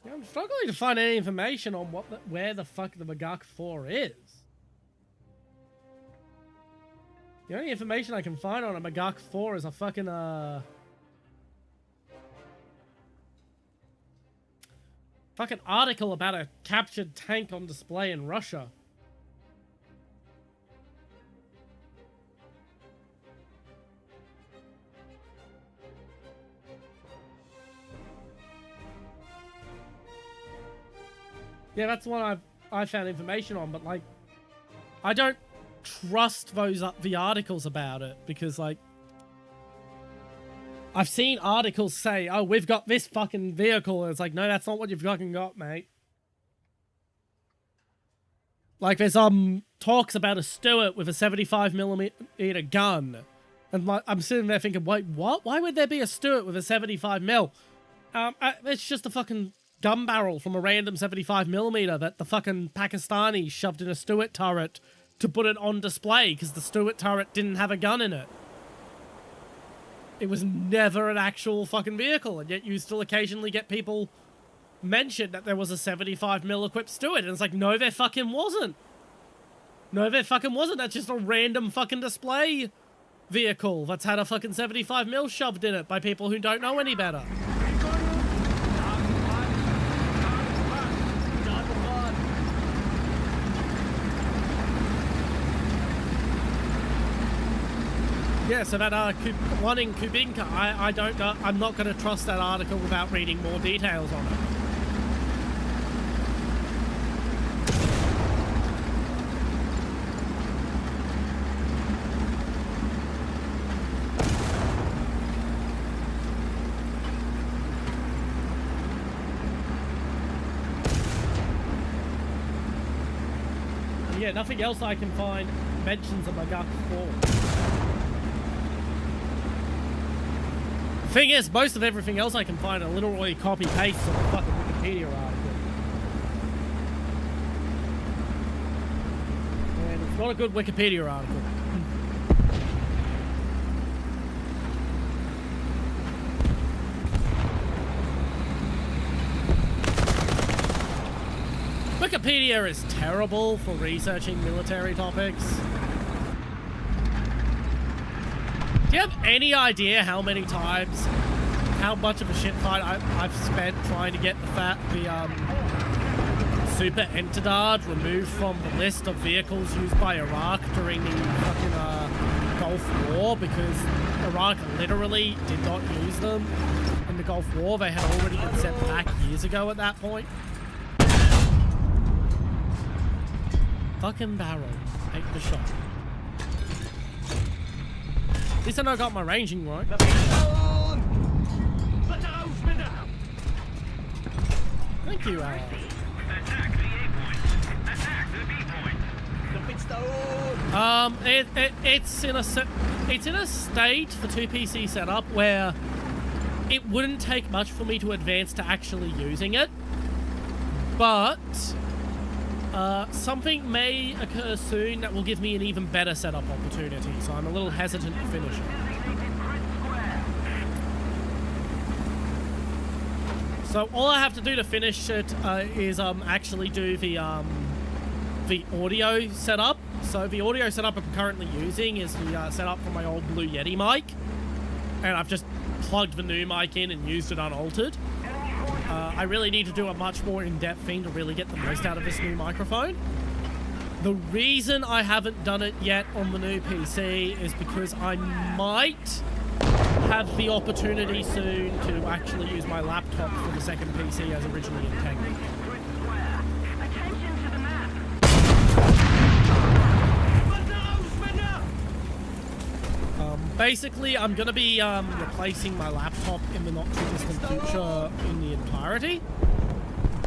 S1: Yeah, I'm struggling to find any information on where the fuck the Maguk 4 is. The only information I can find on a Maguk 4 is a fucking, fucking article about a captured tank on display in Russia. Yeah, that's the one I found information on, but, like, I don't trust the articles about it, because, like, I've seen articles say, oh, we've got this fucking vehicle. And it's like, no, that's not what you've fucking got, mate. Like, there's talks about a Stuart with a 75mm gun. And I'm sitting there thinking, wait, what? Why would there be a Stuart with a 75mm? It's just a fucking gun barrel from a random 75mm that the fucking Pakistanis shoved in a Stuart turret to put it on display because the Stuart turret didn't have a gun in it. It was never an actual fucking vehicle, and yet you still occasionally get people mention that there was a 75mm equipped Stuart, and it's like, no, there fucking wasn't. No, there fucking wasn't. That's just a random fucking display vehicle that's had a fucking 75mm shoved in it by people who don't know any better. Yeah, so that one in Kubinka, I don't know, I'm not going to trust that article without reading more details on it. Yeah, nothing else I can find mentions of Magak 4. Thing is, most of everything else I can find are literally copy-pastes of the fucking Wikipedia article. And it's not a good Wikipedia article. Wikipedia is terrible for researching military topics. Do you have any idea how many times, how much of a shit fight I've spent trying to get the Super Entidad removed from the list of vehicles used by Iraq during the fucking Gulf War, because Iraq literally did not use them in the Gulf War. They had already been sent back years ago at that point. Fucking barrel. Take the shot. At least I know I got my ranging right. Thank you, Alan. It's in a state for 2PC setup where it wouldn't take much for me to advance to actually using it, but something may occur soon that will give me an even better setup opportunity, so I'm a little hesitant to finish it. So all I have to do to finish it is actually do the audio setup. So the audio setup I'm currently using is the setup from my old Blue Yeti mic, and I've just plugged the new mic in and used it unaltered. I really need to do a much more in-depth thing to really get the most out of this new microphone. The reason I haven't done it yet on the new PC is because I might have the opportunity soon to actually use my laptop for the second PC as originally intended. Basically, I'm going to be replacing my laptop in the not-too-distant future in the entirety.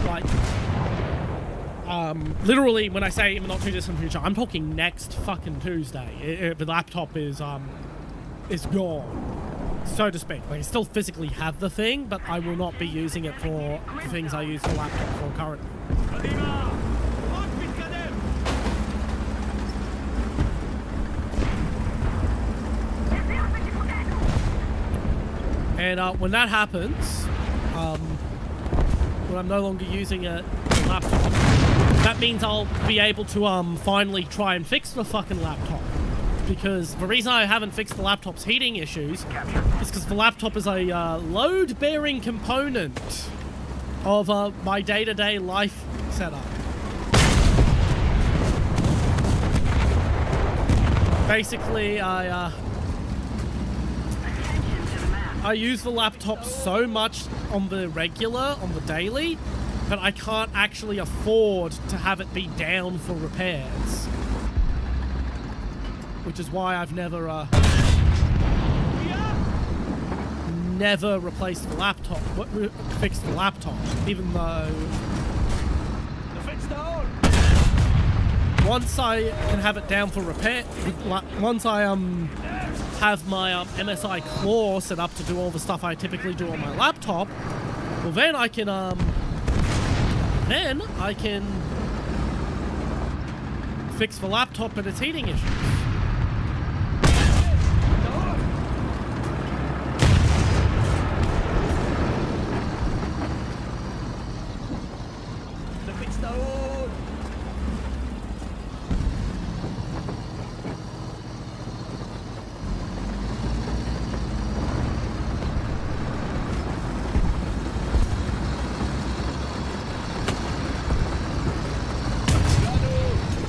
S1: Like, literally, when I say in the not-too-distant future, I'm talking next fucking Tuesday. The laptop is gone, so to speak. Like, I still physically have the thing, but I will not be using it for the things I use the laptop for currently. And when that happens, when I'm no longer using a laptop, that means I'll be able to finally try and fix the fucking laptop. Because the reason I haven't fixed the laptop's heating issues is because the laptop is a load-bearing component of my day-to-day life setup. Basically, I use the laptop so much on the regular, on the daily, that I can't actually afford to have it be down for repairs. Which is why I've never never replaced the laptop, fixed the laptop, even though once I can have it down for repair, once I have my MSI claw set up to do all the stuff I typically do on my laptop, well then I can fix the laptop and its heating issues.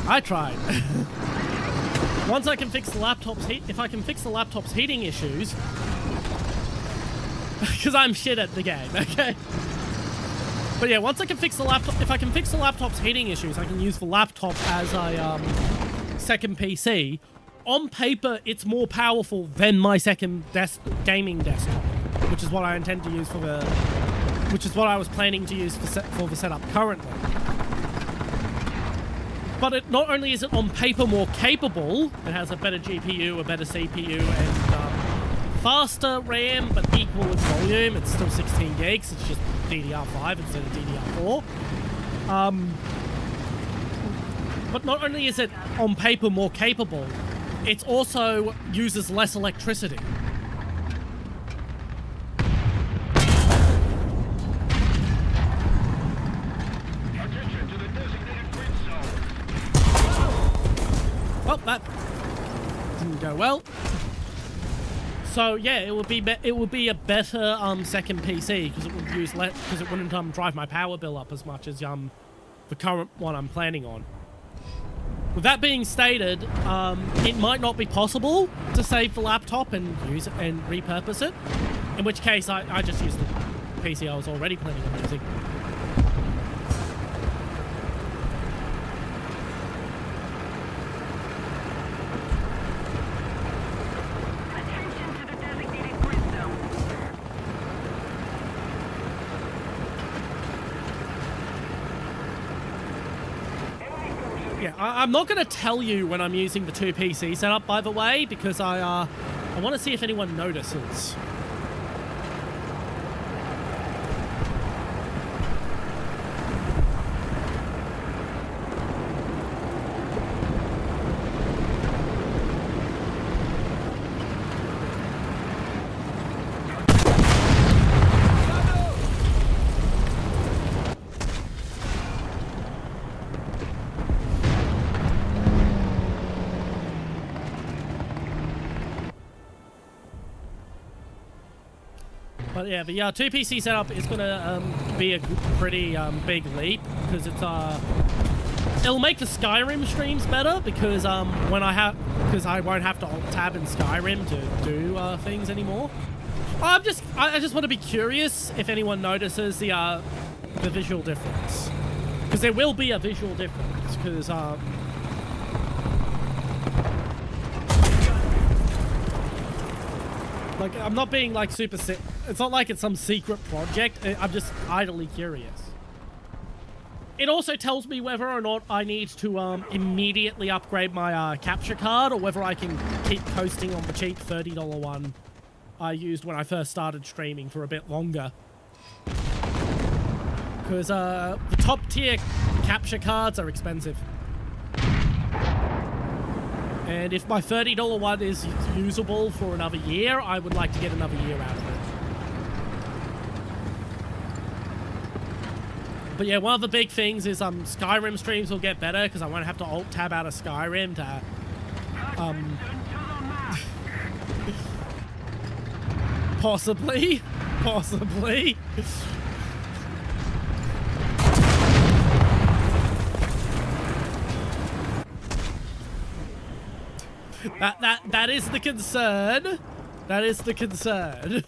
S1: I tried. Once I can fix the laptop's if I can fix the laptop's heating issues, because I'm shit at the game, okay? But yeah, once I can fix the laptop, if I can fix the laptop's heating issues, I can use the laptop as a second PC. On paper, it's more powerful than my second gaming desktop, which is what I intend to use for the, which is what I was planning to use for the setup currently. But it not only is it on paper more capable, it has a better GPU, a better CPU, and faster RAM, but equal in volume. It's still 16 gigs. It's just DDR5 instead of DDR4. But not only is it on paper more capable, it also uses less electricity. Well, that didn't go well. So yeah, it would be a better second PC because it would use less, because it wouldn't drive my power bill up as much as the current one I'm planning on. With that being stated, it might not be possible to save the laptop and use it and repurpose it. In which case, I just use the PC I was already planning on using. Yeah, I'm not going to tell you when I'm using the 2 PC setup, by the way, because I want to see if anyone notices. But yeah, the 2 PC setup is gonna be a pretty big leap because it's it'll make the Skyrim streams better because I won't have to alt tab in Skyrim to do things anymore. I just want to be curious if anyone notices the visual difference, because there will be a visual difference because like, I'm not being, like, super sick. It's not like it's some secret project. I'm just idly curious. It also tells me whether or not I need to immediately upgrade my capture card, or whether I can keep coasting on the cheap $30 one I used when I first started streaming for a bit longer. Because the top tier capture cards are expensive. And if my $30 one is usable for another year, I would like to get another year out of it. But yeah, one of the big things is Skyrim streams will get better because I won't have to alt tab out of Skyrim to possibly. That is the concern. That is the concern.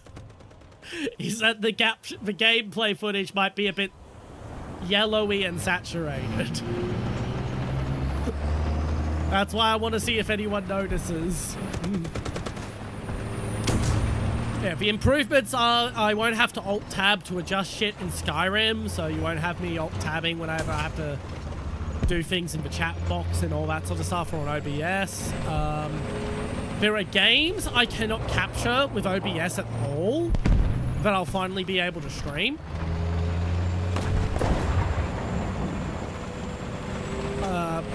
S1: Is that the gameplay footage might be a bit yellowy and saturated. That's why I want to see if anyone notices. Yeah, the improvements are I won't have to alt-tab to adjust shit in Skyrim, so you won't have me alt-tabbing whenever I have to do things in the chat box and all that sort of stuff or on OBS. There are games I cannot capture with OBS at all that I'll finally be able to stream.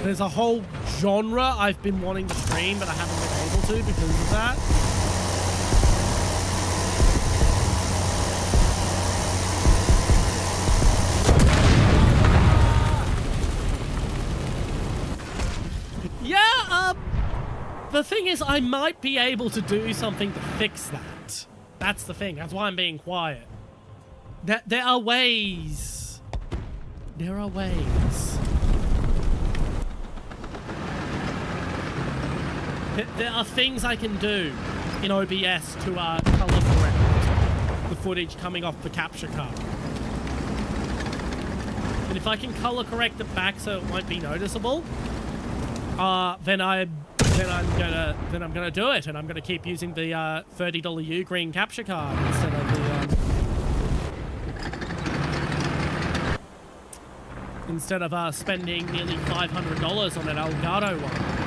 S1: There's a whole genre I've been wanting to stream, but I haven't been able to because of that. Yeah, the thing is, I might be able to do something to fix that. That's the thing. That's why I'm being quiet. There are ways. There are ways. There are things I can do in OBS to color correct the footage coming off the capture card. And if I can color correct it back so it won't be noticeable, then I'm gonna do it, and I'm gonna keep using the $30 U green capture card instead of the spending nearly $500 on an Elgato one.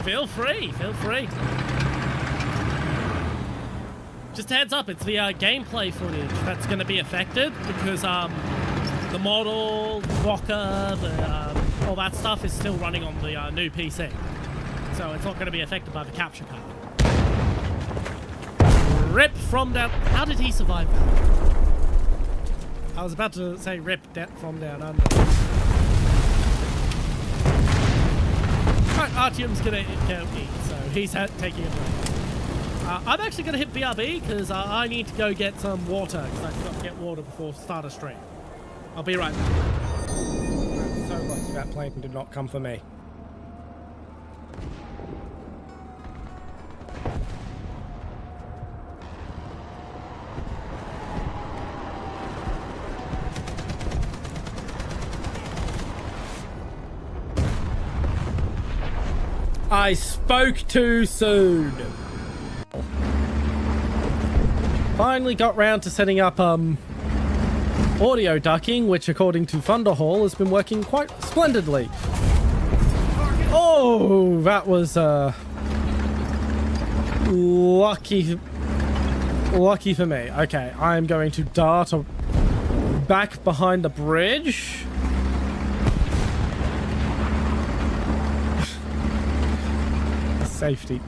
S1: Feel free. Just heads up, it's the gameplay footage that's going to be affected because the model, rocker, all that stuff is still running on the new PC. So it's not going to be affected by the capture card. Rip from down... How did he survive that? I was about to say rip from down under. Alright, Artyom's gonna go eat, so he's taking a break. I'm actually gonna hit BRB because I need to go get some water because I forgot to get water before start a stream. I'll be right back. I'm so lucky that plane did not come for me. I spoke too soon. Finally got round to setting up audio ducking, which according to Thunderhall has been working quite splendidly. Oh, that was lucky for me. Okay, I'm going to dart back behind the bridge. Safety.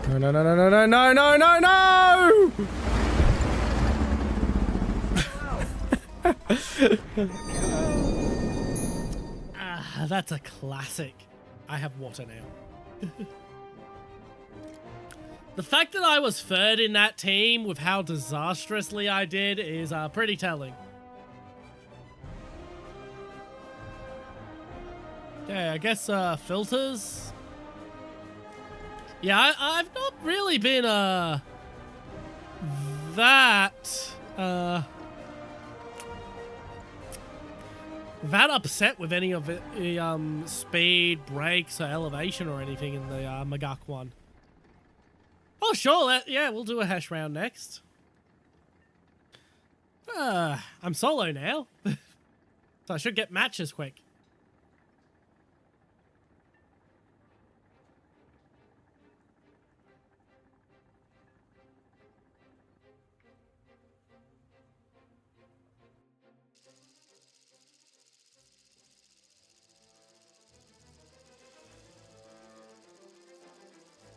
S1: No! That's a classic. I have water now. The fact that I was third in that team with how disastrously I did is pretty telling. Okay, I guess filters. Yeah, I've not really been that upset with any of the speed, brakes, or elevation or anything in the Magak one. Oh, sure. Yeah, we'll do a hash round next. I'm solo now. So I should get matches quick.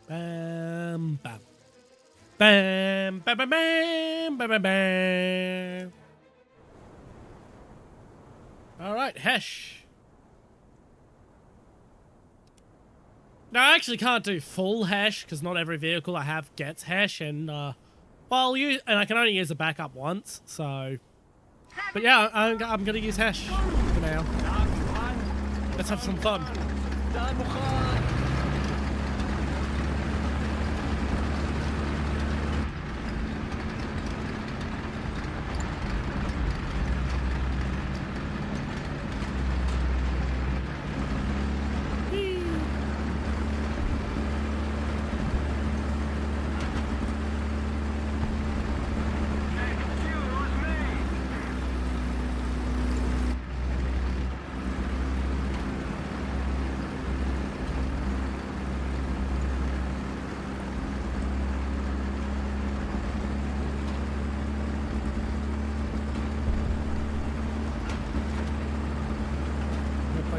S1: Bam, bam. Bam, bam, bam, bam, bam, bam, bam. All right, Hesh. No, I actually can't do full hash because not every vehicle I have gets hash, and well, I can only use a backup once. So, but yeah, I'm gonna use hash for now. Let's have some fun.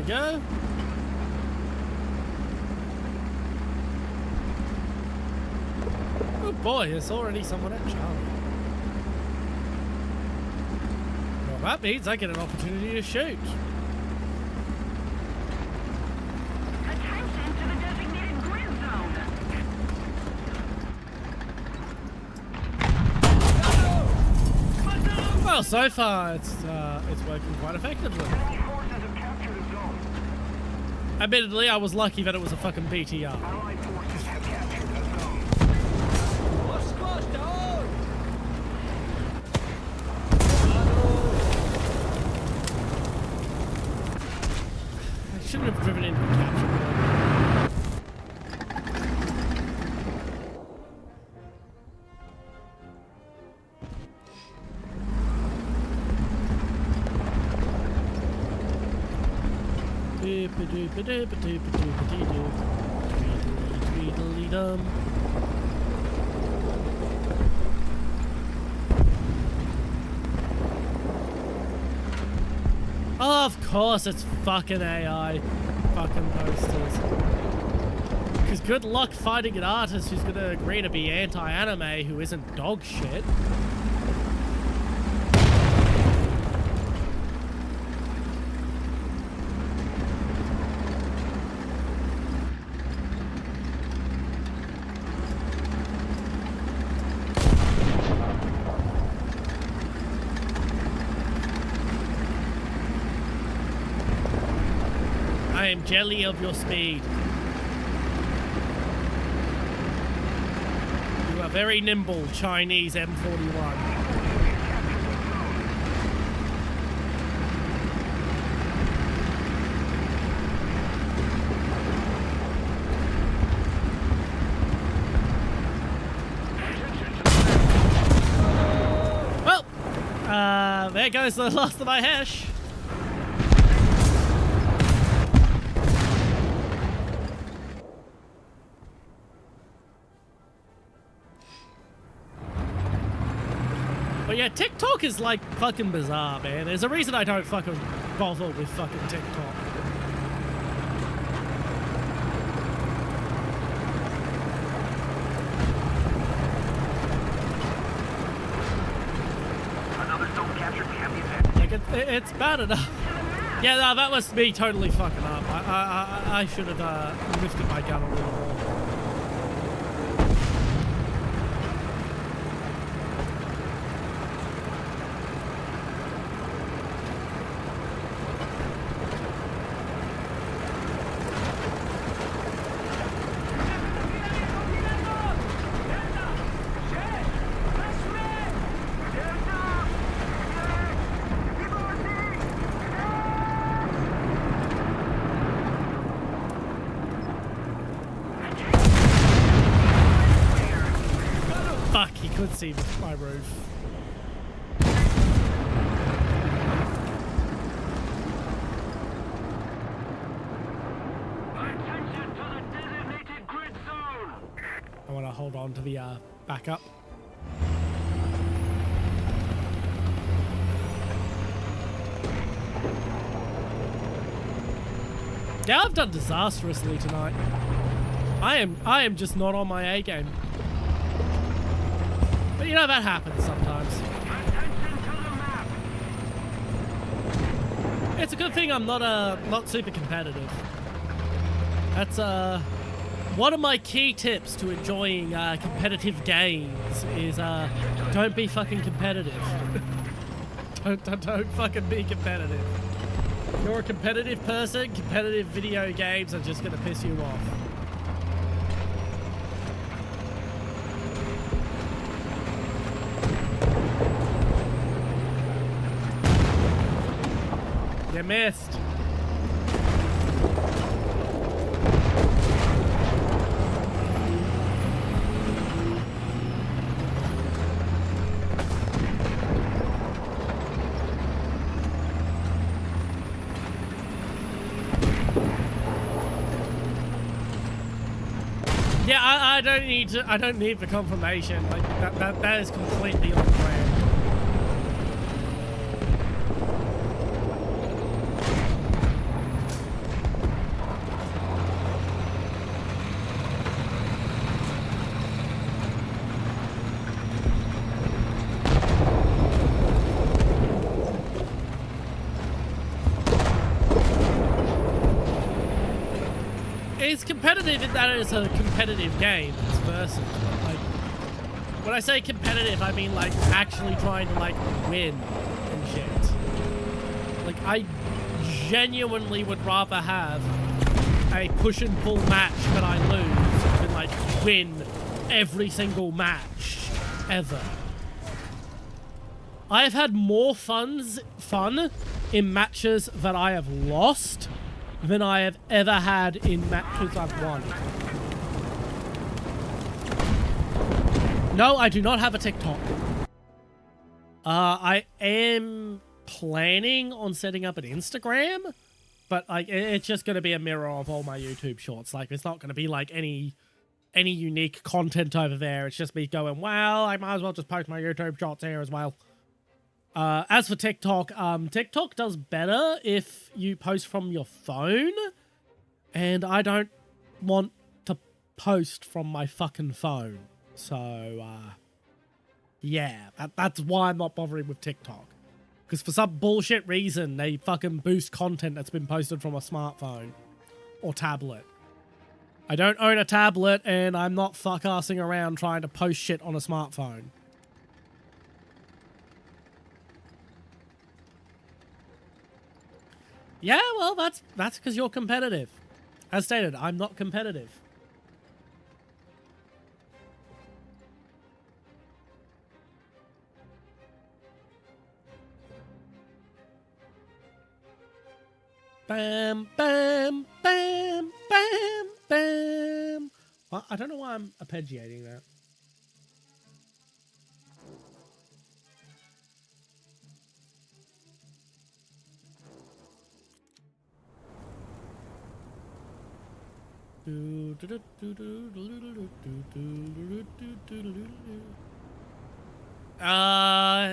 S1: Go. Oh boy, there's already someone at Charlie. Well, that means I get an opportunity to shoot.
S4: Attention to the designated grid zone.
S1: Well, so far it's working quite effectively.
S2: Enemy forces have captured a zone.
S1: Admittedly, I was lucky that it was a fucking BTR.
S2: Allied forces have captured a zone.
S1: I shouldn't have driven into a capture point. Tweedledee-dum. Oh, of course it's fucking AI fucking posters. Because good luck finding an artist who's gonna agree to be anti-anime who isn't dog shit. I am jelly of your speed. You are very nimble, Chinese M41. Well, there goes the last of my hash. But yeah, TikTok is like fucking bizarre, man. There's a reason I don't fucking bother with fucking TikTok.
S2: Another zone captured. We have the advantage.
S1: Like it's bad enough. Yeah, no, that was me totally fucking up. I should have lifted my gun a little more. Fuck, he could see my roof.
S2: Attention to the designated grid zone.
S1: I want to hold on to the backup. Yeah, I've done disastrously tonight. I am just not on my A game. But you know, that happens sometimes.
S2: Attention to the map.
S1: It's a good thing I'm not super competitive. That's one of my key tips to enjoying competitive games is don't be fucking competitive. don't fucking be competitive. If you're a competitive person, competitive video games are just gonna piss you off. You missed. Yeah, I don't need the confirmation. Like that is completely on brand. It's competitive in that it's a competitive game. It's versus. Like, when I say competitive, I mean like actually trying to like win and shit. Like, I genuinely would rather have a push and pull match that I lose than like win every single match ever. I have had more fun in matches that I have lost than I have ever had in matches I've won. No, I do not have a TikTok. I am planning on setting up an Instagram, but like it's just going to be a mirror of all my YouTube shorts. Like, it's not going to be like any unique content over there. It's just me going, well, I might as well just post my YouTube shorts here as well. As for TikTok, TikTok does better if you post from your phone, and I don't want to post from my fucking phone. So, yeah, that's why I'm not bothering with TikTok. Because for some bullshit reason, they fucking boost content that's been posted from a smartphone or tablet. I don't own a tablet, and I'm not fuck-assing around trying to post shit on a smartphone. Yeah, well, that's because you're competitive. As stated, I'm not competitive. Bam, bam, bam, bam, bam. Well, I don't know why I'm arpeggiating that.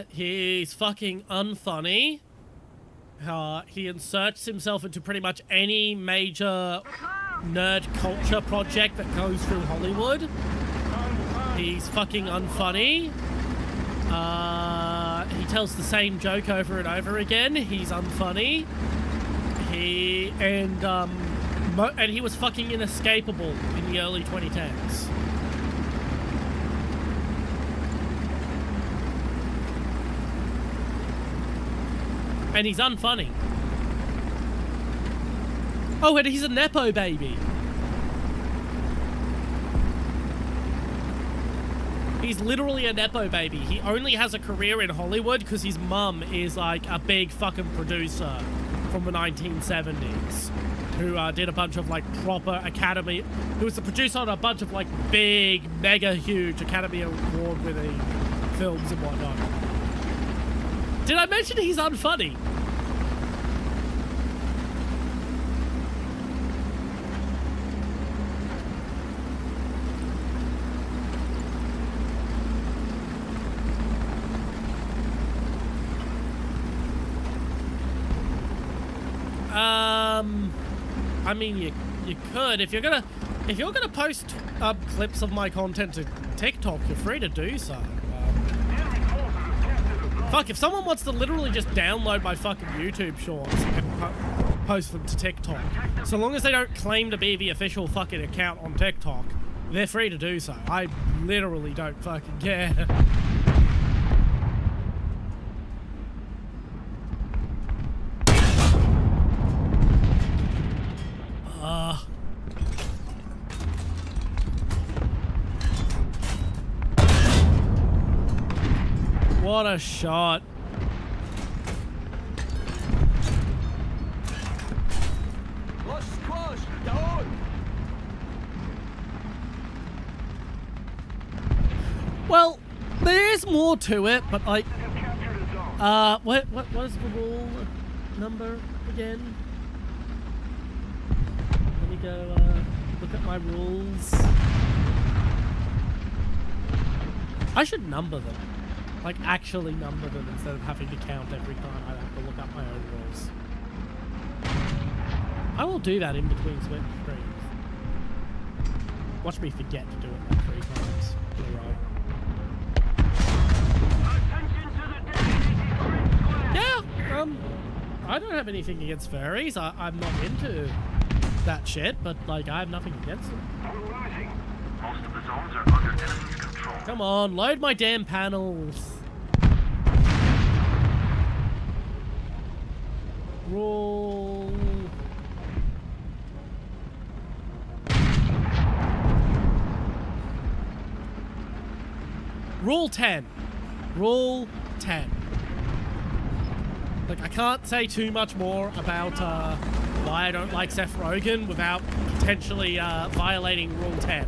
S1: He's fucking unfunny. He inserts himself into pretty much any major nerd culture project that goes through Hollywood. He's fucking unfunny. He tells the same joke over and over again. He's unfunny. And he was fucking inescapable in the early 2010s. And he's unfunny. Oh, and he's a Nepo baby. He's literally a Nepo baby. He only has a career in Hollywood because his mum is like a big fucking producer from the 1970s. Who did a bunch of like proper Academy, who was the producer on a bunch of like big, mega huge Academy Award winning films and whatnot. Did I mention he's unfunny? I mean, you could if you're gonna post clips of my content to TikTok, you're free to do so. Fuck, if someone wants to literally just download my fucking YouTube shorts and post them to TikTok. So long as they don't claim to be the official fucking account on TikTok, they're free to do so. I literally don't fucking care. What a shot. Well, there is more to it, but like, what is the rule number again? Let me go look at my rules. I should number them. Like, actually number them instead of having to count every time I have to look up my own rules. I will do that in between streams. Watch me forget to do it like 3 times in a row. Yeah, I don't have anything against furries. I'm not into that shit, but like, I have nothing against them.
S2: We're losing. Most of the zones are under enemy control.
S1: Come on, load my damn panels. Roll. Rule 10. Rule 10. Like, I can't say too much more about why I don't like Seth Rogen without potentially violating Rule 10.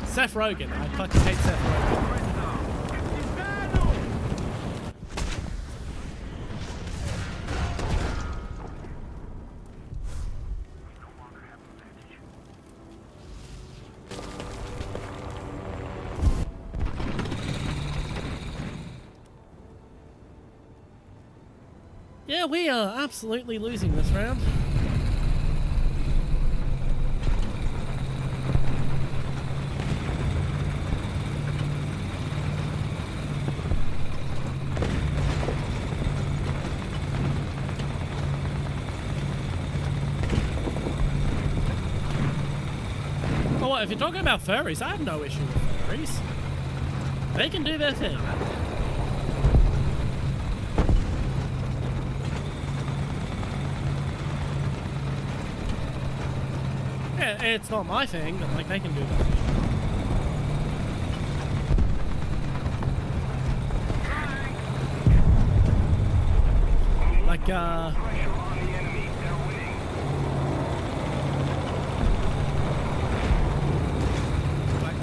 S1: Seth Rogen. I fucking hate Seth Rogen. Yeah, we are absolutely losing this round. If you're talking about furries, I have no issue with furries. They can do their thing. Yeah, it's not my thing, but like, they can do their thing. Like,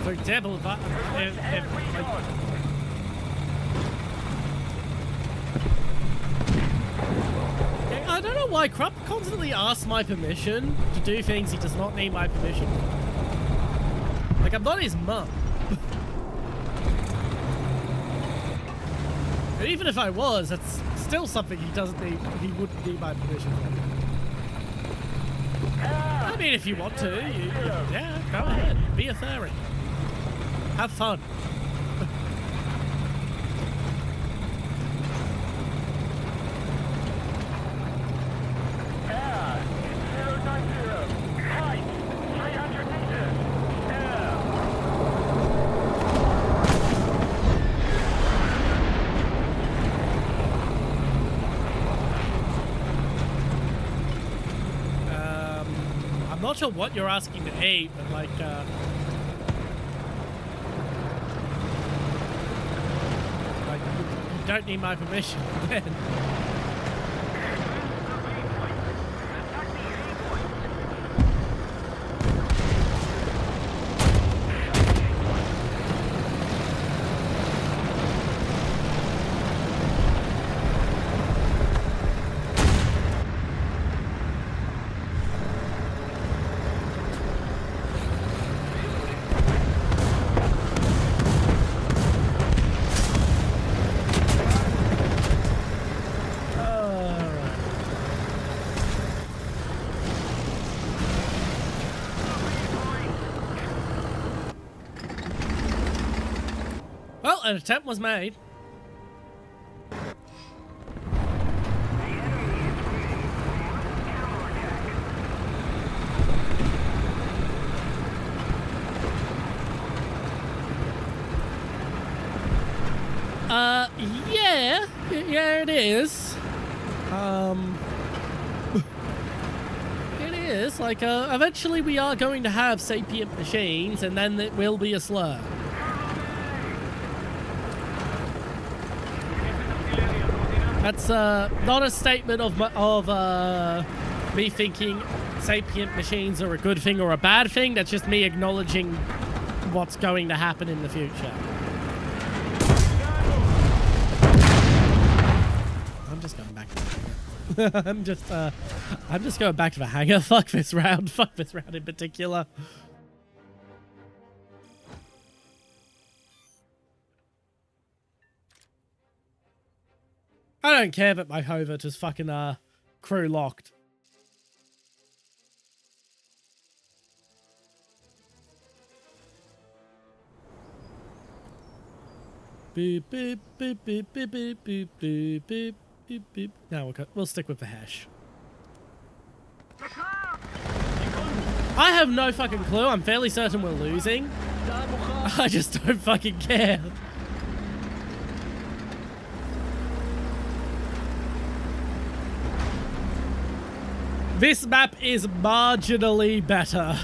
S1: for example, if like, I don't know why Krupp constantly asks my permission to do things he does not need my permission for. Like, I'm not his mum. But even if I was, that's still something he wouldn't need my permission for. I mean, if you want to, yeah, go ahead, be a furry. Have fun. I'm not sure what you're asking to eat, but like, you don't need my permission then. an attempt was made. Yeah, it is. It is, like, eventually we are going to have sapient machines, and then it will be a slur. That's, not a statement of me thinking sapient machines are a good thing or a bad thing. That's just me acknowledging what's going to happen in the future. I'm just going back to the hangar. I'm just going back to the hangar. Fuck this round. Fuck this round in particular. I don't care that my Hovet is fucking crew locked. Beep beep beep beep beep beep beep beep beep beep beep. Now we'll stick with the hash. I have no fucking clue. I'm fairly certain we're losing. I just don't fucking care. This map is marginally better.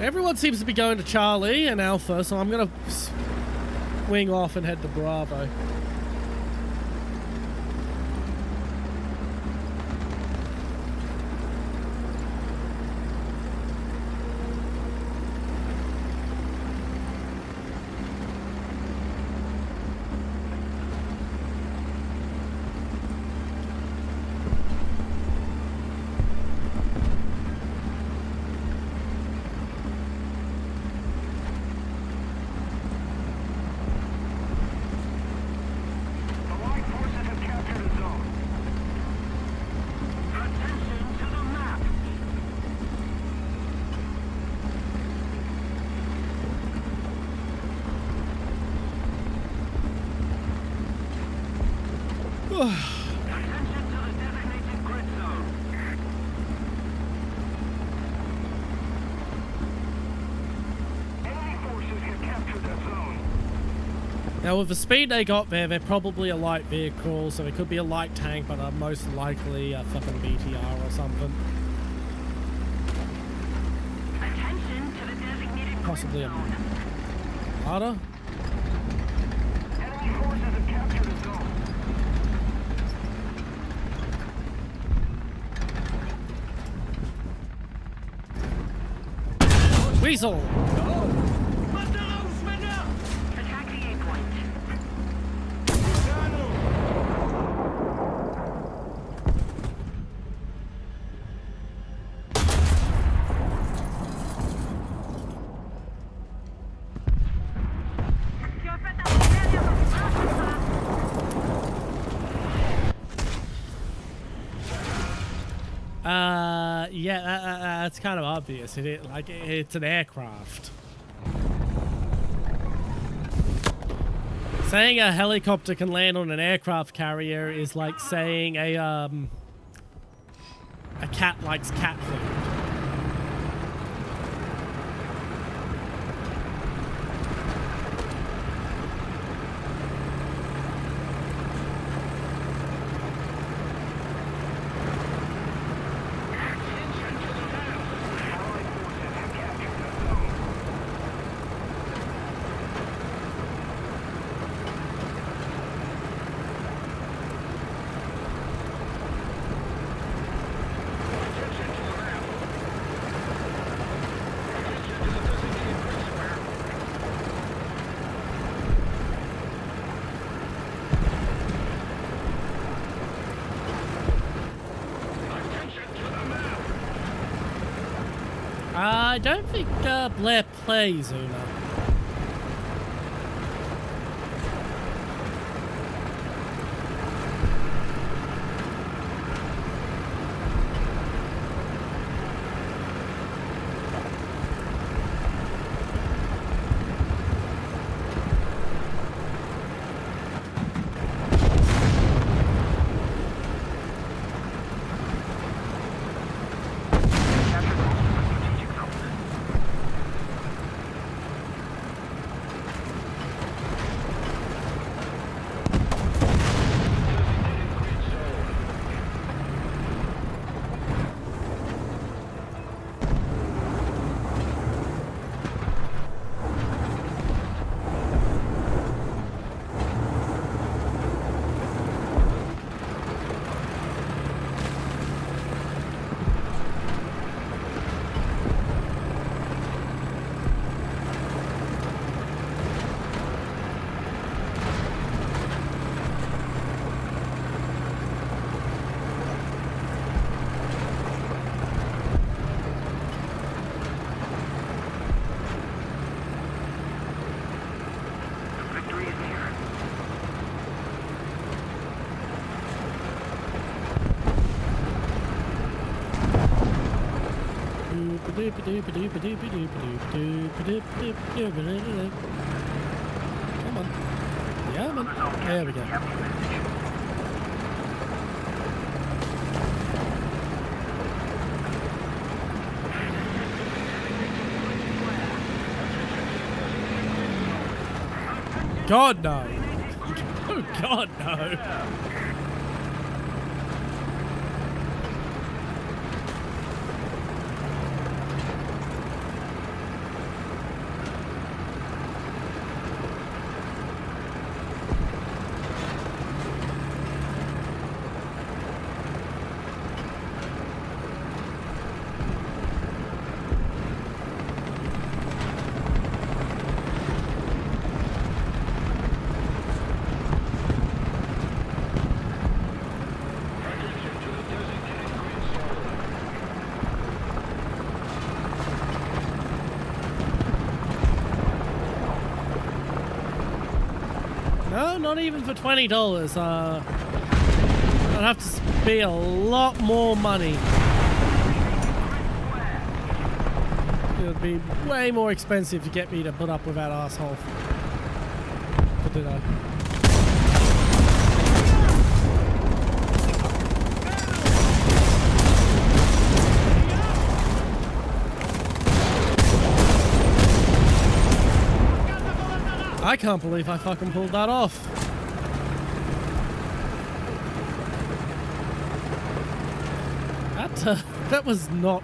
S1: Everyone seems to be going to Charlie and Alpha, so I'm gonna swing off and head to Bravo. Now, with the speed they got there, they're probably a light vehicle, so it could be a light tank, but most likely a fucking BTR or something.
S4: Attention to the designated
S1: Possibly a
S4: zone.
S1: Armada?
S2: Enemy forces have captured the zone.
S1: Weasel!
S4: Attack the A point.
S1: Yeah, that's kind of obvious. It's an aircraft. Saying a helicopter can land on an aircraft carrier is like saying a cat likes cat food. I don't think Blair plays Una. Come on. Yeah, man. There we go. God, no. Oh, God, no. No, not even for $20. I'd have to be a lot more money. It would be way more expensive to get me to put up with that asshole for dinner. I can't believe I fucking pulled that off. That was not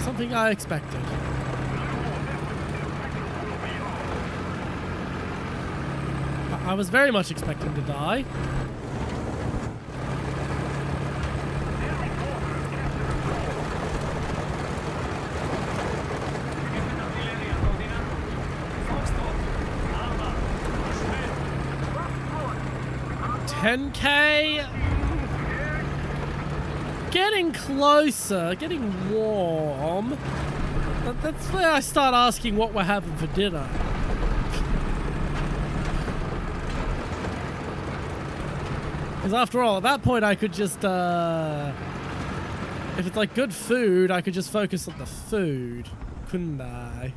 S1: something I expected. I was very much expecting to die. $10K? Getting closer, getting warm. That's where I start asking what we're having for dinner. Because after all, at that point I could just, if it's like good food, I could just focus on the food, couldn't I?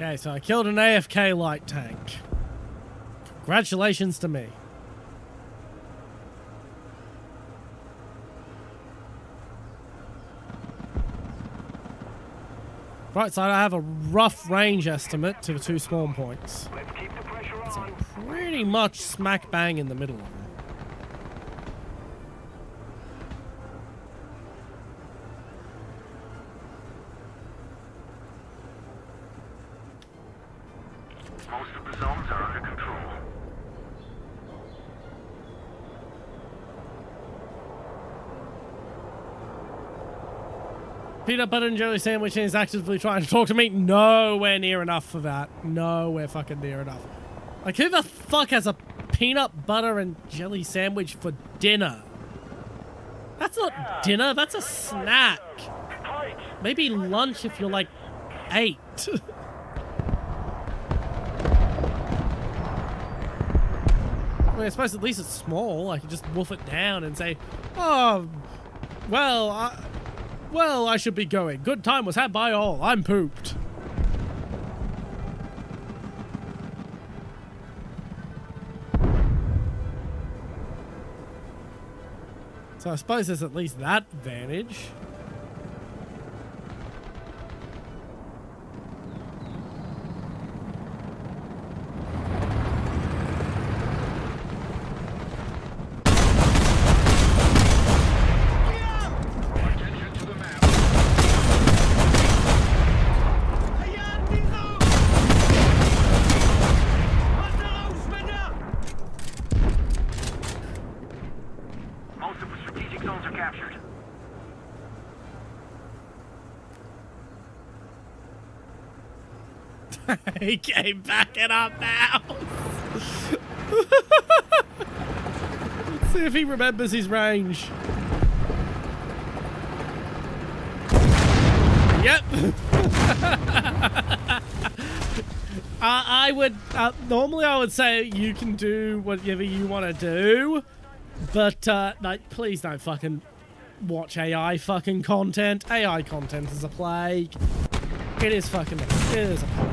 S1: Okay, so I killed an AFK light tank. Congratulations to me. Right, so I have a rough range estimate to the two spawn points.
S2: Let's keep the pressure
S1: So
S2: on.
S1: pretty much smack bang in the middle of them.
S2: Most of the zones are under control.
S1: Peanut butter and jelly sandwich is actively trying to talk to me. Nowhere near enough for that. Nowhere fucking near enough. Like, who the fuck has a peanut butter and jelly sandwich for dinner? That's not dinner, that's a snack. Maybe lunch if you're like 8. I mean, I suppose at least it's small. I can just wolf it down and say, oh, well, I should be going. Good time was had by all. I'm pooped. So I suppose there's at least that advantage.
S2: captured.
S1: He came backing up now. Let's see if he remembers his range. Yep. I would normally I would say you can do whatever you want to do, but like, please don't fucking watch AI fucking content. AI content is a plague. It is fucking. It is a plague.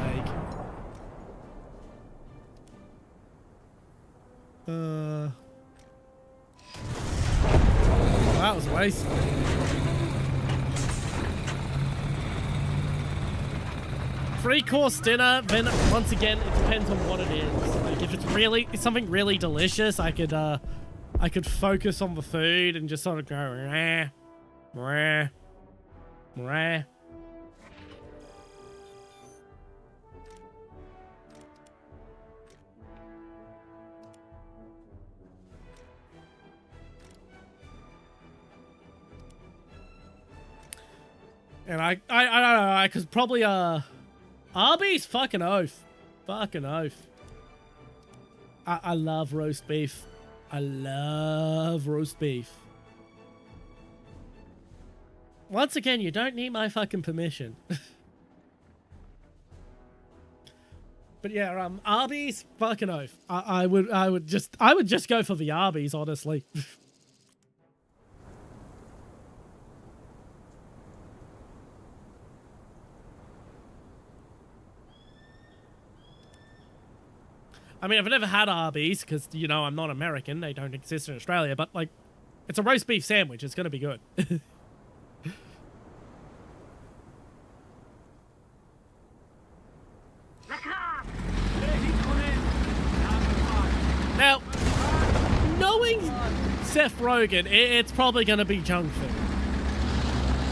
S1: That was a waste. Three-course dinner, then once again, it depends on what it is. Like, if it's something really delicious, I could focus on the food and just sort of go, rah, rah, rah. And I don't know, I could probably, Arby's fucking oath. Fucking oath. I love roast beef. I love roast beef. Once again, you don't need my fucking permission. But yeah, Arby's, fucking oath. I would just go for the Arby's, honestly. I mean, I've never had Arby's because, you know, I'm not American. They don't exist in Australia. But, like, it's a roast beef sandwich. It's going to be good. Now, knowing Seth Rogen, it's probably going to be junk food.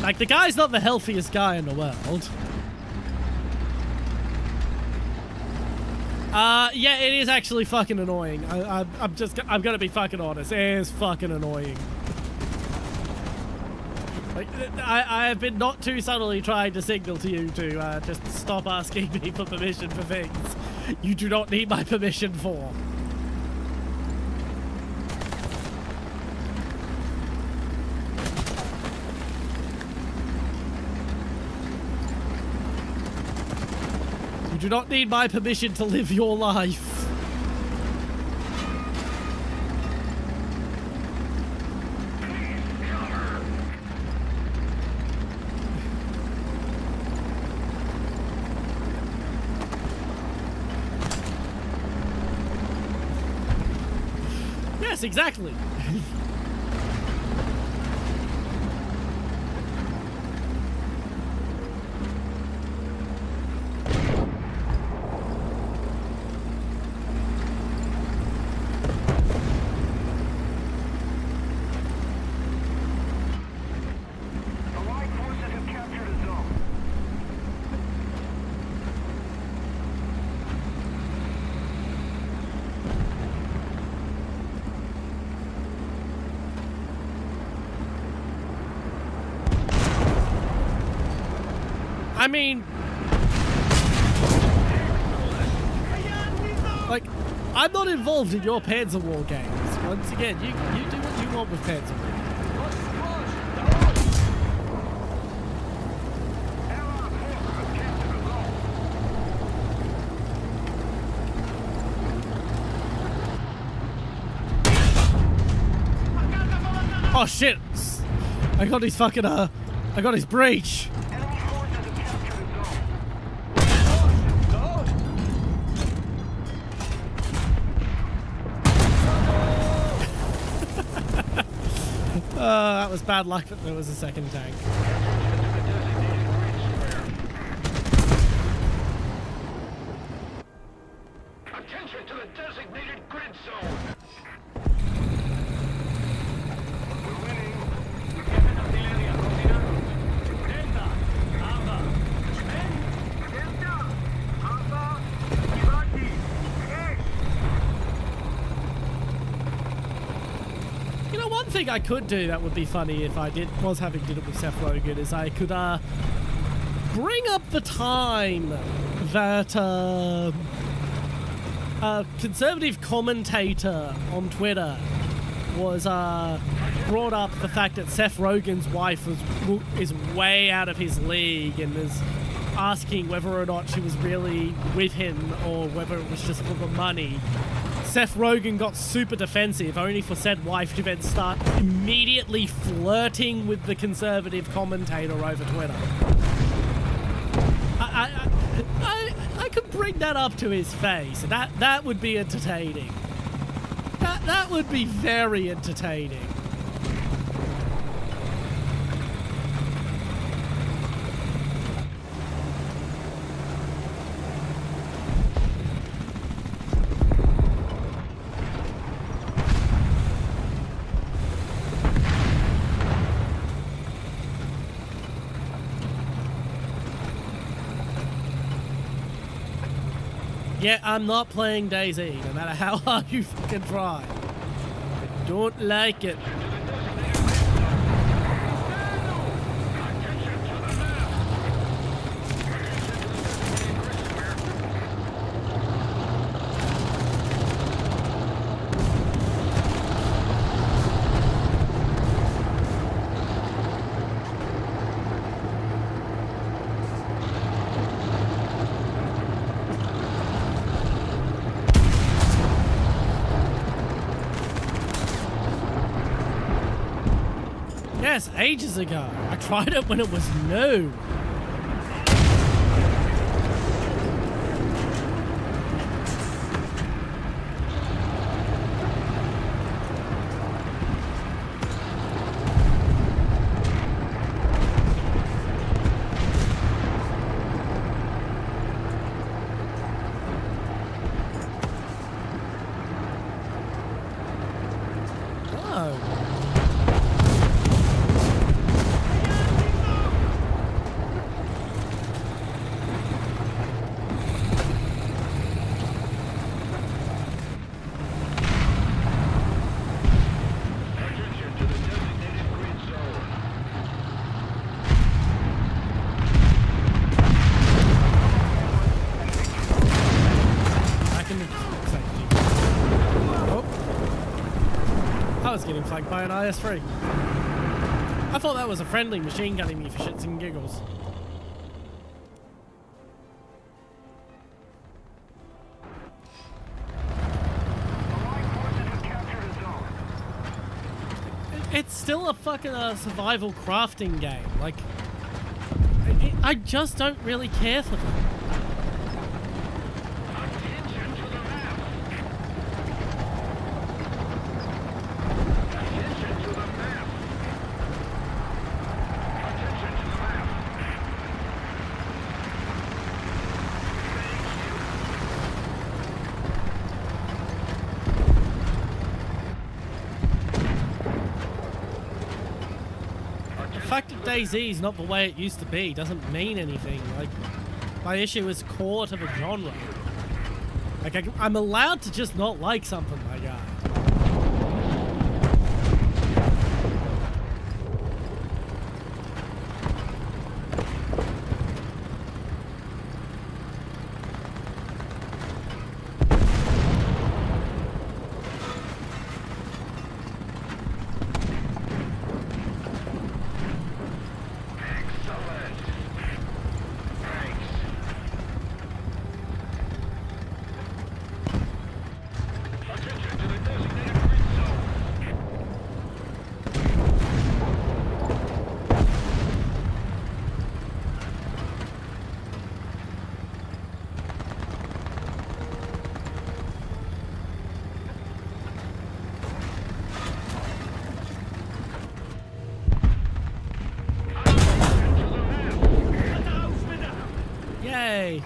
S1: Like, the guy's not the healthiest guy in the world. Yeah, it is actually fucking annoying. I'm gonna be fucking honest. It is fucking annoying. Like, I have been not too subtly trying to signal to you to just stop asking me for permission for things you do not need my permission for. You do not need my permission to live your life. Yes, exactly. I mean, like, I'm not involved in your Panzer War games. Once again, you do what you want with Panzer War. Oh shit! I got his fucking I got his breach. That was bad luck that there was a second tank.
S2: Attention to the designated grid zone. We're winning. Delta, Alpha. Delta, Alpha, Ivati. Yes.
S1: You know, one thing I could do that would be funny if I was having dinner with Seth Rogen is I could bring up the time that a conservative commentator on Twitter was brought up the fact that Seth Rogen's wife is way out of his league and is asking whether or not she was really with him or whether it was just for the money. Seth Rogen got super defensive, only for said wife to then start immediately flirting with the conservative commentator over Twitter. I could bring that up to his face. That would be entertaining. That would be very entertaining. Yeah, I'm not playing DayZ, no matter how hard you fucking try. I don't like it. Yes, ages ago. I tried it when it was new. Getting flagged by an IS-3. I thought that was a friendly machine gunning me for shits and giggles. It's still a fucking survival crafting game. Like, I just don't really care for them. DayZ is not the way it used to be. Doesn't mean anything. Like, my issue is core to the genre. Like, I'm allowed to just not like something, my guy.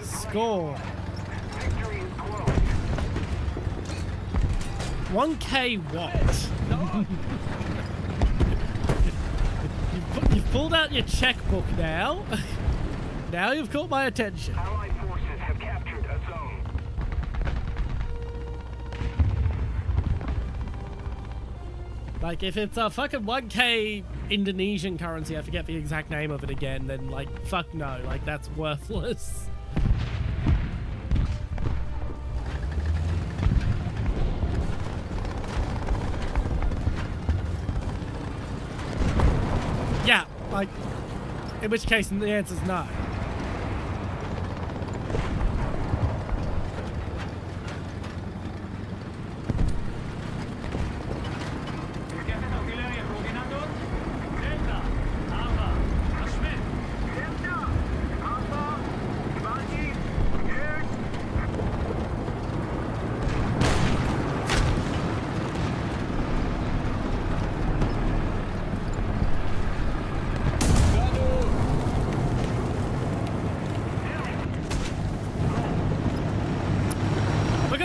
S1: Score. 1K what? You've pulled out your checkbook now. Now you've caught my attention.
S2: Allied forces have captured a zone.
S1: Like, if it's a fucking 1K Indonesian currency, I forget the exact name of it again, then, like, fuck no. Like, that's worthless. Yeah, like, in which case the answer's no.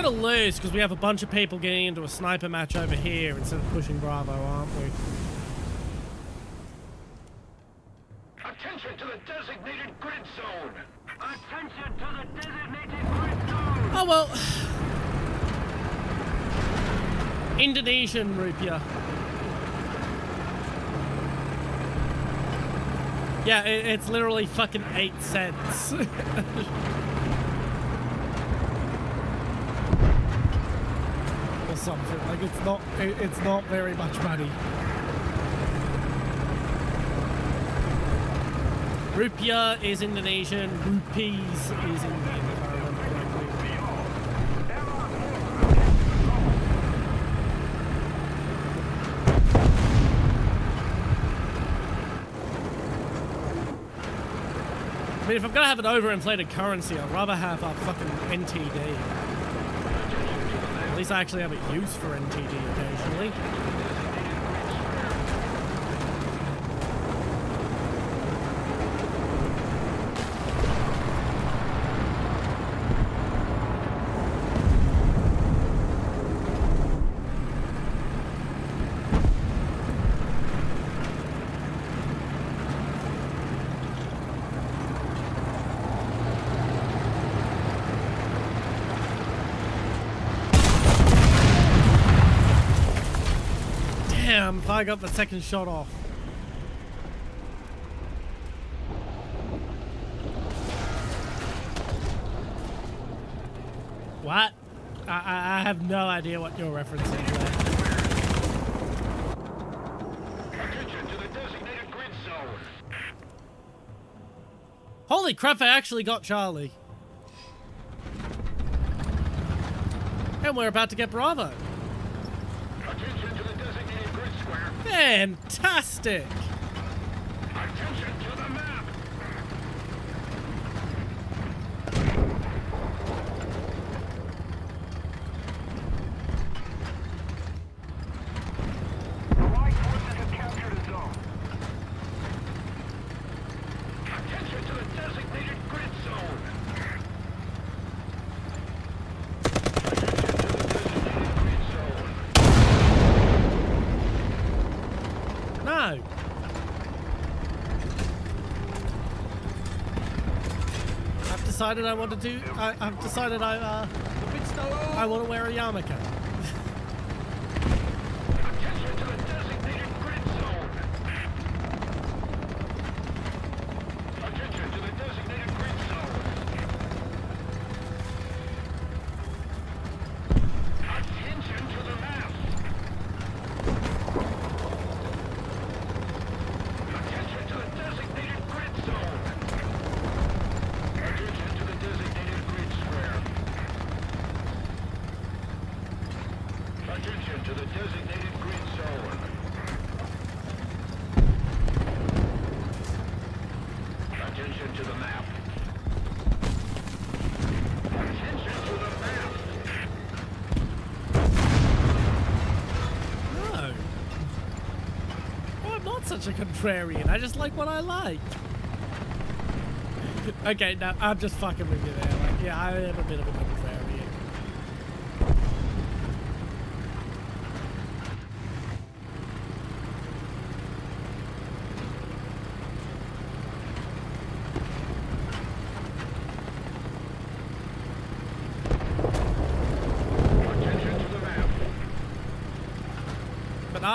S1: Lose because we have a bunch of people getting into a sniper match over here instead of pushing Bravo, aren't we?
S2: Attention to the designated grid zone.
S4: Attention to the designated grid zone!
S1: Oh well. Indonesian rupiah. Yeah, it's literally fucking 8 cents. Something like it's not very much money. Rupiah is Indonesian, rupees is Indian, if I remember correctly. I mean, if I'm gonna have an overinflated currency, I'd rather have a fucking NTD. At least I actually have a use for NTD occasionally. Damn, if I got the second shot off. What? I have no idea what you're referencing there.
S2: Attention to the designated grid zone.
S1: Holy crap, I actually got Charlie. And we're about to get Bravo.
S2: Attention to the designated grid square.
S1: Fantastic!
S2: Attention to the map. Allied forces have captured a zone. Attention to the designated grid zone.
S1: No! I've decided I want to do... I've decided I want to wear a yarmulke.
S2: Attention to the designated grid zone. Attention to the designated grid zone. Attention to the map. Attention to the designated grid zone. Attention to the designated grid square. Attention to the designated grid zone. Attention to the map. Attention to the map.
S1: No. Well, I'm not such a contrarian. I just like what I like. Okay, no, I'm just fucking with you there. Like, yeah, I am a bit of a contrarian.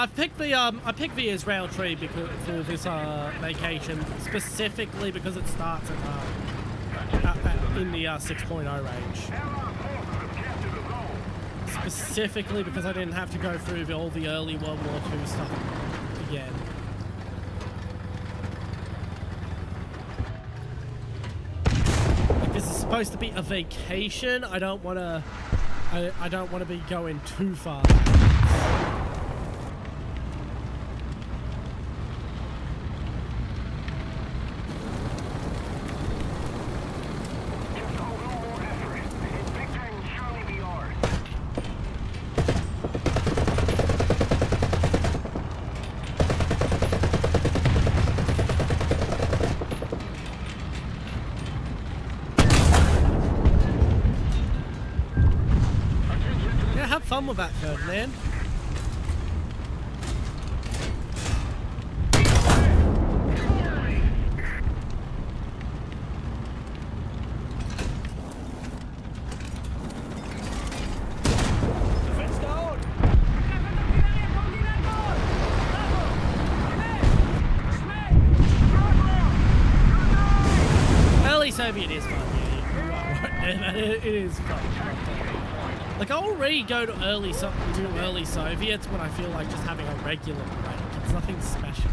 S1: I picked the Israel tree because for this vacation specifically because it starts in the 6.0 range. Specifically because I didn't have to go through all the early World War II stuff again. Like, this is supposed to be a vacation. I don't want to be going too far. Have fun with that, Ferdinand. Early Soviet is fun, yeah. It is fun. Like, I'll already go to early Soviets when I feel like just having a regular break. It's nothing special.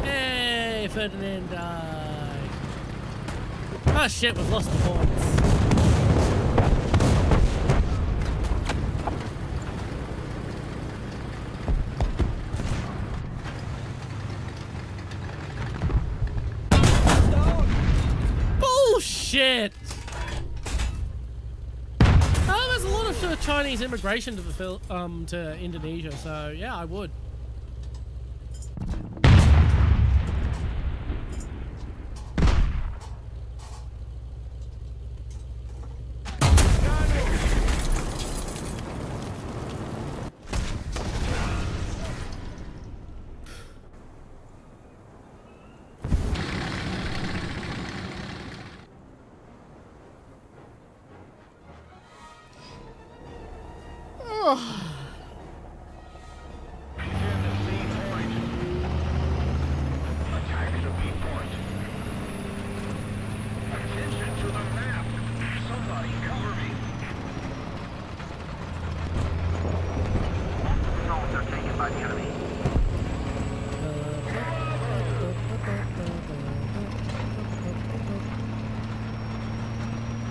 S1: Hey, Ferdinand died. Oh shit, we've lost the points. Shit! Oh, there's a lot of Chinese immigration to the to Indonesia, so yeah, I would.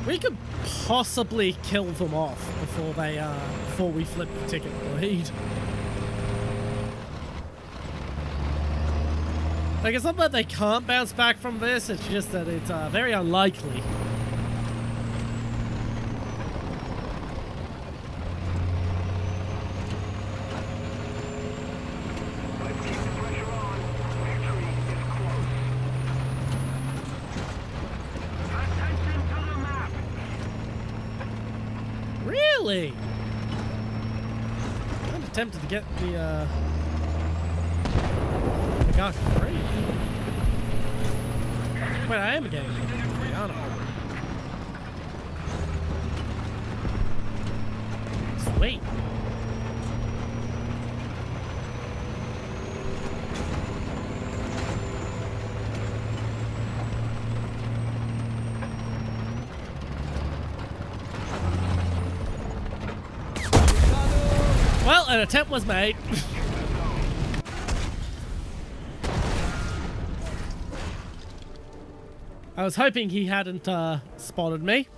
S1: We could possibly kill them off before we flip the ticket lead. Like, it's not that they can't bounce back from this, it's just that it's very unlikely. Really? I'm tempted to get the guy for free. Wait, I am getting it for free, aren't I? Sweet. Well, an attempt was made. I was hoping he hadn't spotted me.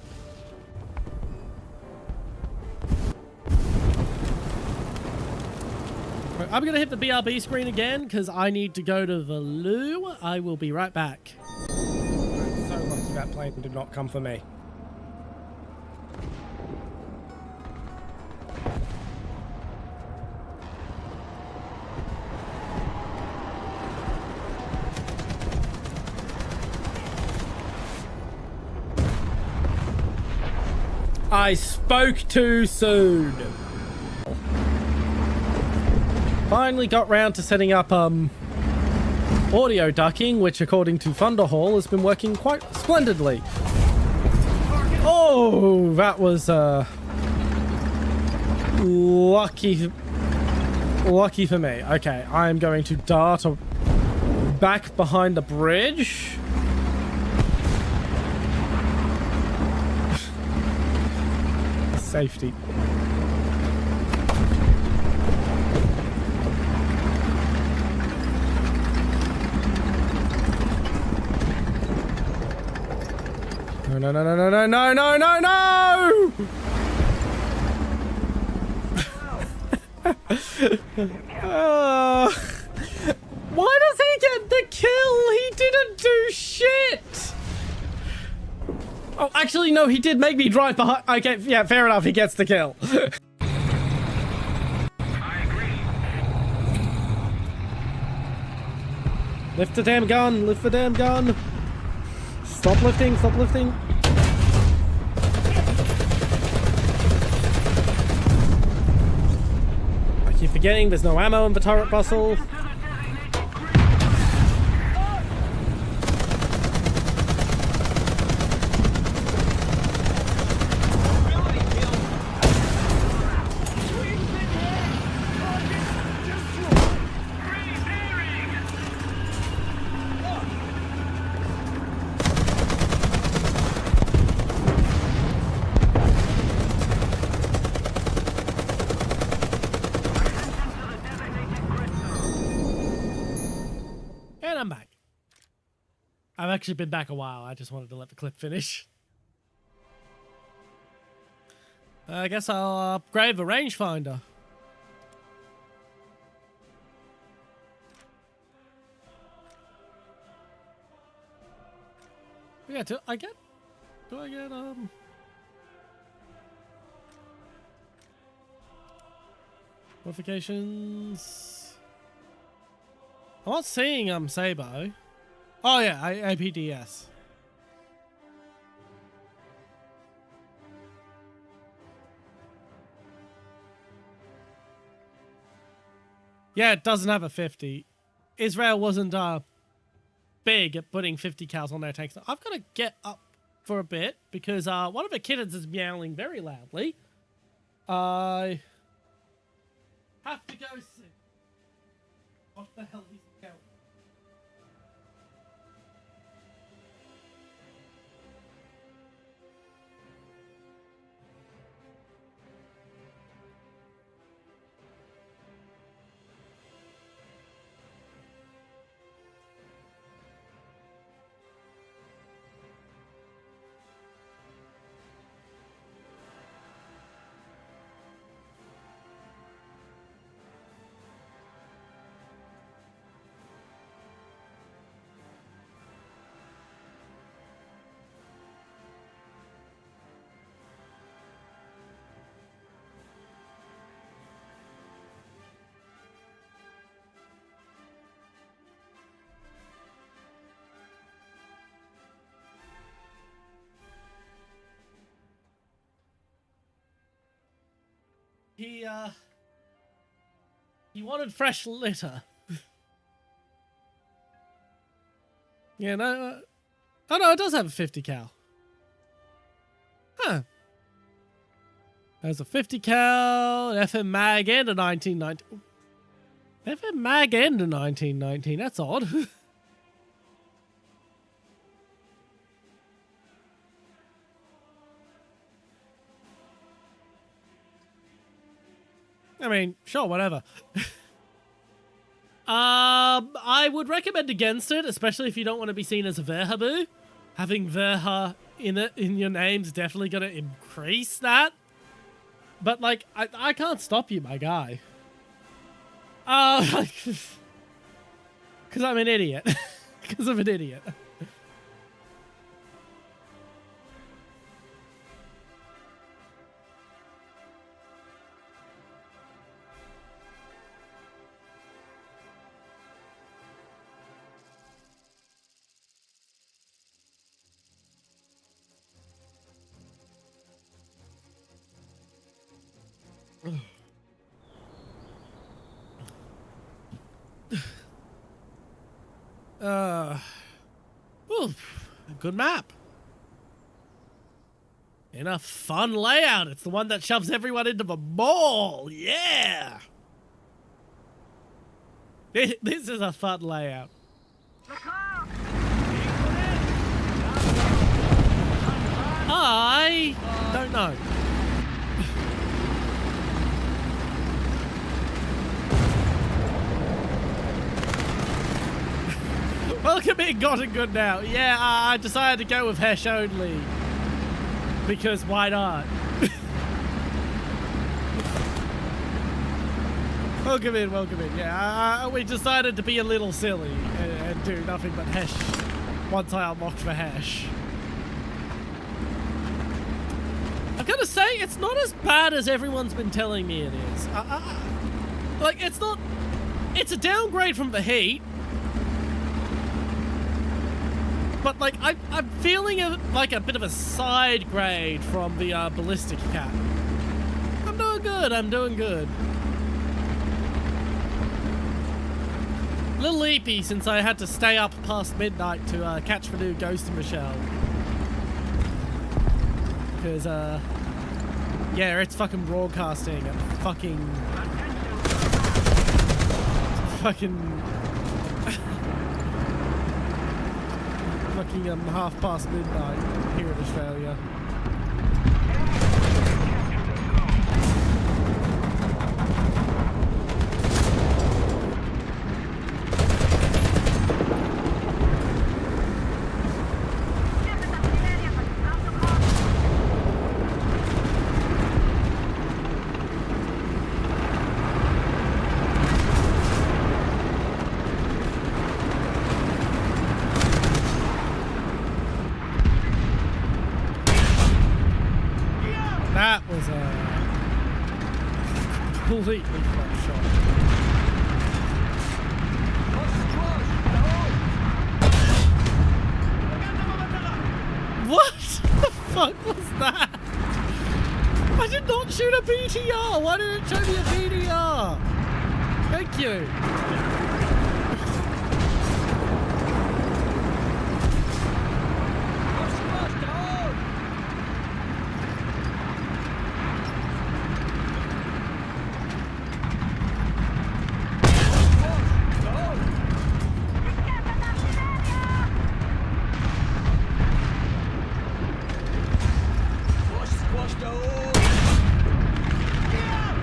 S1: I'm gonna hit the BRB screen again because I need to go to the loo. I will be right back. I'm so lucky that plane did not come for me. I spoke too soon. finally got round to setting up audio ducking, which according to Thunderhall has been working quite splendidly. Oh, that was lucky for me. Okay, I'm going to dart back behind the bridge. Safety. No, no, no, no, no, no, no, no, no! Why does he get the kill? He didn't do shit! Oh, actually, no, he did make me drive behind. Okay, yeah, fair enough, he gets the kill.
S2: I agree.
S1: Lift the damn gun, lift the damn gun. Stop lifting, stop lifting. I keep forgetting there's no ammo in the turret bustle. And I'm back. I've actually been back a while. I just wanted to let the clip finish. I guess I'll upgrade the rangefinder. Yeah, do I get notifications? I'm not seeing Sabo. Oh yeah, APDS. Yeah, it doesn't have a 50. Israel wasn't big at putting 50 cals on their tanks. I've got to get up for a bit because one of the kittens is meowing very loudly. I have to go see what the hell he's meowing. He wanted fresh litter. Yeah, no. Oh no, it does have a 50 cal. Huh. There's a 50 cal, an FM mag, and a 1919. FM mag and a 1919. That's odd. I mean, sure, whatever. I would recommend against it, especially if you don't want to be seen as a Verhaboo. Having Verha in your name's definitely going to increase that. But, like, I can't stop you, my guy. Because I'm an idiot. Because I'm an idiot. Good map. And a fun layout. It's the one that shoves everyone into the mall. Yeah. This is a fun layout. I don't know. Welcome in, Gotten Good now. Yeah, I decided to go with Hesh only. Because why not? Welcome in, welcome in. Yeah, we decided to be a little silly and do nothing but Hesh once I unlocked for Hesh. I've got to say, it's not as bad as everyone's been telling me it is. Like, it's not... It's a downgrade from the Heat. But, like, I'm feeling like a bit of a side grade from the Ballistic Cat. I'm doing good, I'm doing good. A little leapy since I had to stay up past midnight to catch the new Ghost in the Shell. Because, yeah, it's fucking broadcasting at fucking... fucking midnight here in Australia. That was a completely fucked shot. What the fuck was that? I did not shoot a BTR! Why did it show me a BTR? Thank you.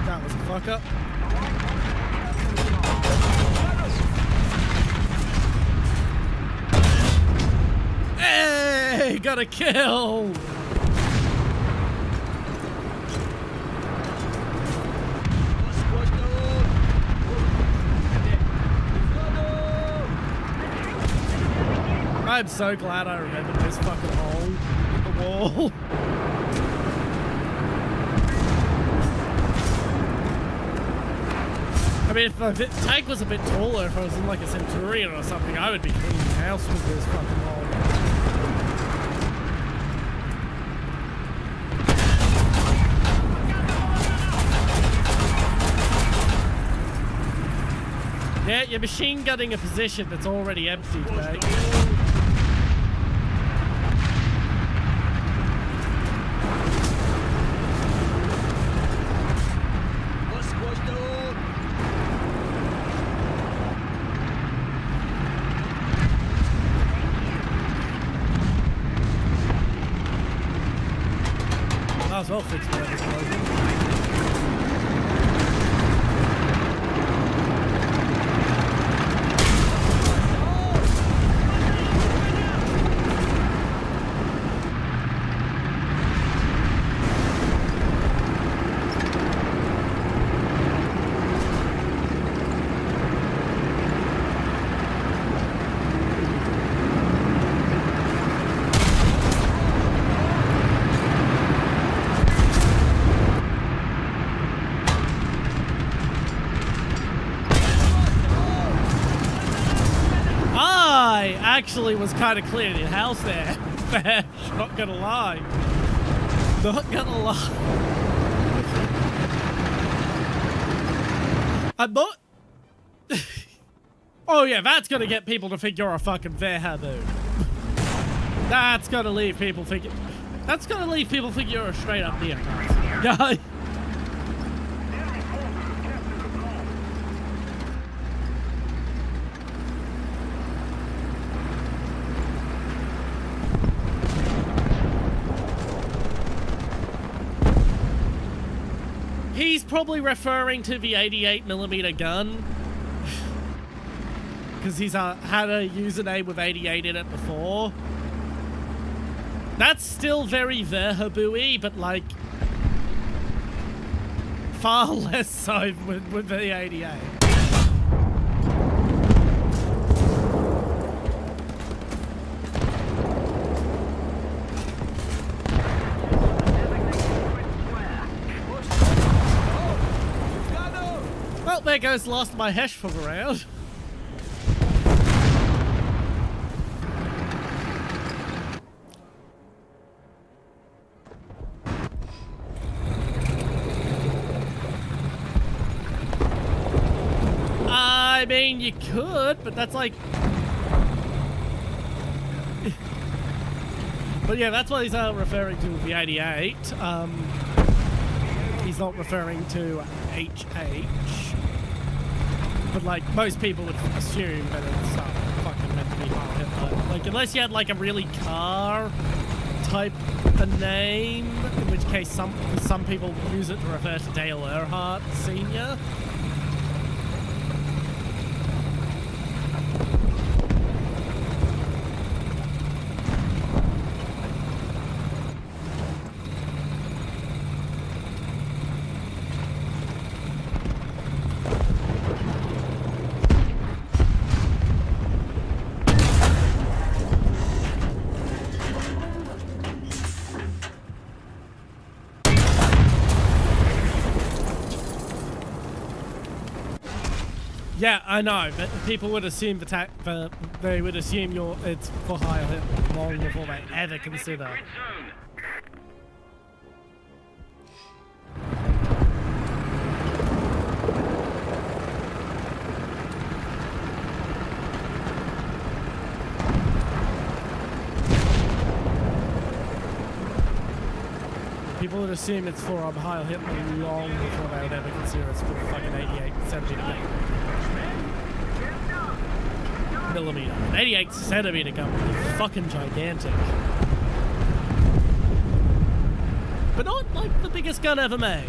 S1: That was a fuck up. Hey, got a kill. I'm so glad I remembered this fucking hole in the wall. I mean, if the tank was a bit taller, if I was in like a Centurion or something, I would be cleaning the house with this fucking hole. Yeah, you're machine gunning a position that's already empty, mate. Might as well fix that explosion. Actually was kind of clearing the house there. Not gonna lie. Not gonna lie. I'm not... Oh yeah, that's gonna get people to think you're a fucking Verhabu. That's gonna leave people thinking. That's gonna leave people thinking you're a straight up neocon. Yeah. He's probably referring to the 88mm gun. Because he's had a username with 88 in it before. That's still very Verhabu-y, but like far less so with the 88. Well, there goes the last of my hash for the round. I mean, you could, but that's like... But yeah, that's what he's referring to with the 88. He's not referring to HH. But like, most people would assume that it's fucking meant to be Heil Hitler. Like, unless you had like a really car type of name, in which case some people use it to refer to Dale Earnhardt Sr. Yeah, I know, but people would assume they would assume it's for Heil Hitler long before they ever consider. People would assume it's for Heil Hitler long before they would ever consider it's for the fucking 88 centimeter. An 88 centimeter gun would be fucking gigantic. But not like the biggest gun ever made.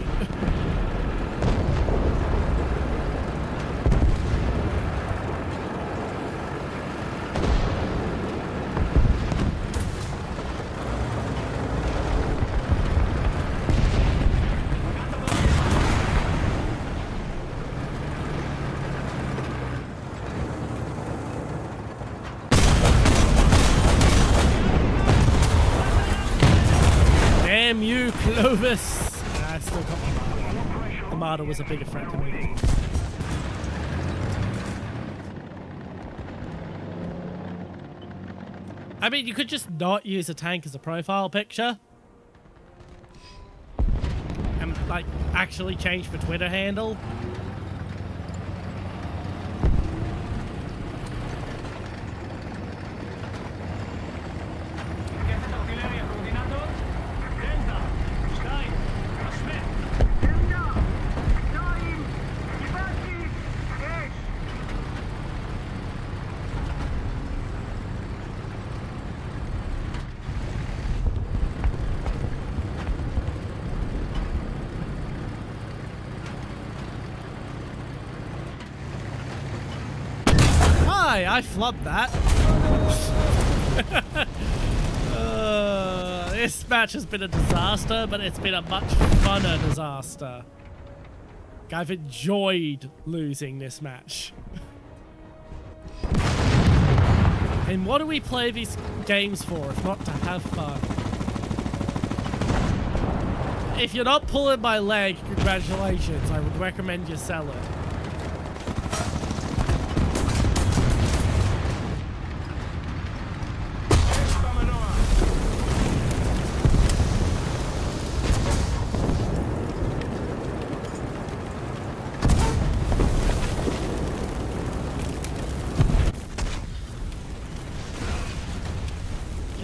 S1: Damn you, Clovis! I still got Armada. Armada was a bigger threat to me. I mean, you could just not use a tank as a profile picture. And, like, actually change the Twitter handle. I flubbed that. This match has been a disaster, but it's been a much funner disaster. I've enjoyed losing this match. And what do we play these games for if not to have fun? If you're not pulling my leg, congratulations. I would recommend you sell it.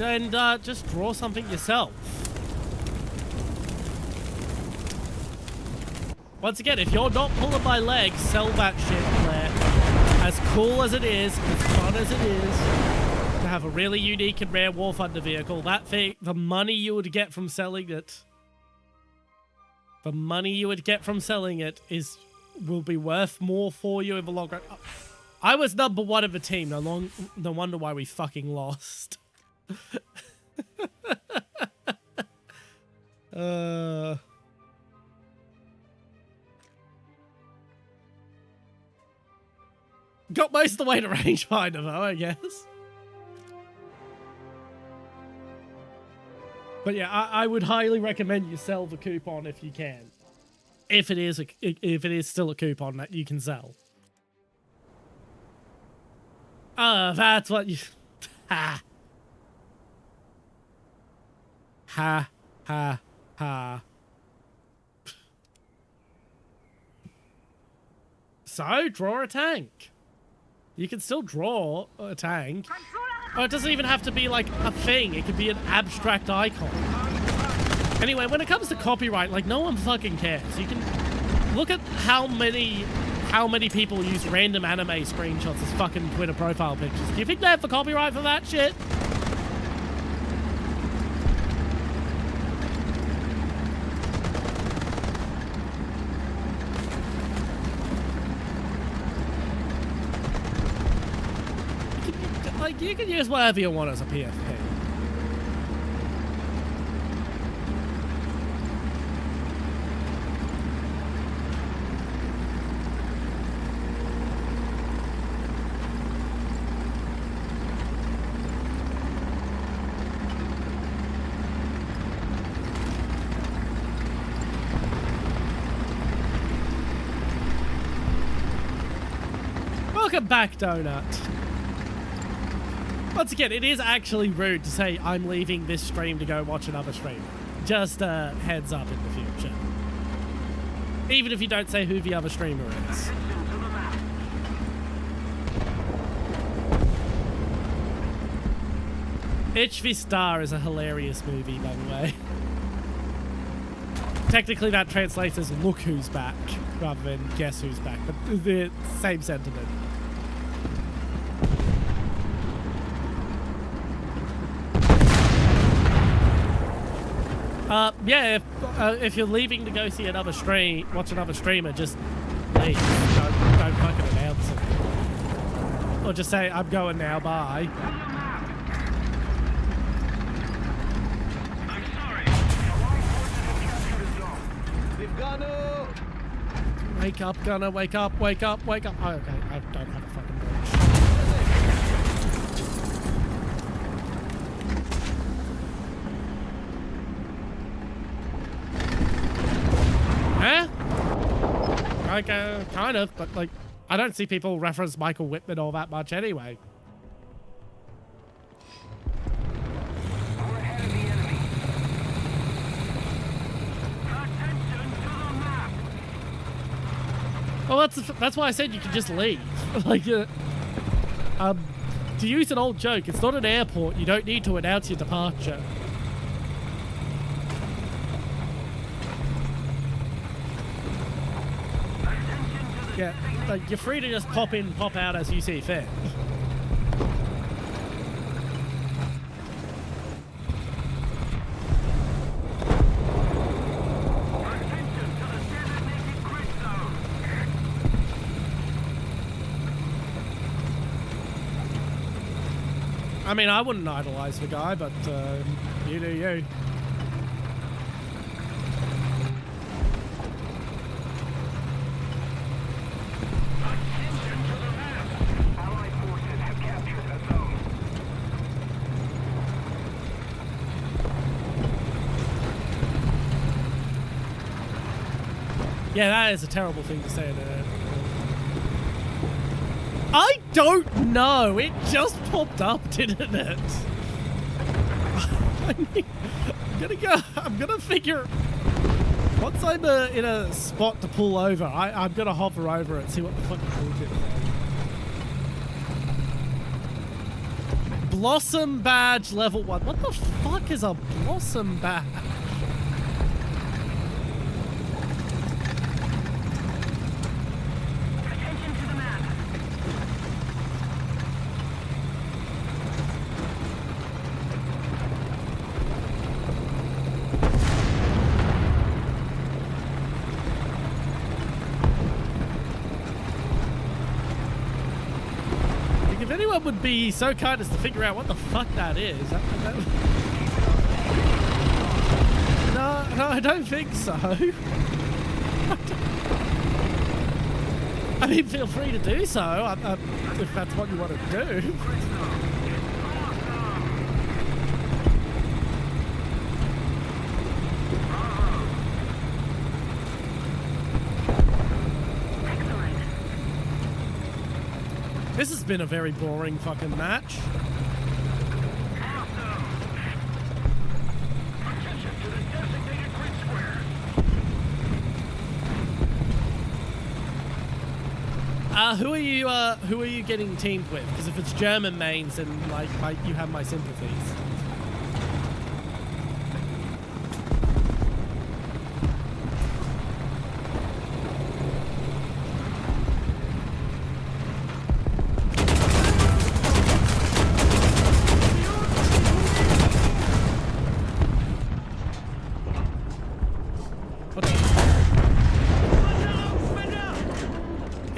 S1: and just draw something yourself. Once again, if you're not pulling my leg, sell that shit, Claire. As cool as it is, as fun as it is, to have a really unique and rare Warthunder vehicle, that thing, the money you would get from selling it, will be worth more for you in the long run. I was number one of the team. No wonder why we fucking lost. Got most of the way to rangefinder though, I guess. But yeah, I would highly recommend you sell the coupon if you can. If it is still a coupon that you can sell. That's what you... Ha. Ha. Ha. Ha. So, draw a tank. You can still draw a tank. Oh, it doesn't even have to be like a thing. It could be an abstract icon. Anyway, when it comes to copyright, like, no one fucking cares. You can look at how many people use random anime screenshots as fucking Twitter profile pictures. Do you think they have the copyright for that shit? Like, you can use whatever you want as a PFP. Welcome back, Donut. Once again, it is actually rude to say I'm leaving this stream to go watch another stream. Just a heads up in the future. Even if you don't say who the other streamer is. Itch the Star is a hilarious movie, by the way. Technically that translates as look who's back, rather than guess who's back, but the same sentiment. Yeah, if you're leaving to go see another stream, watch another streamer, just leave. Don't fucking announce it. Or just say, I'm going now, bye.
S4: I'm sorry.
S1: Wake up, Gunner, wake up, wake up, wake up. Oh, okay, I don't have a fucking bridge. Huh? Like, kind of, but like, I don't see people reference Michael Whitman all that much anyway.
S4: We're ahead of the enemy. Attention to the map.
S1: Well, that's why I said you could just leave. Like, to use an old joke, it's not an airport. You don't need to announce your departure. Yeah, like, you're free to just pop in, pop out as you see fit.
S4: Attention to the designated grid zone.
S1: I mean, I wouldn't idolize the guy, but you do you.
S4: Attention to the map. Allied forces have captured a zone.
S1: Yeah, that is a terrible thing to say there. I don't know. It just popped up, didn't it? I mean, I'm gonna figure. Once I'm in a spot to pull over, I'm gonna hover over it, see what the fucking bullshit is. Blossom badge level 1. What the fuck is a blossom badge?
S4: Attention to the map.
S1: Like, if anyone would be so kind as to figure out what the fuck that is. No, I don't think so. I mean, feel free to do so, if that's what you want to do. This has been a very boring fucking match.
S4: Attention to the designated grid squares.
S1: Who are you getting teamed with? Because if it's German mains, then like you have my sympathies.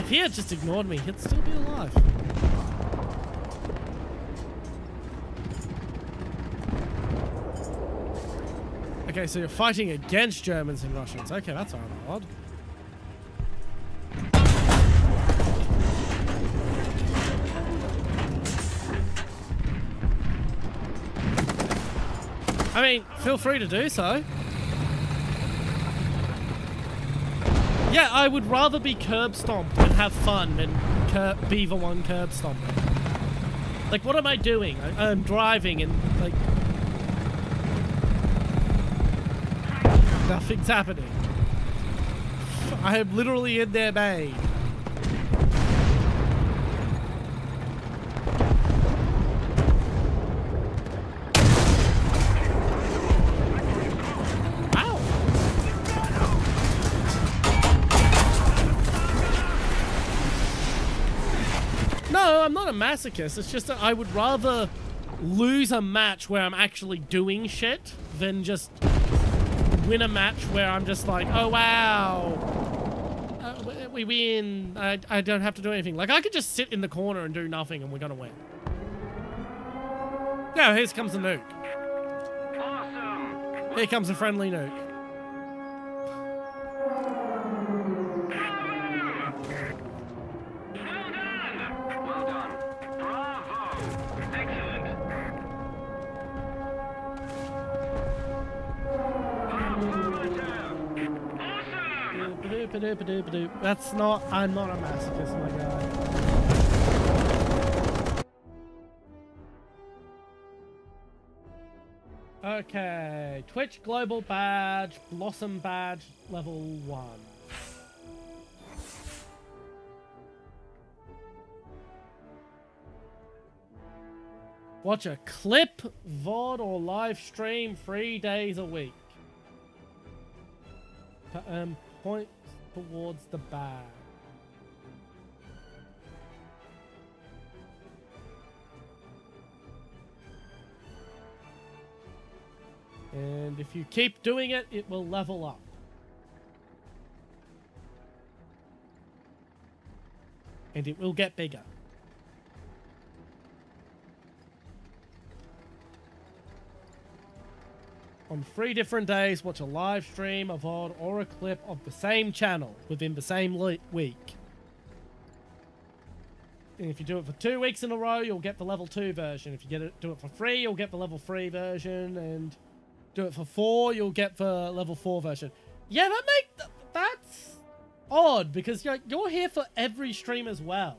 S1: If he had just ignored me, he'd still be alive. Okay, so you're fighting against Germans and Russians. Okay, that's odd. I mean, feel free to do so. Yeah, I would rather be curb stomped and have fun than Beaver 1 curb stomping. Like, what am I doing? I'm driving and, like... nothing's happening. I am literally in their main. No, I'm not a masochist. It's just that I would rather lose a match where I'm actually doing shit than just win a match where I'm just like, oh wow, we win. I don't have to do anything. Like, I could just sit in the corner and do nothing and we're gonna win. Yeah, here comes the nuke.
S4: Awesome.
S1: Here comes a friendly nuke.
S4: Well done. Bravo. Excellent. Awesome.
S1: That's not. I'm not a masochist, my guy. Okay, Twitch Global Badge, Blossom Badge, level 1. Watch a clip, VOD, or live stream 3 days a week. Points towards the badge. And if you keep doing it, it will level up. And it will get bigger. On 3 different days, watch a live stream, a VOD, or a clip of the same channel within the same week. And if you do it for 2 weeks in a row, you'll get the level 2 version. If you do it for free, you'll get the level 3 version. And do it for 4, you'll get the level 4 version. Yeah, that's odd, because you're here for every stream as well.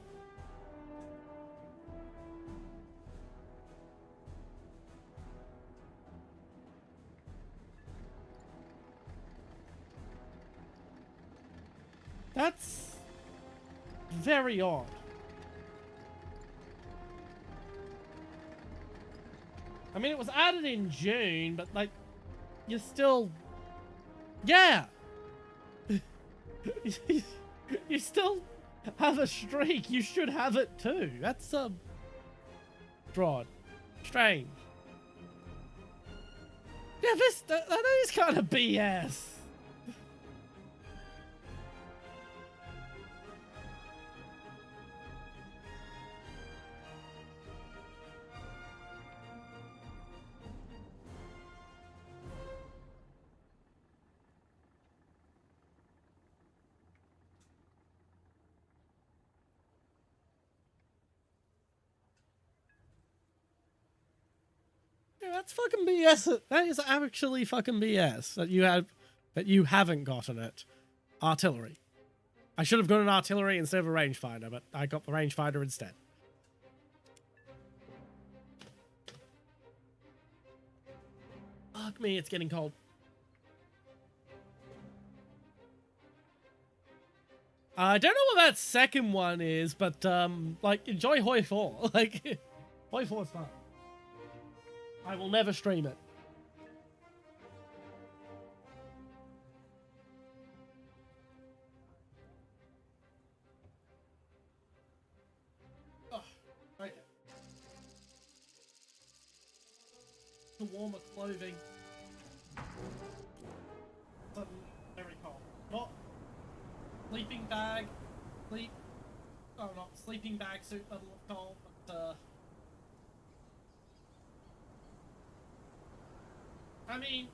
S1: That's very odd. I mean, it was added in June, but like, you're still, yeah. You still have a streak. You should have it too. That's broad, strange. Yeah, that is kind of BS. Yeah, that's fucking BS. That is actually fucking BS that you haven't gotten it. Artillery. I should have gotten an artillery instead of a rangefinder, but I got the rangefinder instead. Fuck me, it's getting cold. I don't know what that second one is, but like enjoy Hoi 4. Like Hoi 4 is fun. I will never stream it. Oh, okay. The warmer clothing. Suddenly very cold. Not sleeping bag. Not sleeping bag suit level of cold, but I mean,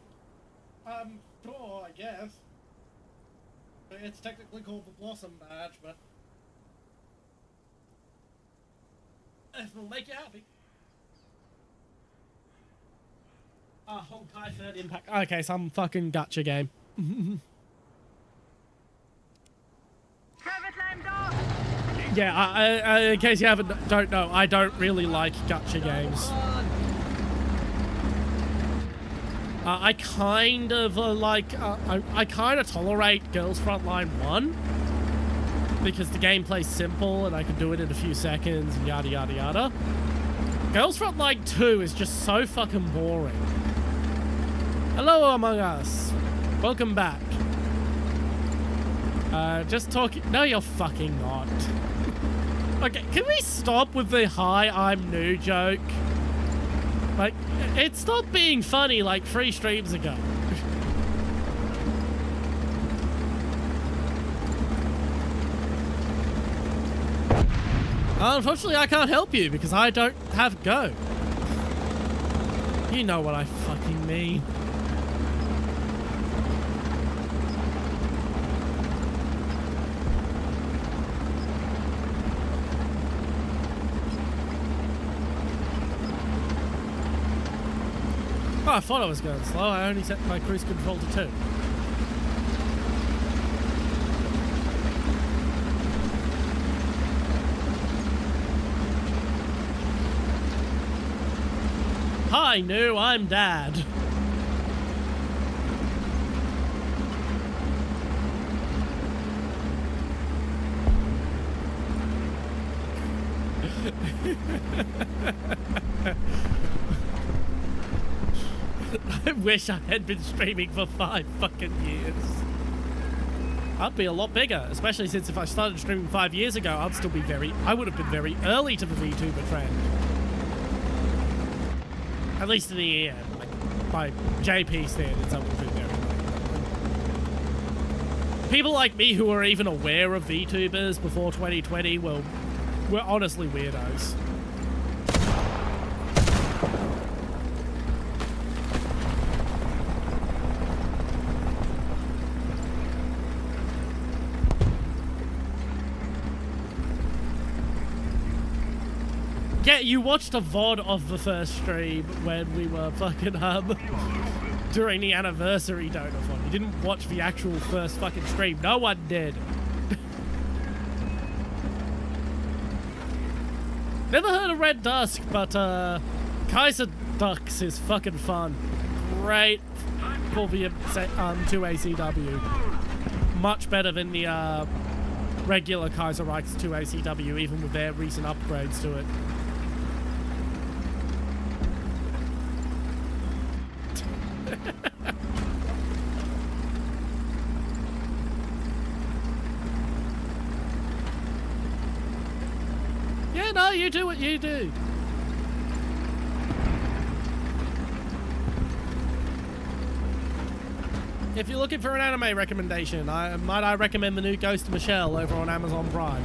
S1: sure, I guess. It's technically called the Blossom Badge, but if it'll make you happy. Honkai Third Impact. Okay, some fucking gacha game. Yeah, in case you don't know, I don't really like gacha games. I kind of I kind of tolerate Girls Frontline 1 because the gameplay's simple and I can do it in a few seconds and yada yada yada. Girls Frontline 2 is just so fucking boring. Hello, Among Us. Welcome back. Just talking. No, you're fucking not. Okay, can we stop with the hi, I'm new joke? Like, it stopped being funny like 3 streams ago. Unfortunately, I can't help you because I don't have Go. You know what I fucking mean. Oh, I thought I was going slow. I only set my cruise control to 2. Hi, new. I'm Dad. I wish I had been streaming for 5 fucking years. I'd be a lot bigger, especially since if I started streaming 5 years ago, I would have been very early to the VTuber trend. At least in the end, like, by JP standards, I would have been very early. People like me who were even aware of VTubers before 2020 were honestly weirdos. Yeah, you watched a VOD of the first stream when we were fucking, during the anniversary donathon. You didn't watch the actual first fucking stream. No one did. Never heard of Red Dusk, but, Kaiser Ducks is fucking fun. Great for the, 2ACW. Much better than the, regular Kaiser Reichs 2ACW, even with their recent upgrades to it. Yeah, no, you do what you do. If you're looking for an anime recommendation, might I recommend the new Ghost of Michelle over on Amazon Prime.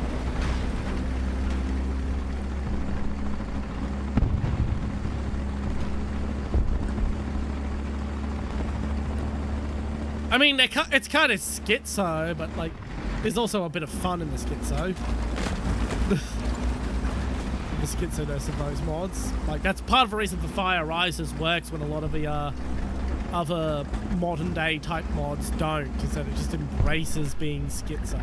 S1: I mean, it's kind of schizo, but like, there's also a bit of fun in the schizo. The schizoness of those mods. Like, that's part of the reason the Fire Rises works when a lot of the other modern day type mods don't, is that it just embraces being schizo.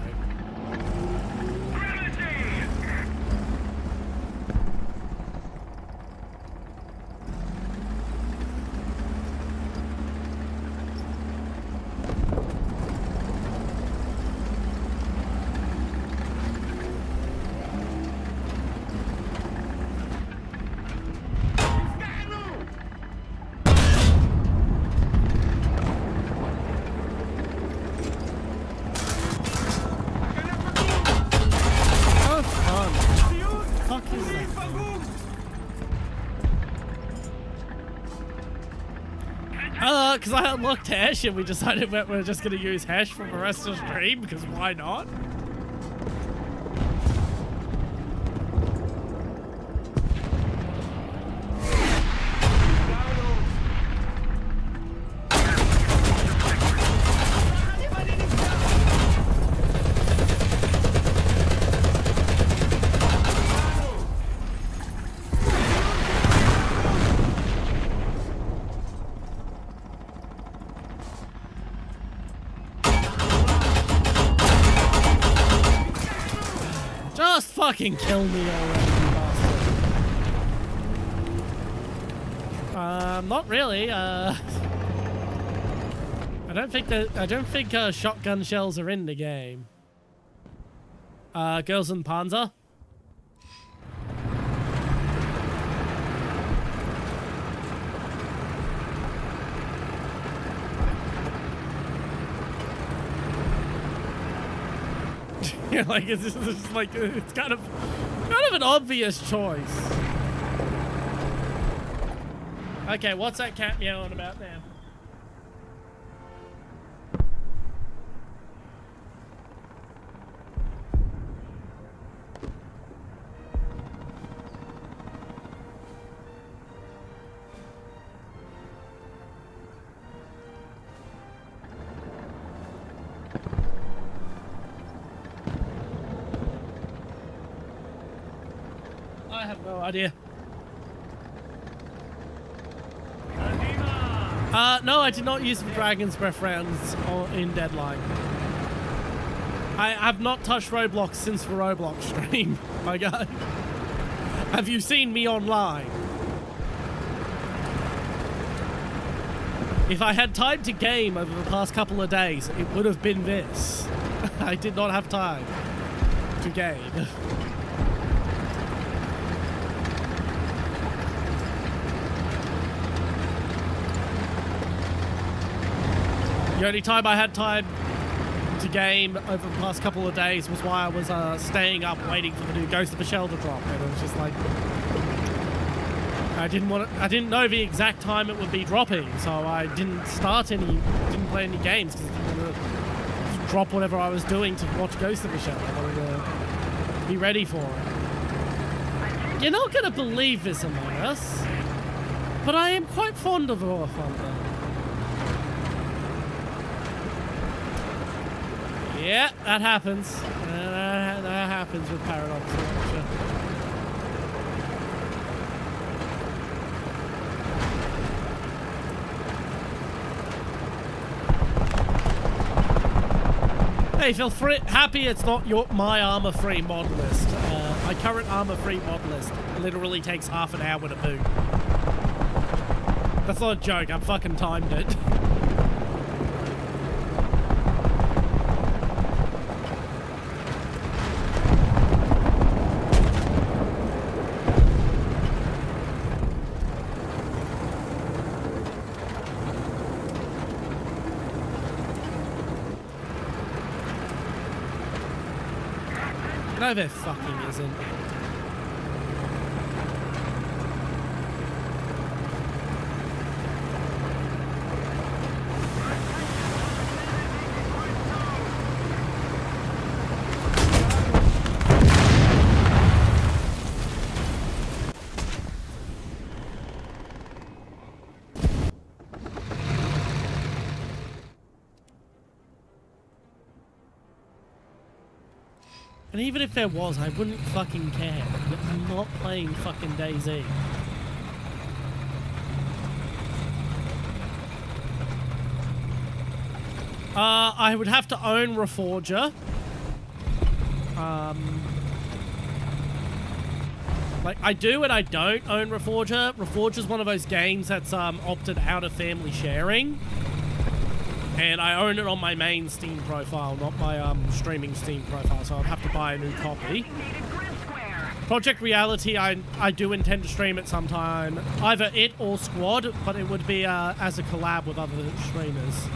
S1: Because I unlocked Hash and we decided that we're just going to use Hash for the rest of the stream, because why not? Fucking kill me already, you bastard. Not really. I don't think shotgun shells are in the game. Girls and Panzer. Yeah, like it's just like it's kind of an obvious choice. Okay, what's that cat meowing about now? I have no idea. No, I did not use the Dragon's Breath rounds in Deadline. I have not touched Roblox since the Roblox stream, my guy. Have you seen me online? If I had time to game over the past couple of days, it would have been this. I did not have time to game. The only time I had time to game over the past couple of days was while I was staying up waiting for the new Ghost of Michelle to drop, and it was just like I didn't know the exact time it would be dropping, so I didn't play any games because I didn't want to drop whatever I was doing to watch Ghost of Michelle. I wanted to be ready for it. You're not gonna believe this, Among Us, but I am quite fond of Warthunder. Yeah, that happens. That happens with Paradox. Hey, feel happy it's not my armor-free mod list. My current armor-free mod list literally takes half an hour to boot. That's not a joke, I've fucking timed it. No, there fucking isn't. And even if there was, I wouldn't fucking care. I'm not playing fucking DayZ. I would have to own Reforger. Like, I do and I don't own Reforger. Reforger's one of those games that's opted out of family sharing. And I own it on my main Steam profile, not my streaming Steam profile, so I'd have to buy a new copy. Project Reality, I do intend to stream it sometime. Either it or Squad, but it would be as a collab with other streamers.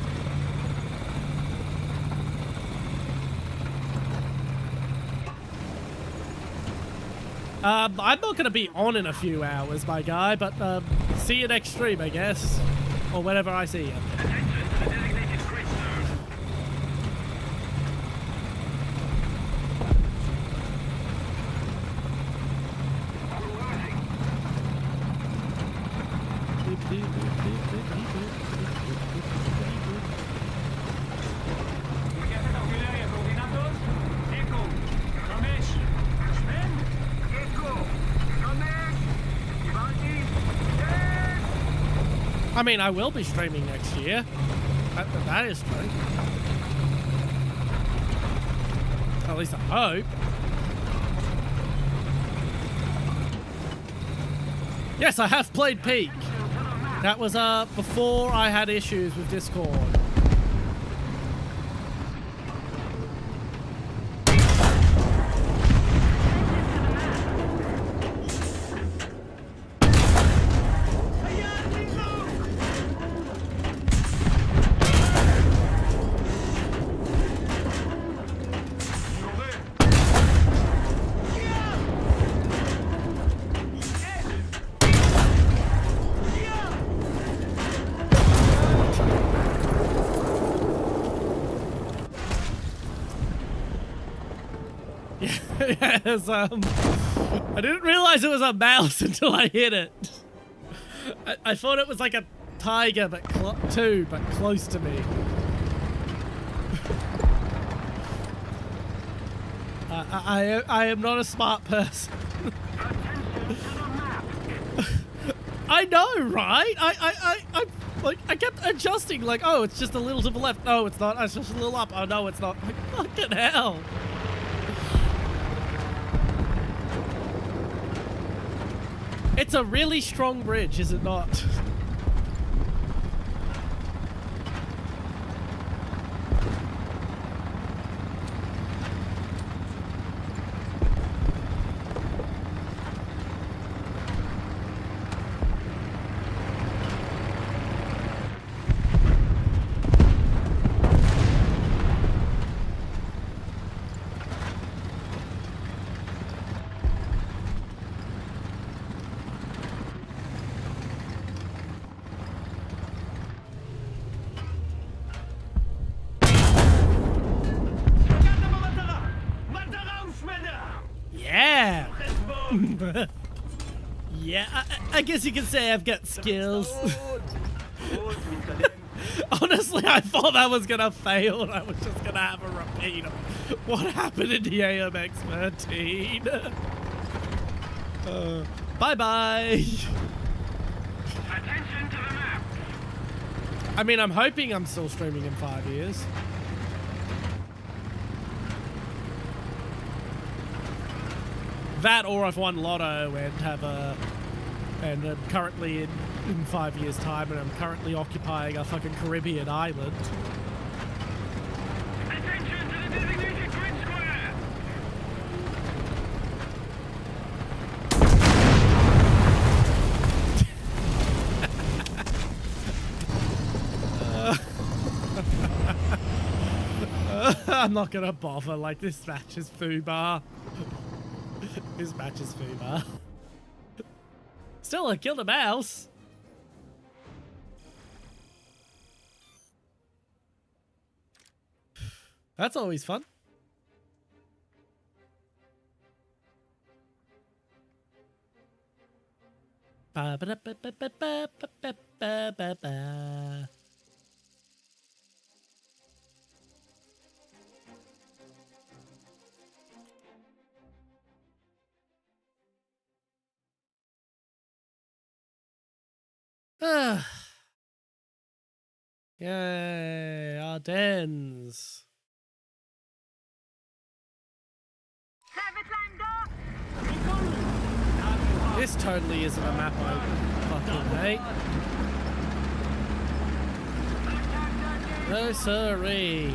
S1: I'm not going to be on in a few hours, my guy, but see you next stream, I guess. Or whenever I see you. I mean, I will be streaming next year. That is true. At least I hope. Yes, I have played Peak. That was before I had issues with Discord. Yes, I didn't realize it was a mouse until I hit it. I thought it was like a tiger, but close to me. I am not a smart person. I know, right? I kept adjusting, like, oh, it's just a little to the left. No, it's not. It's just a little up. Oh, no, it's not. Like, fucking hell. It's a really strong bridge, is it not? Yeah, I guess you could say I've got skills. Honestly, I thought that was gonna fail and I was just gonna have a repeat of what happened in the AMX 13. Bye-bye.
S4: Attention to the map.
S1: I mean, I'm hoping I'm still streaming in 5 years. That, or I've won Lotto and have and I'm currently in 5 years' time, and I'm currently occupying a fucking Caribbean island.
S4: Attention to the designated grid square.
S1: I'm not gonna bother. Like, this match is foobar. This match is foobar. Still, I killed a mouse. That's always fun. Ba ba ba ba ba ba ba ba ba ba. Yay, Ardennes. This totally isn't a map I fucking hate. No siree.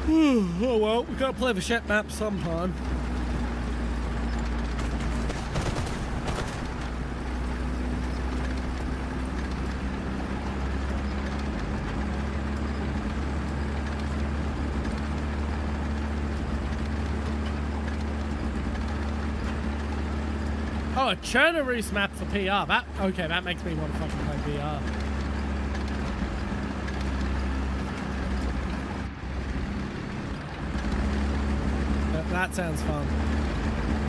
S1: Oh well, we gotta play the Shet map sometime. Oh, a Chernobyl map for PR. That makes me want to fucking play PR. That sounds fun.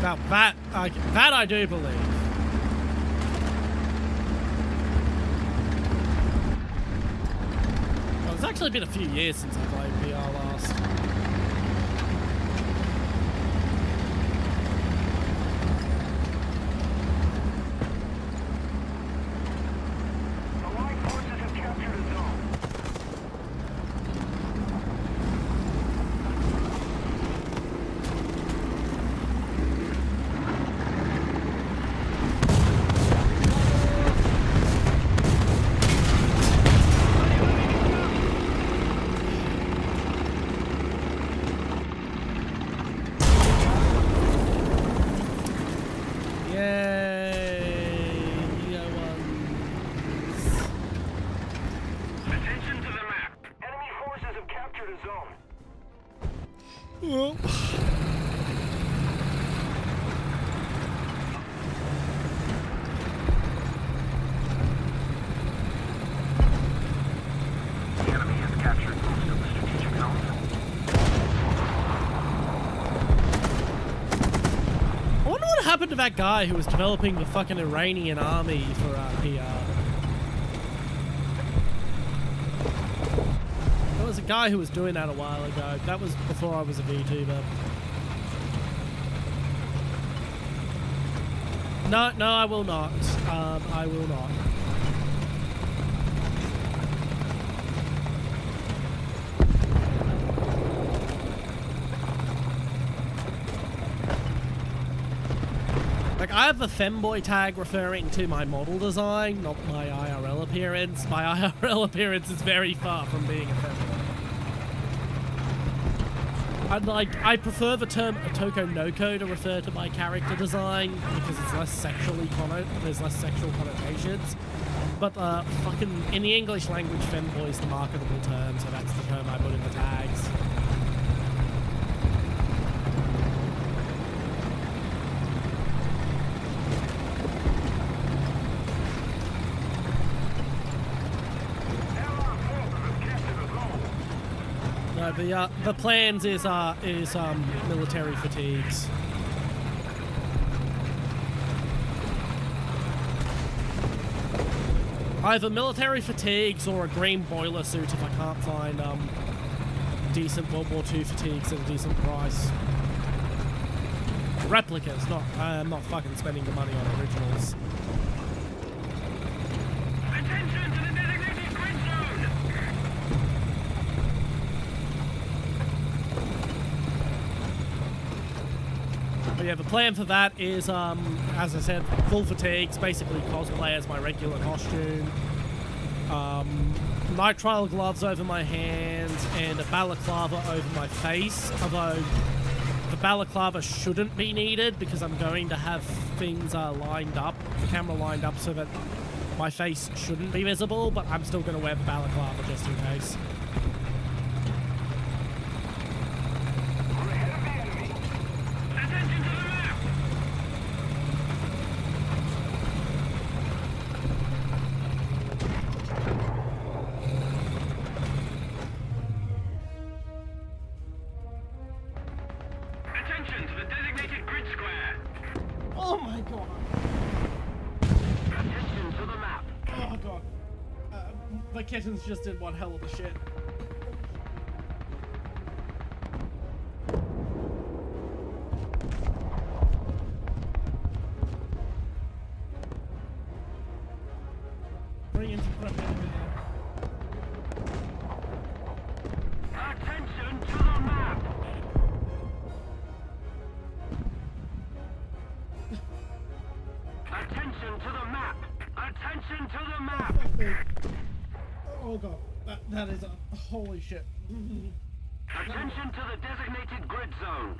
S1: Now that I do believe. Well, it's actually been a few years since I played PR last. Happened to that guy who was developing the fucking Iranian army for PR. There was a guy who was doing that a while ago. That was before I was a VTuber. No, I will not. I will not. Like, I have a femboy tag referring to my model design, not my IRL appearance. My IRL appearance is very far from being a femboy. I prefer the term Otoko Noko to refer to my character design because it's less sexually there's less sexual connotations. But fucking in the English language, femboy is the marketable term, so that's the term I put in the tags. The plans is military fatigues. Either military fatigues or a green boiler suit if I can't find decent World War II fatigues at a decent price. Replicas, I'm not fucking spending the money on originals.
S4: Attention to the designated grid zone!
S1: But yeah, the plan for that is, as I said, full fatigues, basically cosplay as my regular costume. Nitrile gloves over my hands and a balaclava over my face, although the balaclava shouldn't be needed because I'm going to have things lined up, the camera lined up so that my face shouldn't be visible, but I'm still going to wear the balaclava just in case.
S4: We're ahead of the enemy. Attention to the map! Attention to the designated grid square.
S1: Oh my god.
S4: Attention to the map.
S1: Oh god. The kittens just did one hell of a shit. Bring into prep enemy now.
S4: Attention to the map. Attention to the map. Attention to the map.
S1: Oh god. That is a holy shit.
S4: Attention to the designated grid zone.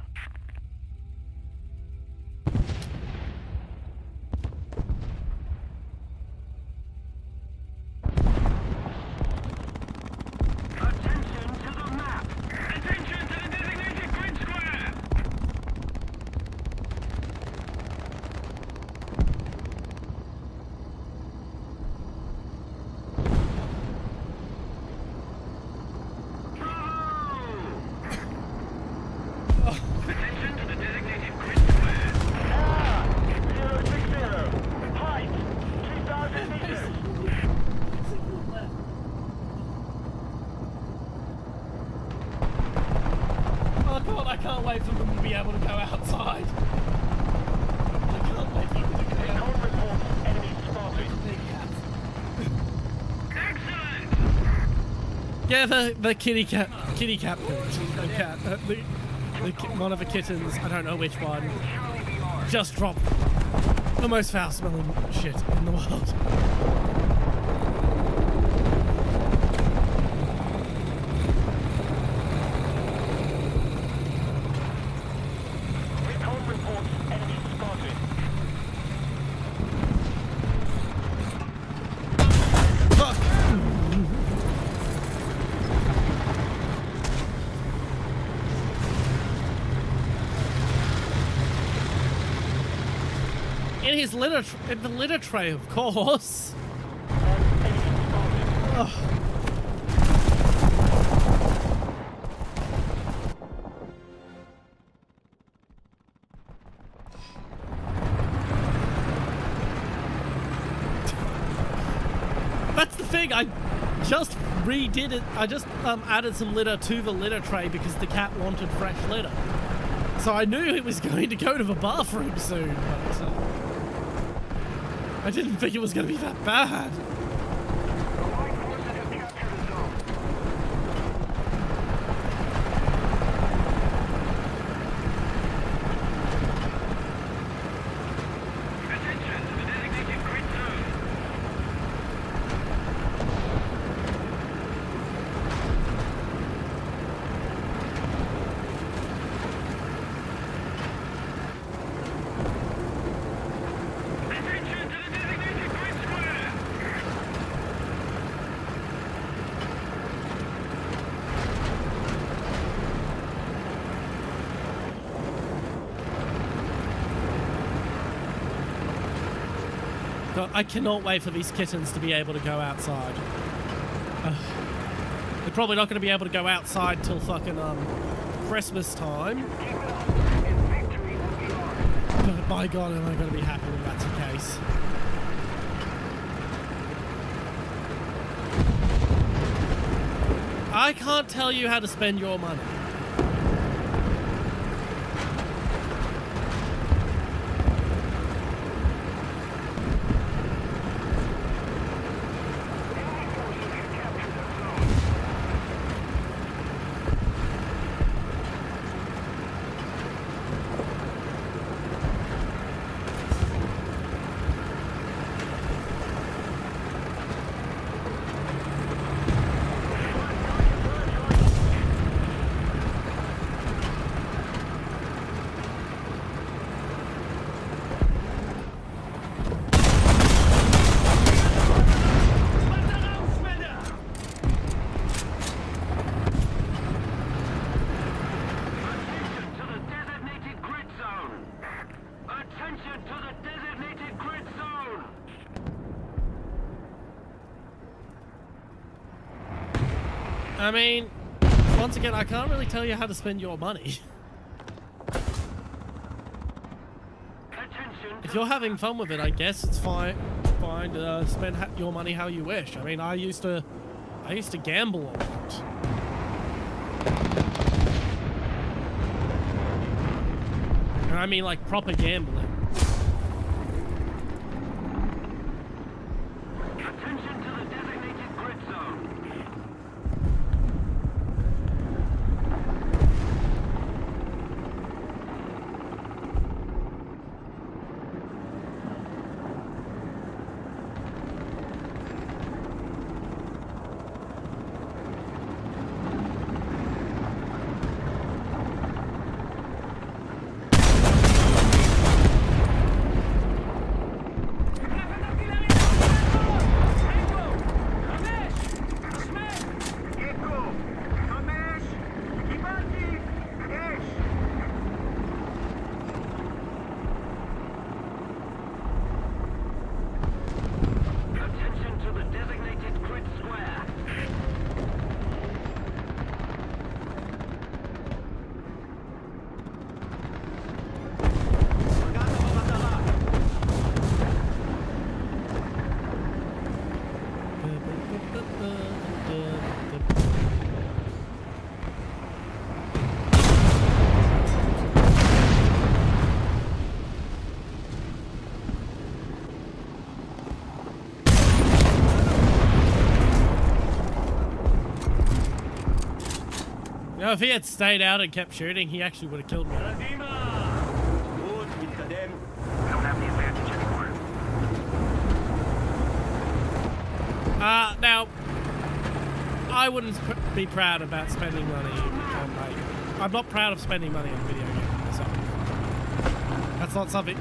S4: Attention to the map. Attention to the designated grid square. Attention to the designated grid square. 060. Height 2,000 meters.
S1: Oh god, I can't wait for them to be able to go outside. I can't wait for them to go
S4: Recon
S1: outside.
S4: report. Enemy spotted.
S1: Big cats.
S4: Excellent.
S1: Yeah, the kitty cat pooped. The cat, one of the kittens, I don't know which one,
S4: Charlie VR.
S1: just dropped the most foul-smelling shit in the world.
S4: Recon reports. Enemy spotted.
S1: Fuck! In the litter tray, of course. Ugh. That's the thing, I just redid it. I just added some litter to the litter tray because the cat wanted fresh litter. So I knew it was going to go to the bathroom soon, but I didn't think it was going to be that bad.
S4: Allied forces have captured a zone. Attention to the designated grid zone. Attention to the designated grid square.
S1: God, I cannot wait for these kittens to be able to go outside. They're probably not going to be able to go outside till fucking Christmas time.
S4: Keep it up, and victory will be ours.
S1: But by God, am I going to be happy when that's the case. I can't tell you how to spend your money.
S4: Enemy forces have captured a zone.
S1: I mean, once again, I can't really tell you how to spend your money. If you're having fun with it, I guess it's fine to spend your money how you wish. I mean, I used to gamble a lot. And I mean, like, proper gambling.
S4: Attention to the designated grid zone. Attention to the designated grid square.
S1: You know, if he had stayed out and kept shooting, he actually would have killed me.
S2: We don't have the advantage anymore.
S1: Now, I wouldn't be proud about spending money on, like, I'm not proud of spending money on video games myself. That's not something,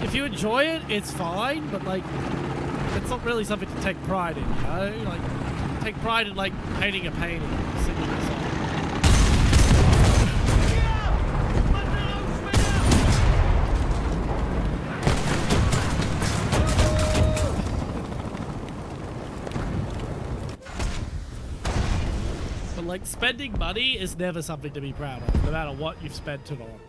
S1: if you enjoy it, it's fine, but, like, it's not really something to take pride in, you know? Like, take pride in, like, painting a painting, singing a song. But, like, spending money is never something to be proud of, no matter what you've spent it on.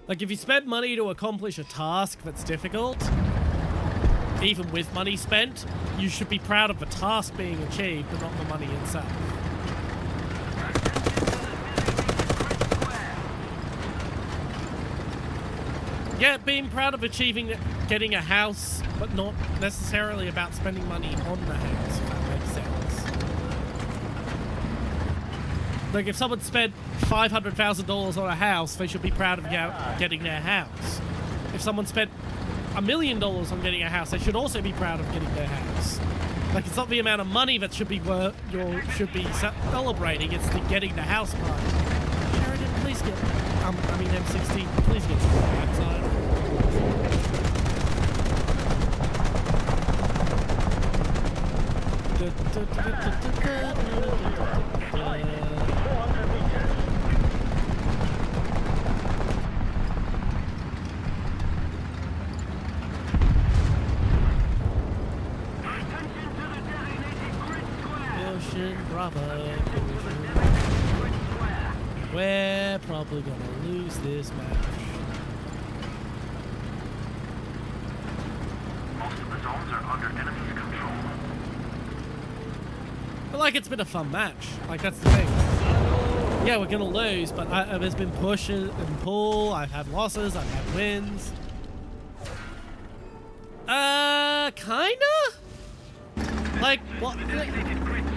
S1: Like, if you spend money to accomplish a task that's difficult, even with money spent, you should be proud of the task being achieved, but not the money itself. Yeah, being proud of getting a house, but not necessarily about spending money on the house, if that makes sense. Like, if someone spent $500,000 on a house, they should be proud of getting their house. If someone spent $1 million on getting a house, they should also be proud of getting their house. Like, it's not the amount of money that should be celebrating, it's the getting the house part. Sheridan, please get... M16, please get to the outside. Ocean Bravo. We're probably gonna lose this match.
S2: Most of the zones are under enemy control.
S1: But, like, it's been a fun match. Like, that's the thing. Yeah, we're gonna lose, but there's been push and pull. I've had losses, I've had wins. Kinda? Like, what?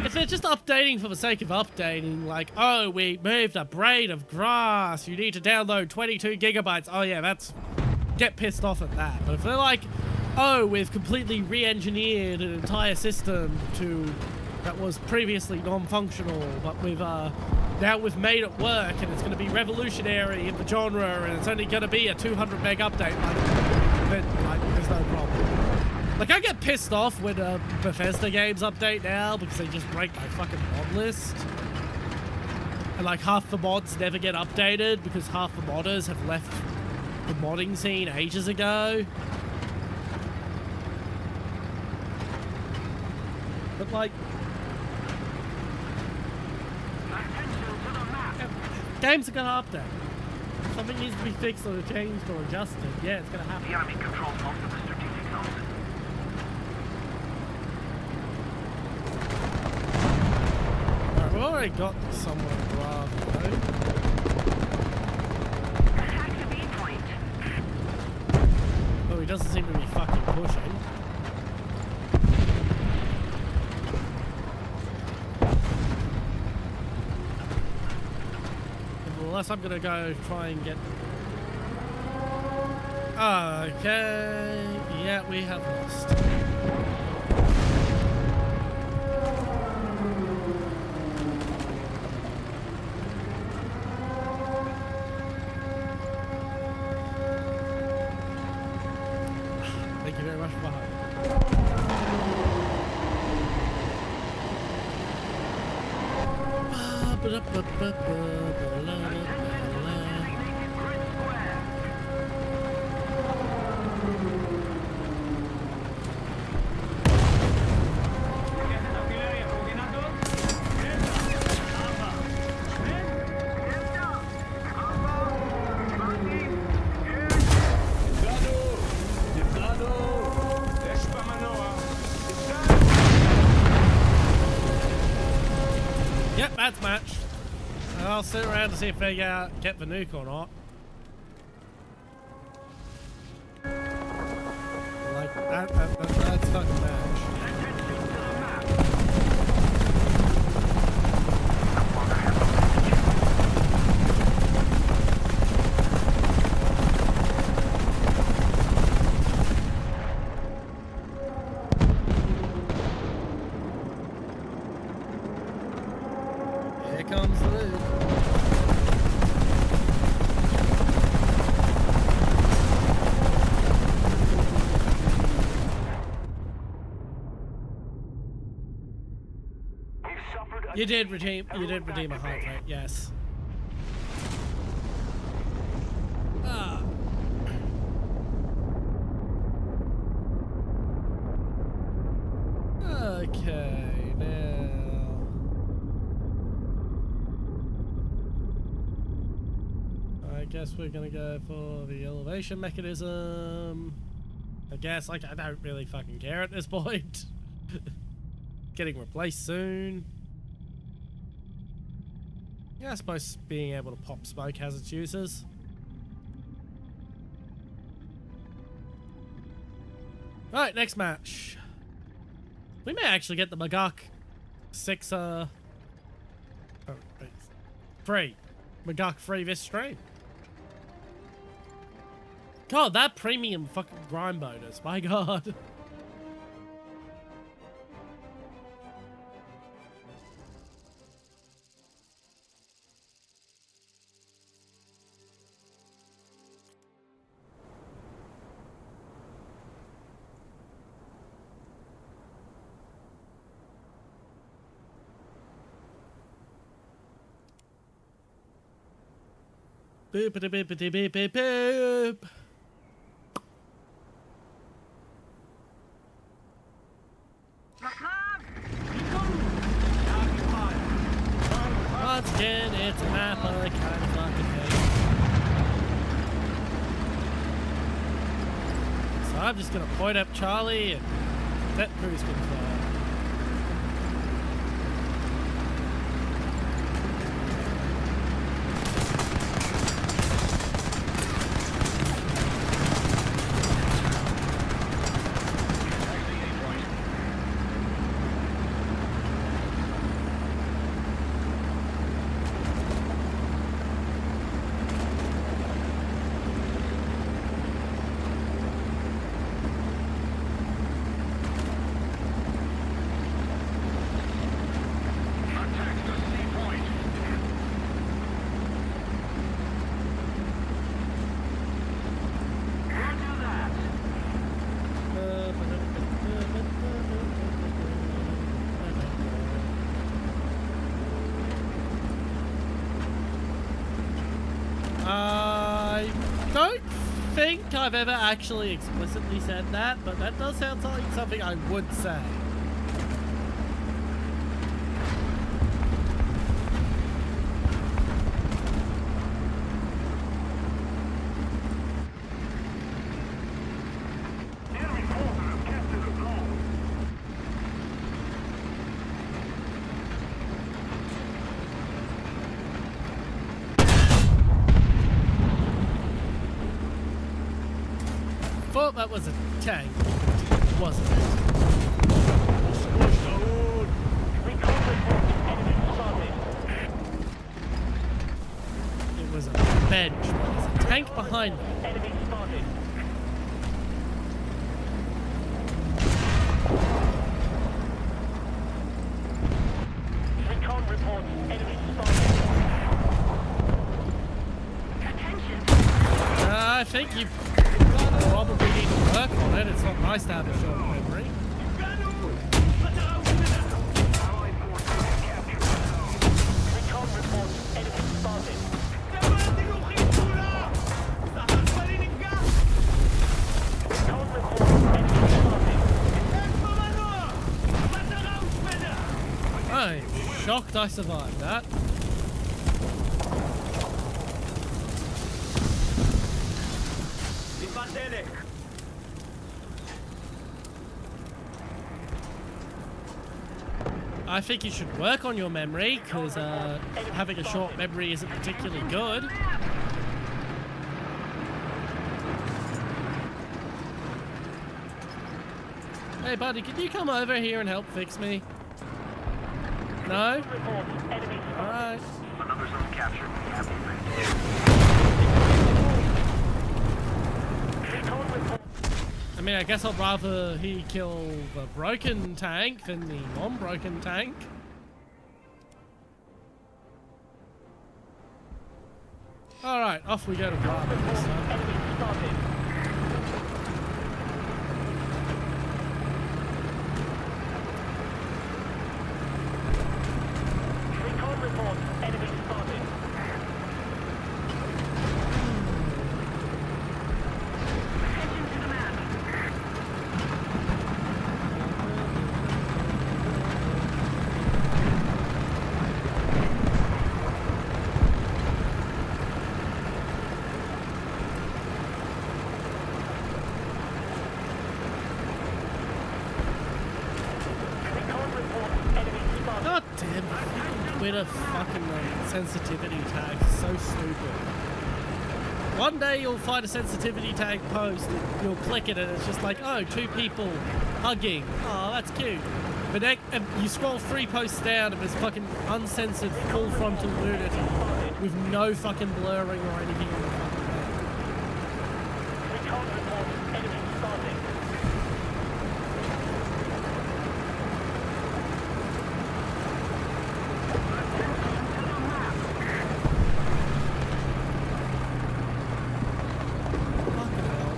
S1: If they're just updating for the sake of updating, like, oh, we moved a blade of grass, you need to download 22 gigabytes. Oh, yeah, that's... Get pissed off at that. But if they're like, oh, we've completely re-engineered an entire system that was previously non-functional, but now we've made it work, and it's going to be revolutionary in the genre, and it's only going to be a 200 meg update, then, like, there's no problem. Like, I get pissed off when Bethesda games update now because they just break my fucking mod list. And, like, half the mods never get updated because half the modders have left the modding scene ages ago. But like,
S4: Attention to the map.
S1: games are gonna update. Something needs to be fixed or changed or adjusted. Yeah, it's gonna happen.
S2: The enemy controls most of the strategic zones.
S1: Alright, we've already got somewhere rather though.
S4: Attack the B point.
S1: Oh, he doesn't seem to be fucking pushing. Unless I'm gonna go try and get... Okay... Yeah, we have lost. Thank you very much for behind.
S4: Designated grid square.
S1: Yep, that's match. And I'll sit around to see if they get the nuke or not. Like, that's fucking match. Here comes the nuke. You did redeem a heart rate, yes. Ah. Okay, now. I guess we're gonna go for the elevation mechanism. I guess, like, I don't really fucking care at this point. Getting replaced soon. Yeah, I suppose being able to pop smoke has its uses. Right, next match. We may actually get the Magok 6, free. Magok free this stream. God, that premium fucking grind bonus, my god. Boop boop boop boop boop boop boop. Once again, it's a map I kind of fucking hate. So I'm just gonna point up Charlie and let cruise control. I don't think I've ever actually explicitly said that, but that does sound like something I would say. thought that was a tank, wasn't it?
S4: Recon report. Enemy spotted.
S1: It was a bench. There's a tank behind me.
S4: Enemy spotted. Recon report. Enemy spotted. Attention.
S1: I think you probably need to work on it. It's not nice to have a short memory.
S4: Allied forces have captured the zone. Recon report. Enemy spotted. Recon report. Enemy spotted.
S1: I'm shocked I survived that. I think you should work on your memory, because having a short memory isn't particularly good. Hey buddy, can you come over here and help fix me? No?
S4: Report. Enemy spotted.
S1: Alright.
S2: Another zone captured. Happy things.
S4: Recon report.
S1: I mean, I guess I'd rather he kill the broken tank than the non-broken tank. Alright, off we go to Bravo this time.
S4: Enemy spotted. Recon report. Enemy spotted. Attention to the map. Recon report. Enemy spotted.
S1: God damn it. Twitter fucking sensitivity tag. So stupid. One day you'll find a sensitivity tag post, you'll click it and it's just like, oh, two people hugging. Oh, that's cute. But then you scroll 3 posts down and there's fucking uncensored full frontal nudity with no fucking blurring or anything in the fucking thing.
S4: Recon report. Enemy spotted.
S1: Fucking hell.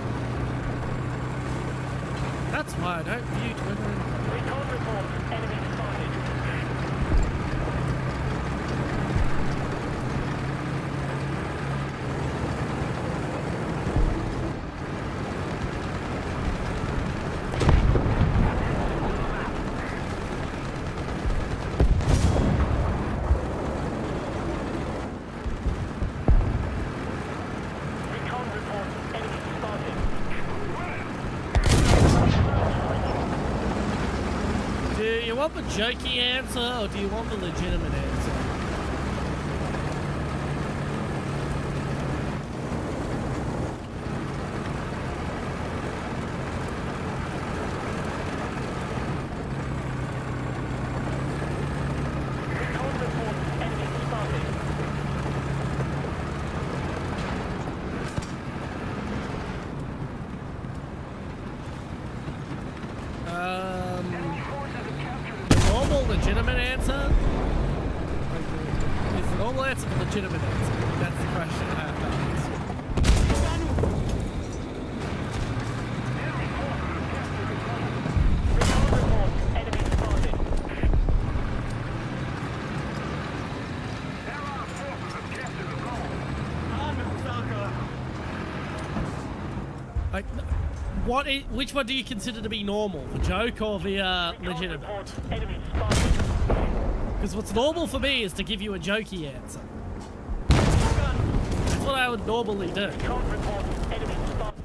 S1: That's why I don't view Twitter.
S4: Recon report. Enemy spotted. Recon report. Enemy spotted.
S1: Do you want the jokey answer or do you want the legitimate answer?
S4: Recon report. Enemy spotted.
S1: The normal legitimate answer? Is the normal answer the legitimate answer? That's the question I have to ask.
S4: Recon report. Enemy spotted.
S2: Allied forces have captured the zone.
S1: Like, which one do you consider to be normal? The joke or the
S4: Recon
S1: legitimate?
S4: report. Enemy spotted.
S1: Because what's normal for me is to give you a jokey answer. That's what I would normally do.
S4: Recon report. Enemy spotted.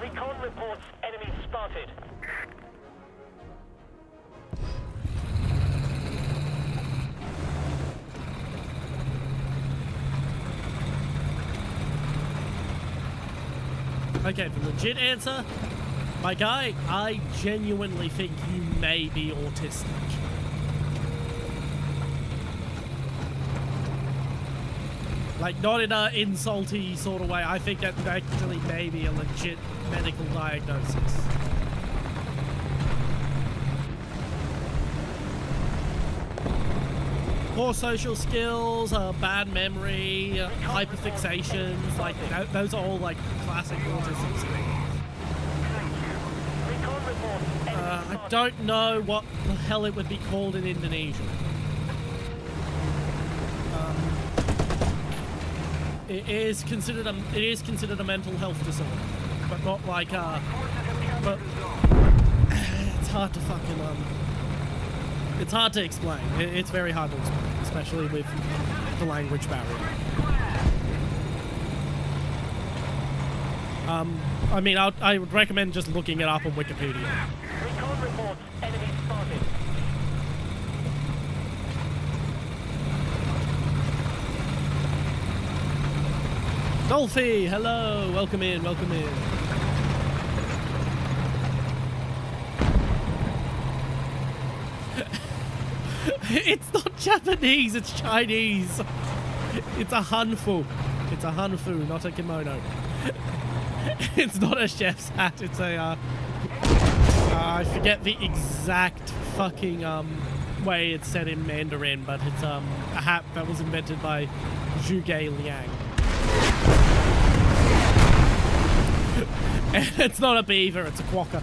S4: Recon reports enemy spotted.
S1: Okay, the legit answer, my guy, I genuinely think you may be autistic. Like, not in a insulty sort of way. I think that actually may be a legit medical diagnosis. Poor social skills, bad memory, hyperfixations, like those are all like classic autism symptoms. I don't know what the hell it would be called in Indonesia. It is considered a mental health disorder, but not like but it's hard to fucking it's hard to explain. It's very hard to explain, especially with the language barrier. I mean, I would recommend just looking it up on Wikipedia.
S4: Recon reports enemy spotted.
S1: Dolphy, hello, welcome in, welcome in. It's not Japanese, it's Chinese. It's a hanfu. It's a hanfu, not a kimono. It's not a chef's hat, it's a, I forget the exact fucking, way it's said in Mandarin, but it's, a hat that was invented by Zhuge Liang. It's not a beaver, it's a quokka.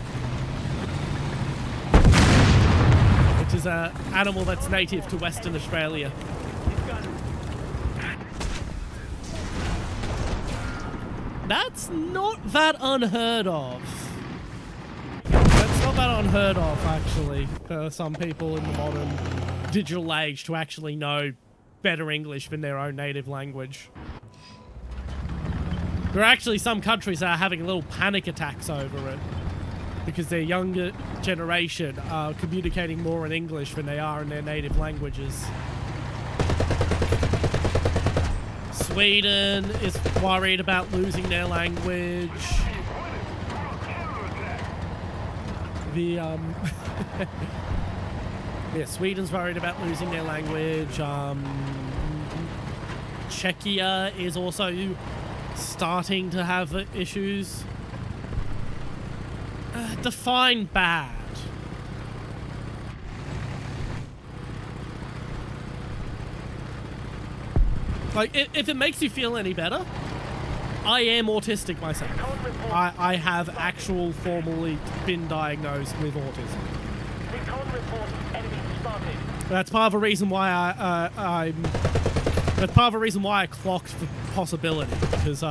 S1: Which is an animal that's native to Western Australia. That's not that unheard of. That's not that unheard of, actually, for some people in the modern digital age to actually know better English than their own native language. There are actually some countries that are having little panic attacks over it because their younger generation are communicating more in English than they are in their native languages. Sweden is worried about losing their language. Yeah, Sweden's worried about losing their language. Czechia is also starting to have issues. Define bad. Like, if it makes you feel any better, I am autistic myself. I have actual formally been diagnosed with autism. That's part of the reason why that's part of the reason why I clocked the possibility, because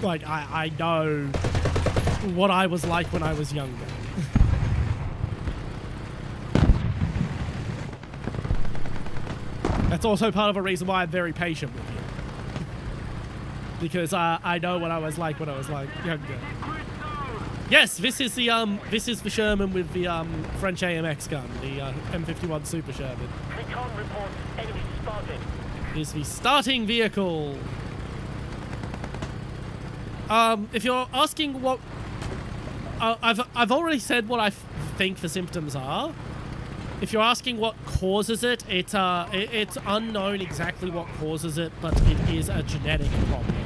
S1: like I know what I was like when I was younger. That's also part of the reason why I'm very patient with you, because I know what I was like when I was like younger. Yes, this is the Sherman with the French AMX gun, the M51 Super Sherman.
S4: Recon reports enemy spotted.
S1: Is the starting vehicle. If you're asking what, I've already said what I think the symptoms are. If you're asking what causes it, it's unknown exactly what causes it, but it is a genetic problem.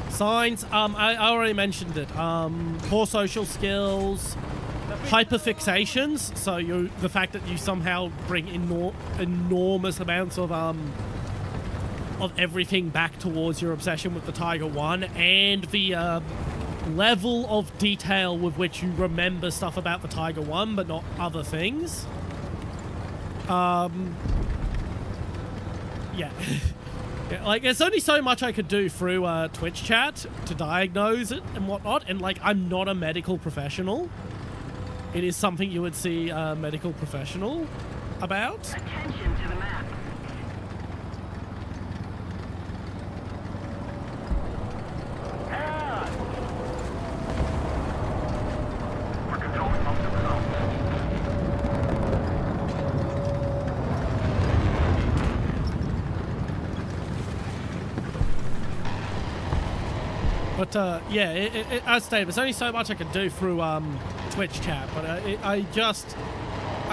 S1: Signs, I already mentioned it. Poor social skills, hyperfixations. So the fact that you somehow bring enormous amounts of everything back towards your obsession with the Tiger One, and the level of detail with which you remember stuff about the Tiger One, but not other things. Yeah. Yeah, like, there's only so much I could do through Twitch chat to diagnose it and whatnot, and, like, I'm not a medical professional. It is something you would see a medical professional about.
S4: Attention to the map.
S2: We're controlling most of the zone.
S1: But yeah, as stated, there's only so much I can do through Twitch chat. But I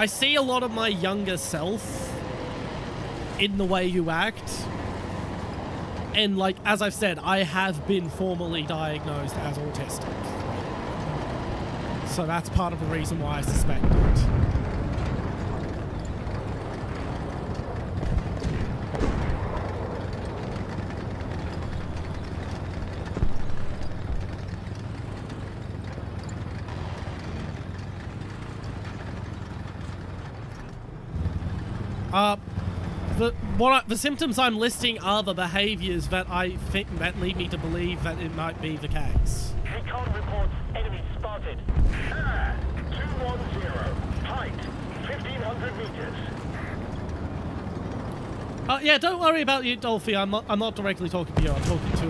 S1: see a lot of my younger self in the way you act. And like, as I've said, I have been formally diagnosed as autistic. So that's part of the reason why I suspect it. The symptoms I'm listing are the behaviors that I think that lead me to believe that it might be the case.
S4: Recon reports enemy spotted. 210. Height 1,500 meters.
S1: Yeah, don't worry about you, Dolphy. I'm not directly talking to you. I'm talking to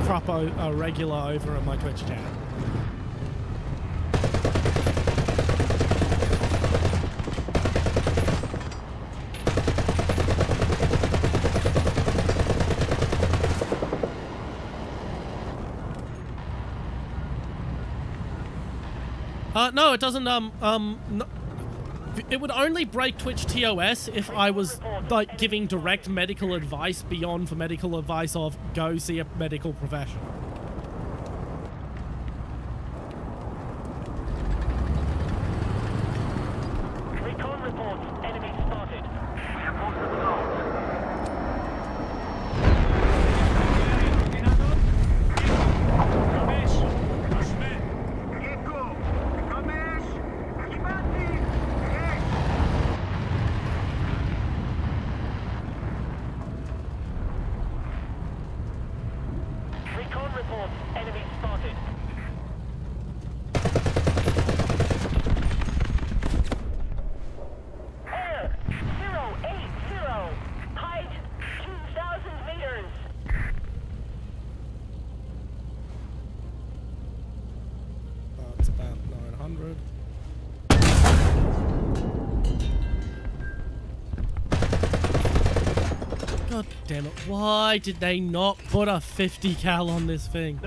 S1: Croppo, regular over on my Twitch chat. No, it doesn't, no, it would only break Twitch TOS if I was, like, giving direct medical advice beyond the medical advice of go see a medical professional.
S4: Recon reports enemy spotted.
S2: We have posted zones.
S4: Recon reports enemy spotted. Air 080. Height 2,000 meters.
S1: It's about 900. God damn it, why did they not put a 50 cal on this thing?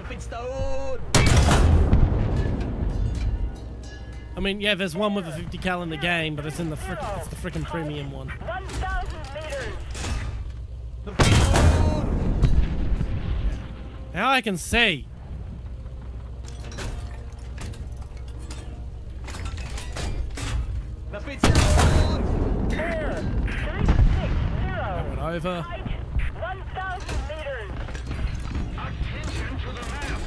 S1: I mean, yeah, there's one with a 50 cal in the game, but it's in the it's the frickin' premium one.
S4: 1,000 meters.
S1: Now I can see.
S4: Air 360.
S1: That went over.
S4: Height 1,000 meters. Attention to the map.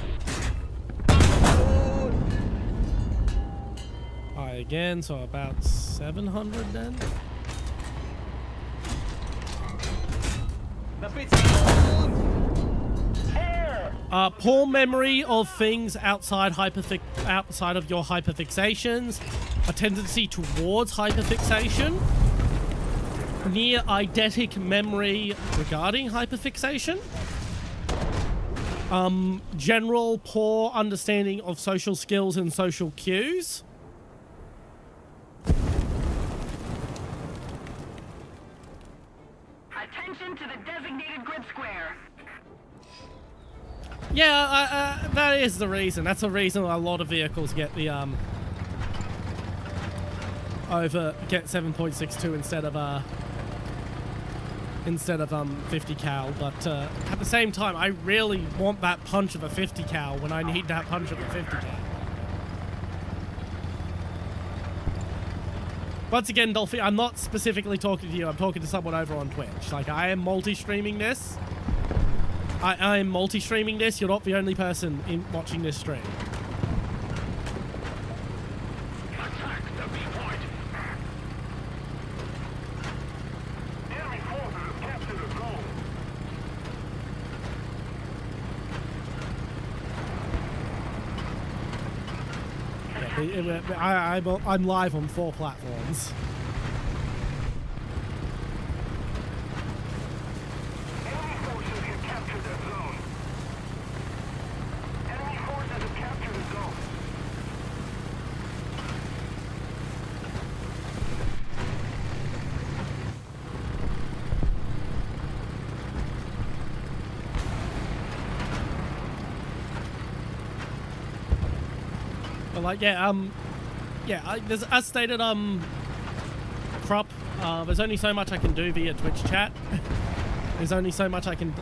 S1: High again, so about 700 then.
S4: Air.
S1: Poor memory of things outside of your hyperfixations, a tendency towards hyperfixation, near eidetic memory regarding hyperfixation, general poor understanding of social skills and social cues.
S5: Attention to the designated grid square.
S1: Yeah, that is the reason. That's the reason a lot of vehicles get the get 7.62 instead of 50 cal. But at the same time, I really want that punch of a 50 cal when I need that punch of a 50 cal. Once again, Dolphy, I'm not specifically talking to you. I'm talking to someone over on Twitch. Like, I am multi-streaming this. I am multi-streaming this. You're not the only person watching this stream.
S2: Attack the B point. Enemy forces have captured a zone.
S1: I'm live on 4 platforms.
S2: Enemy forces have captured that zone. Enemy forces have captured a zone.
S1: like, yeah, as stated, Crop, there's only so much I can do via Twitch chat. There's only so much I can,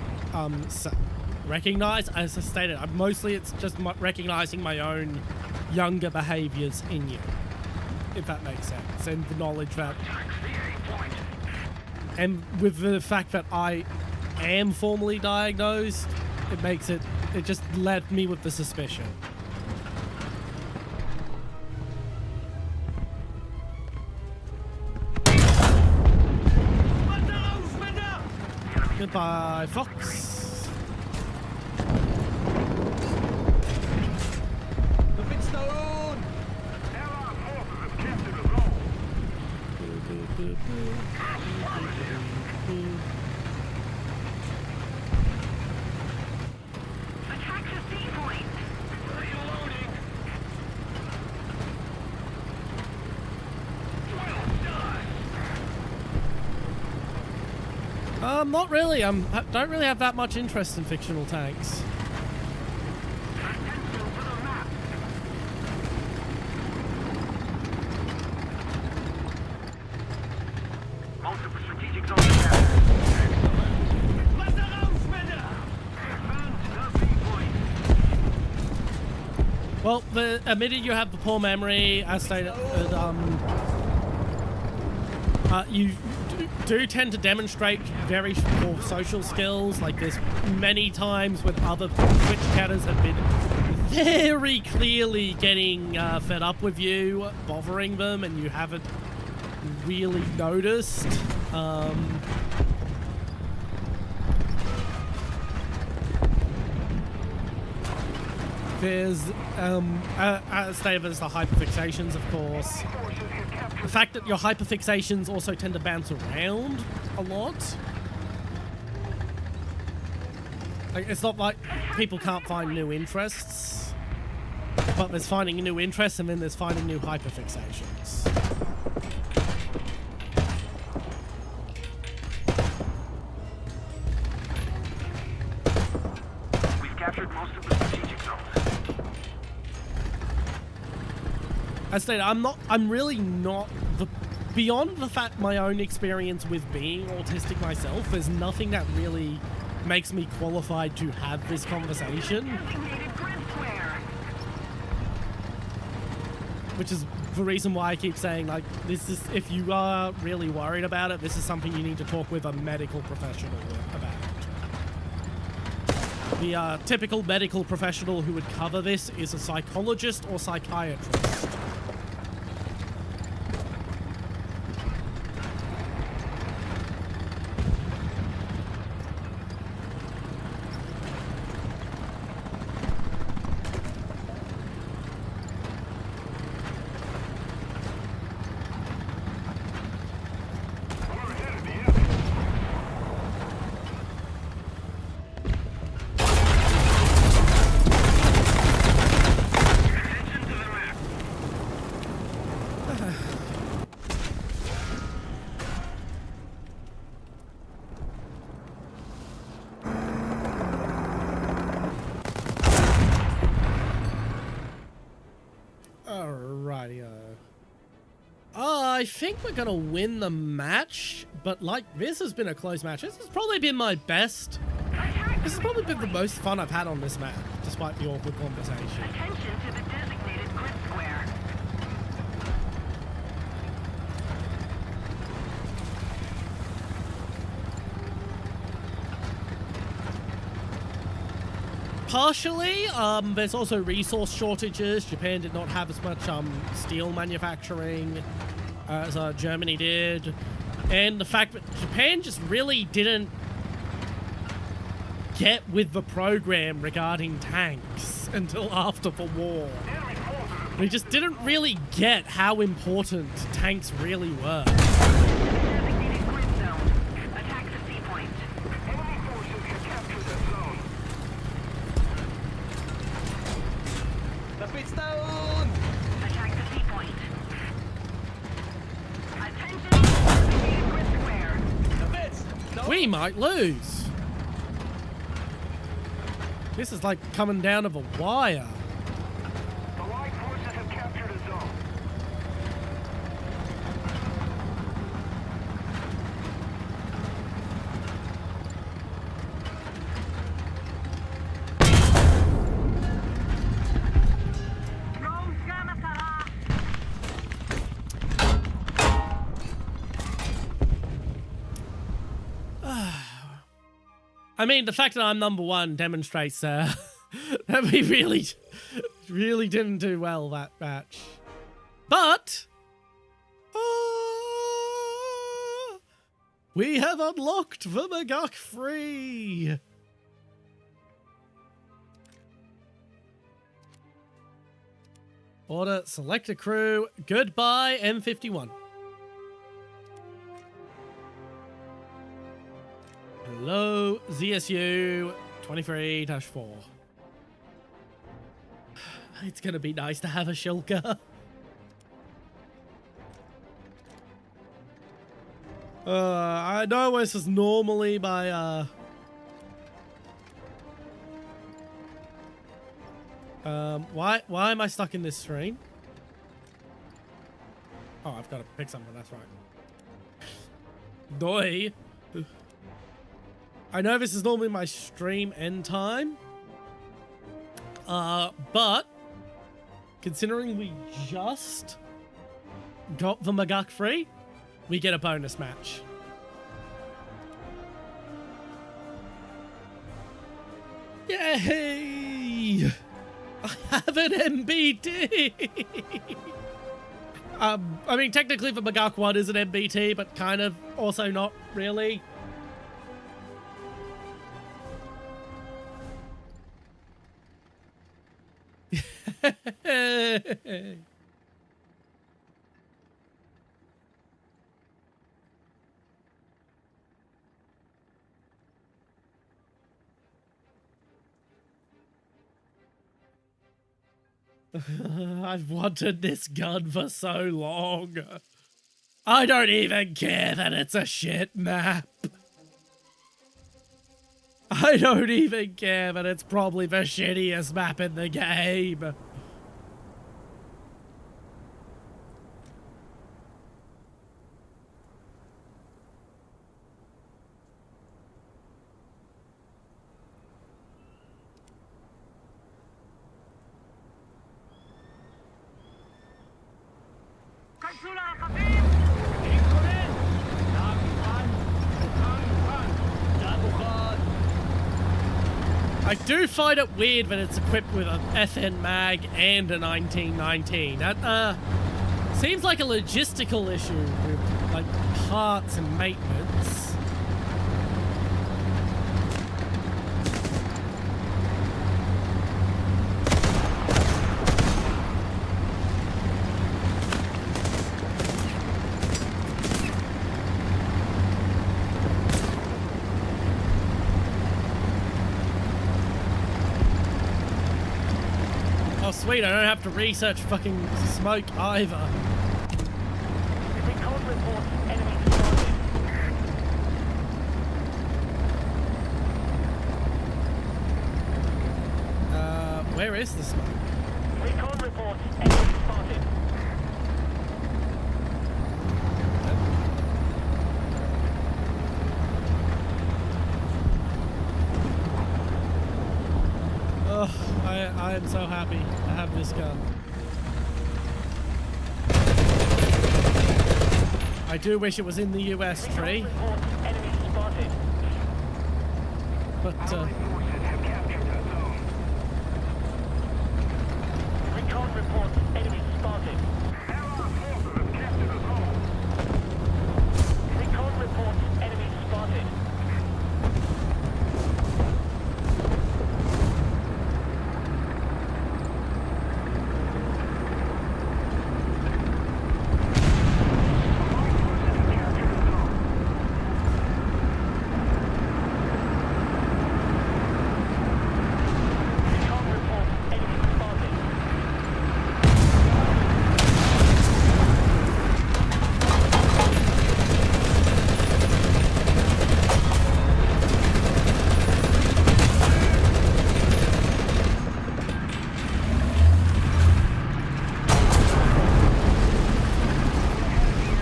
S1: recognize. As I stated, mostly it's just recognizing my own younger behaviors in you, if that makes sense, and the knowledge that, and with the fact that I am formally diagnosed, it just left me with the suspicion. Goodbye, Fox.
S5: Attack the C point.
S4: Reloading.
S1: Not really. I don't really have that much interest in fictional tanks.
S5: Attention to the map.
S2: Most of the strategic zones are captured.
S1: Well, admitted you have the poor memory, as stated, you do tend to demonstrate very poor social skills. Like, there's many times when other Twitch chatters have been very clearly getting fed up with you, bothering them, and you haven't really noticed. There's, as stated, there's the hyperfixations, of course. The fact that your hyperfixations also tend to bounce around a lot. Like, it's not like people can't find new interests, but there's finding new interests and then there's finding new hyperfixations.
S2: We've captured most of the strategic zones.
S1: As stated, I'm really not beyond the fact my own experience with being autistic myself, there's nothing that really makes me qualified to have this conversation.
S5: Designated grid square.
S1: Which is the reason why I keep saying, like, this is, if you are really worried about it, this is something you need to talk with a medical professional about. The typical medical professional who would cover this is a psychologist or psychiatrist. I think we're gonna win the match, but like, this has been a close match. This has probably been my best. This has probably been the most fun I've had on this map, despite the awkward conversation.
S5: Attention to the designated grid square.
S1: Partially, there's also resource shortages. Japan did not have as much steel manufacturing as Germany did. And the fact that Japan just really didn't get with the program regarding tanks until after the war. They just didn't really get how important tanks really were.
S5: Designated grid zone. Attack the C point.
S4: Enemy forces have captured the zone.
S5: Attack the C point. Attention to the designated grid square.
S1: We might lose. This is like coming down of a wire.
S4: The Allied forces have captured
S1: I mean, the fact that I'm number one demonstrates that we really didn't do well that match. But we have unlocked the Maguk free. Order, select a crew. Goodbye, M51. Hello, ZSU 23-4. It's gonna be nice to have a shulker. I know this is normally my why am I stuck in this screen? Oh, I've got to pick something, that's right. Doi. I know this is normally my stream end time. But considering we just got the Maguk free, we get a bonus match. Yay! I have an MBT! I mean, technically the Maguk 1 is an MBT, but kind of also not really. I've wanted this gun for so long. I don't even care that it's a shit map. I don't even care that it's probably the shittiest map in the game. I do find it weird that it's equipped with an FN mag and a 1919. That seems like a logistical issue with like parts and maintenance. Sweet, I don't have to research fucking smoke either.
S4: Recon reports enemy spotted.
S1: Where is the smoke?
S4: Recon reports enemy spotted.
S1: Oh, I am so happy to have this gun. I do wish it was in the US tree.
S4: Recon reports enemy spotted.
S1: But
S4: Forces have captured the zone. Recon reports enemy spotted.
S2: Allied forces have captured the zone.
S4: Recon reports enemy spotted. Recon reports enemy spotted.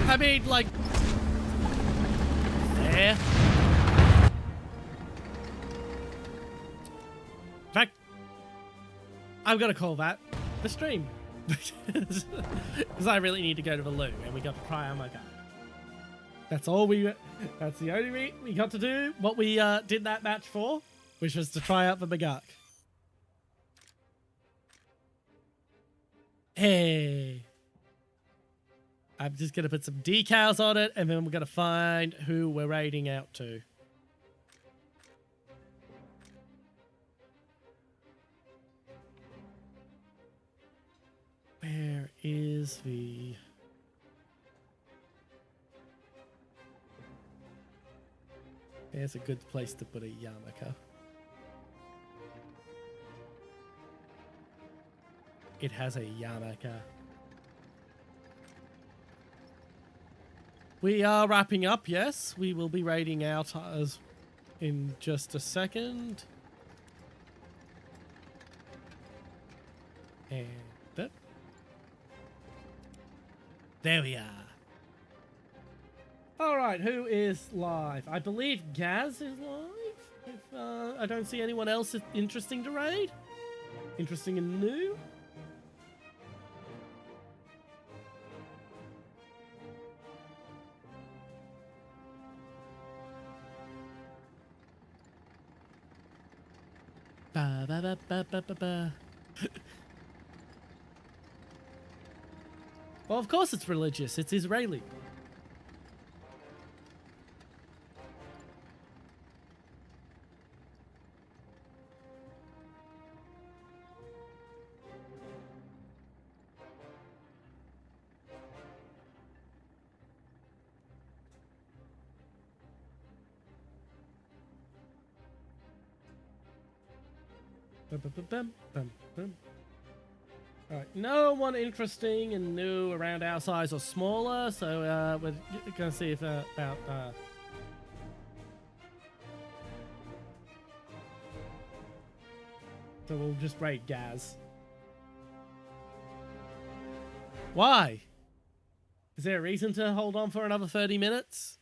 S1: I mean, like, there. In fact, I'm gonna call that the stream because I really need to go to the loo and we got to try on my gun. That's all that's the only we got to do what we did that match for, which was to try out the McGuck. Hey. I'm just going to put some decals on it, and then we're going to find who we're raiding out to. Where is the... There's a good place to put a yarmulke. It has a yarmulke. We are wrapping up, yes. We will be raiding out in just a second. And there we are. Alright, who is live? I believe Gaz is live. If I don't see anyone else interesting to raid. Interesting and new. Ba ba ba ba ba ba ba. Well, of course it's religious. It's Israeli. Alright, no one interesting and new around our size or smaller, so we're gonna see if about so we'll just raid Gaz. Why? Is there a reason to hold on for another 30 minutes?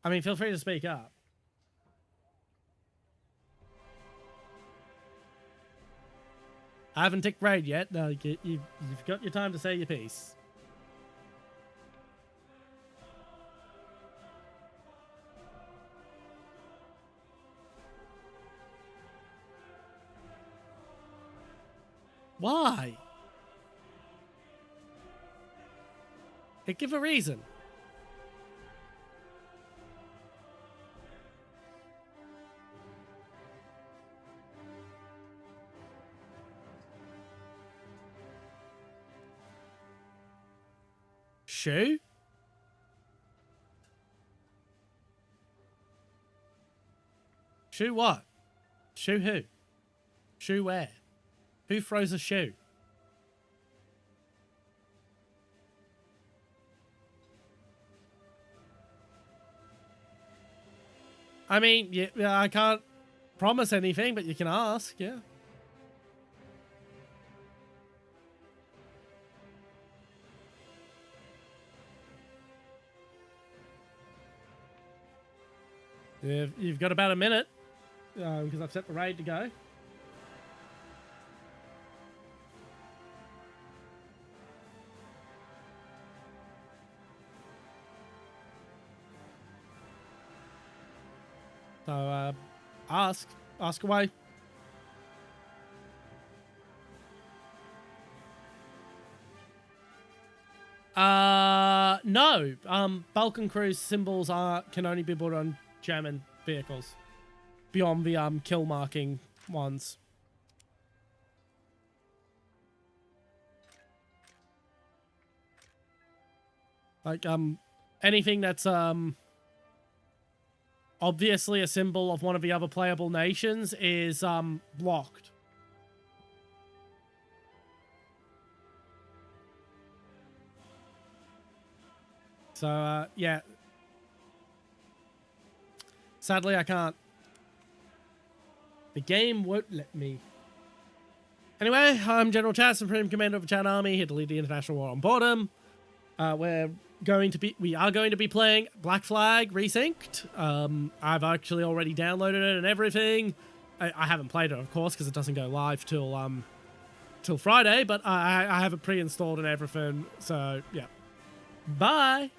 S1: I mean, feel free to speak up. I haven't ticked raid yet. No, you've got your time to say your piece. Why? Give a reason. Shoe? Shoe what? Shoe who? Shoe where? Who throws a shoe? I mean, yeah, I can't promise anything, but you can ask, yeah. You've got about a minute, because I've set the raid to go. So, ask away. No. Balkan Cruise symbols can only be bought on German vehicles beyond the kill marking ones. Like anything that's obviously a symbol of one of the other playable nations is blocked. So yeah. Sadly, I can't. The game won't let me. Anyway, I'm General Chat, Supreme Commander of the Chat Army, here to lead the international war on boredom. We are going to be playing Black Flag Resynced. I've actually already downloaded it and everything. I haven't played it, of course, because it doesn't go live till Friday, but I have it pre-installed and everything. So yeah. Bye.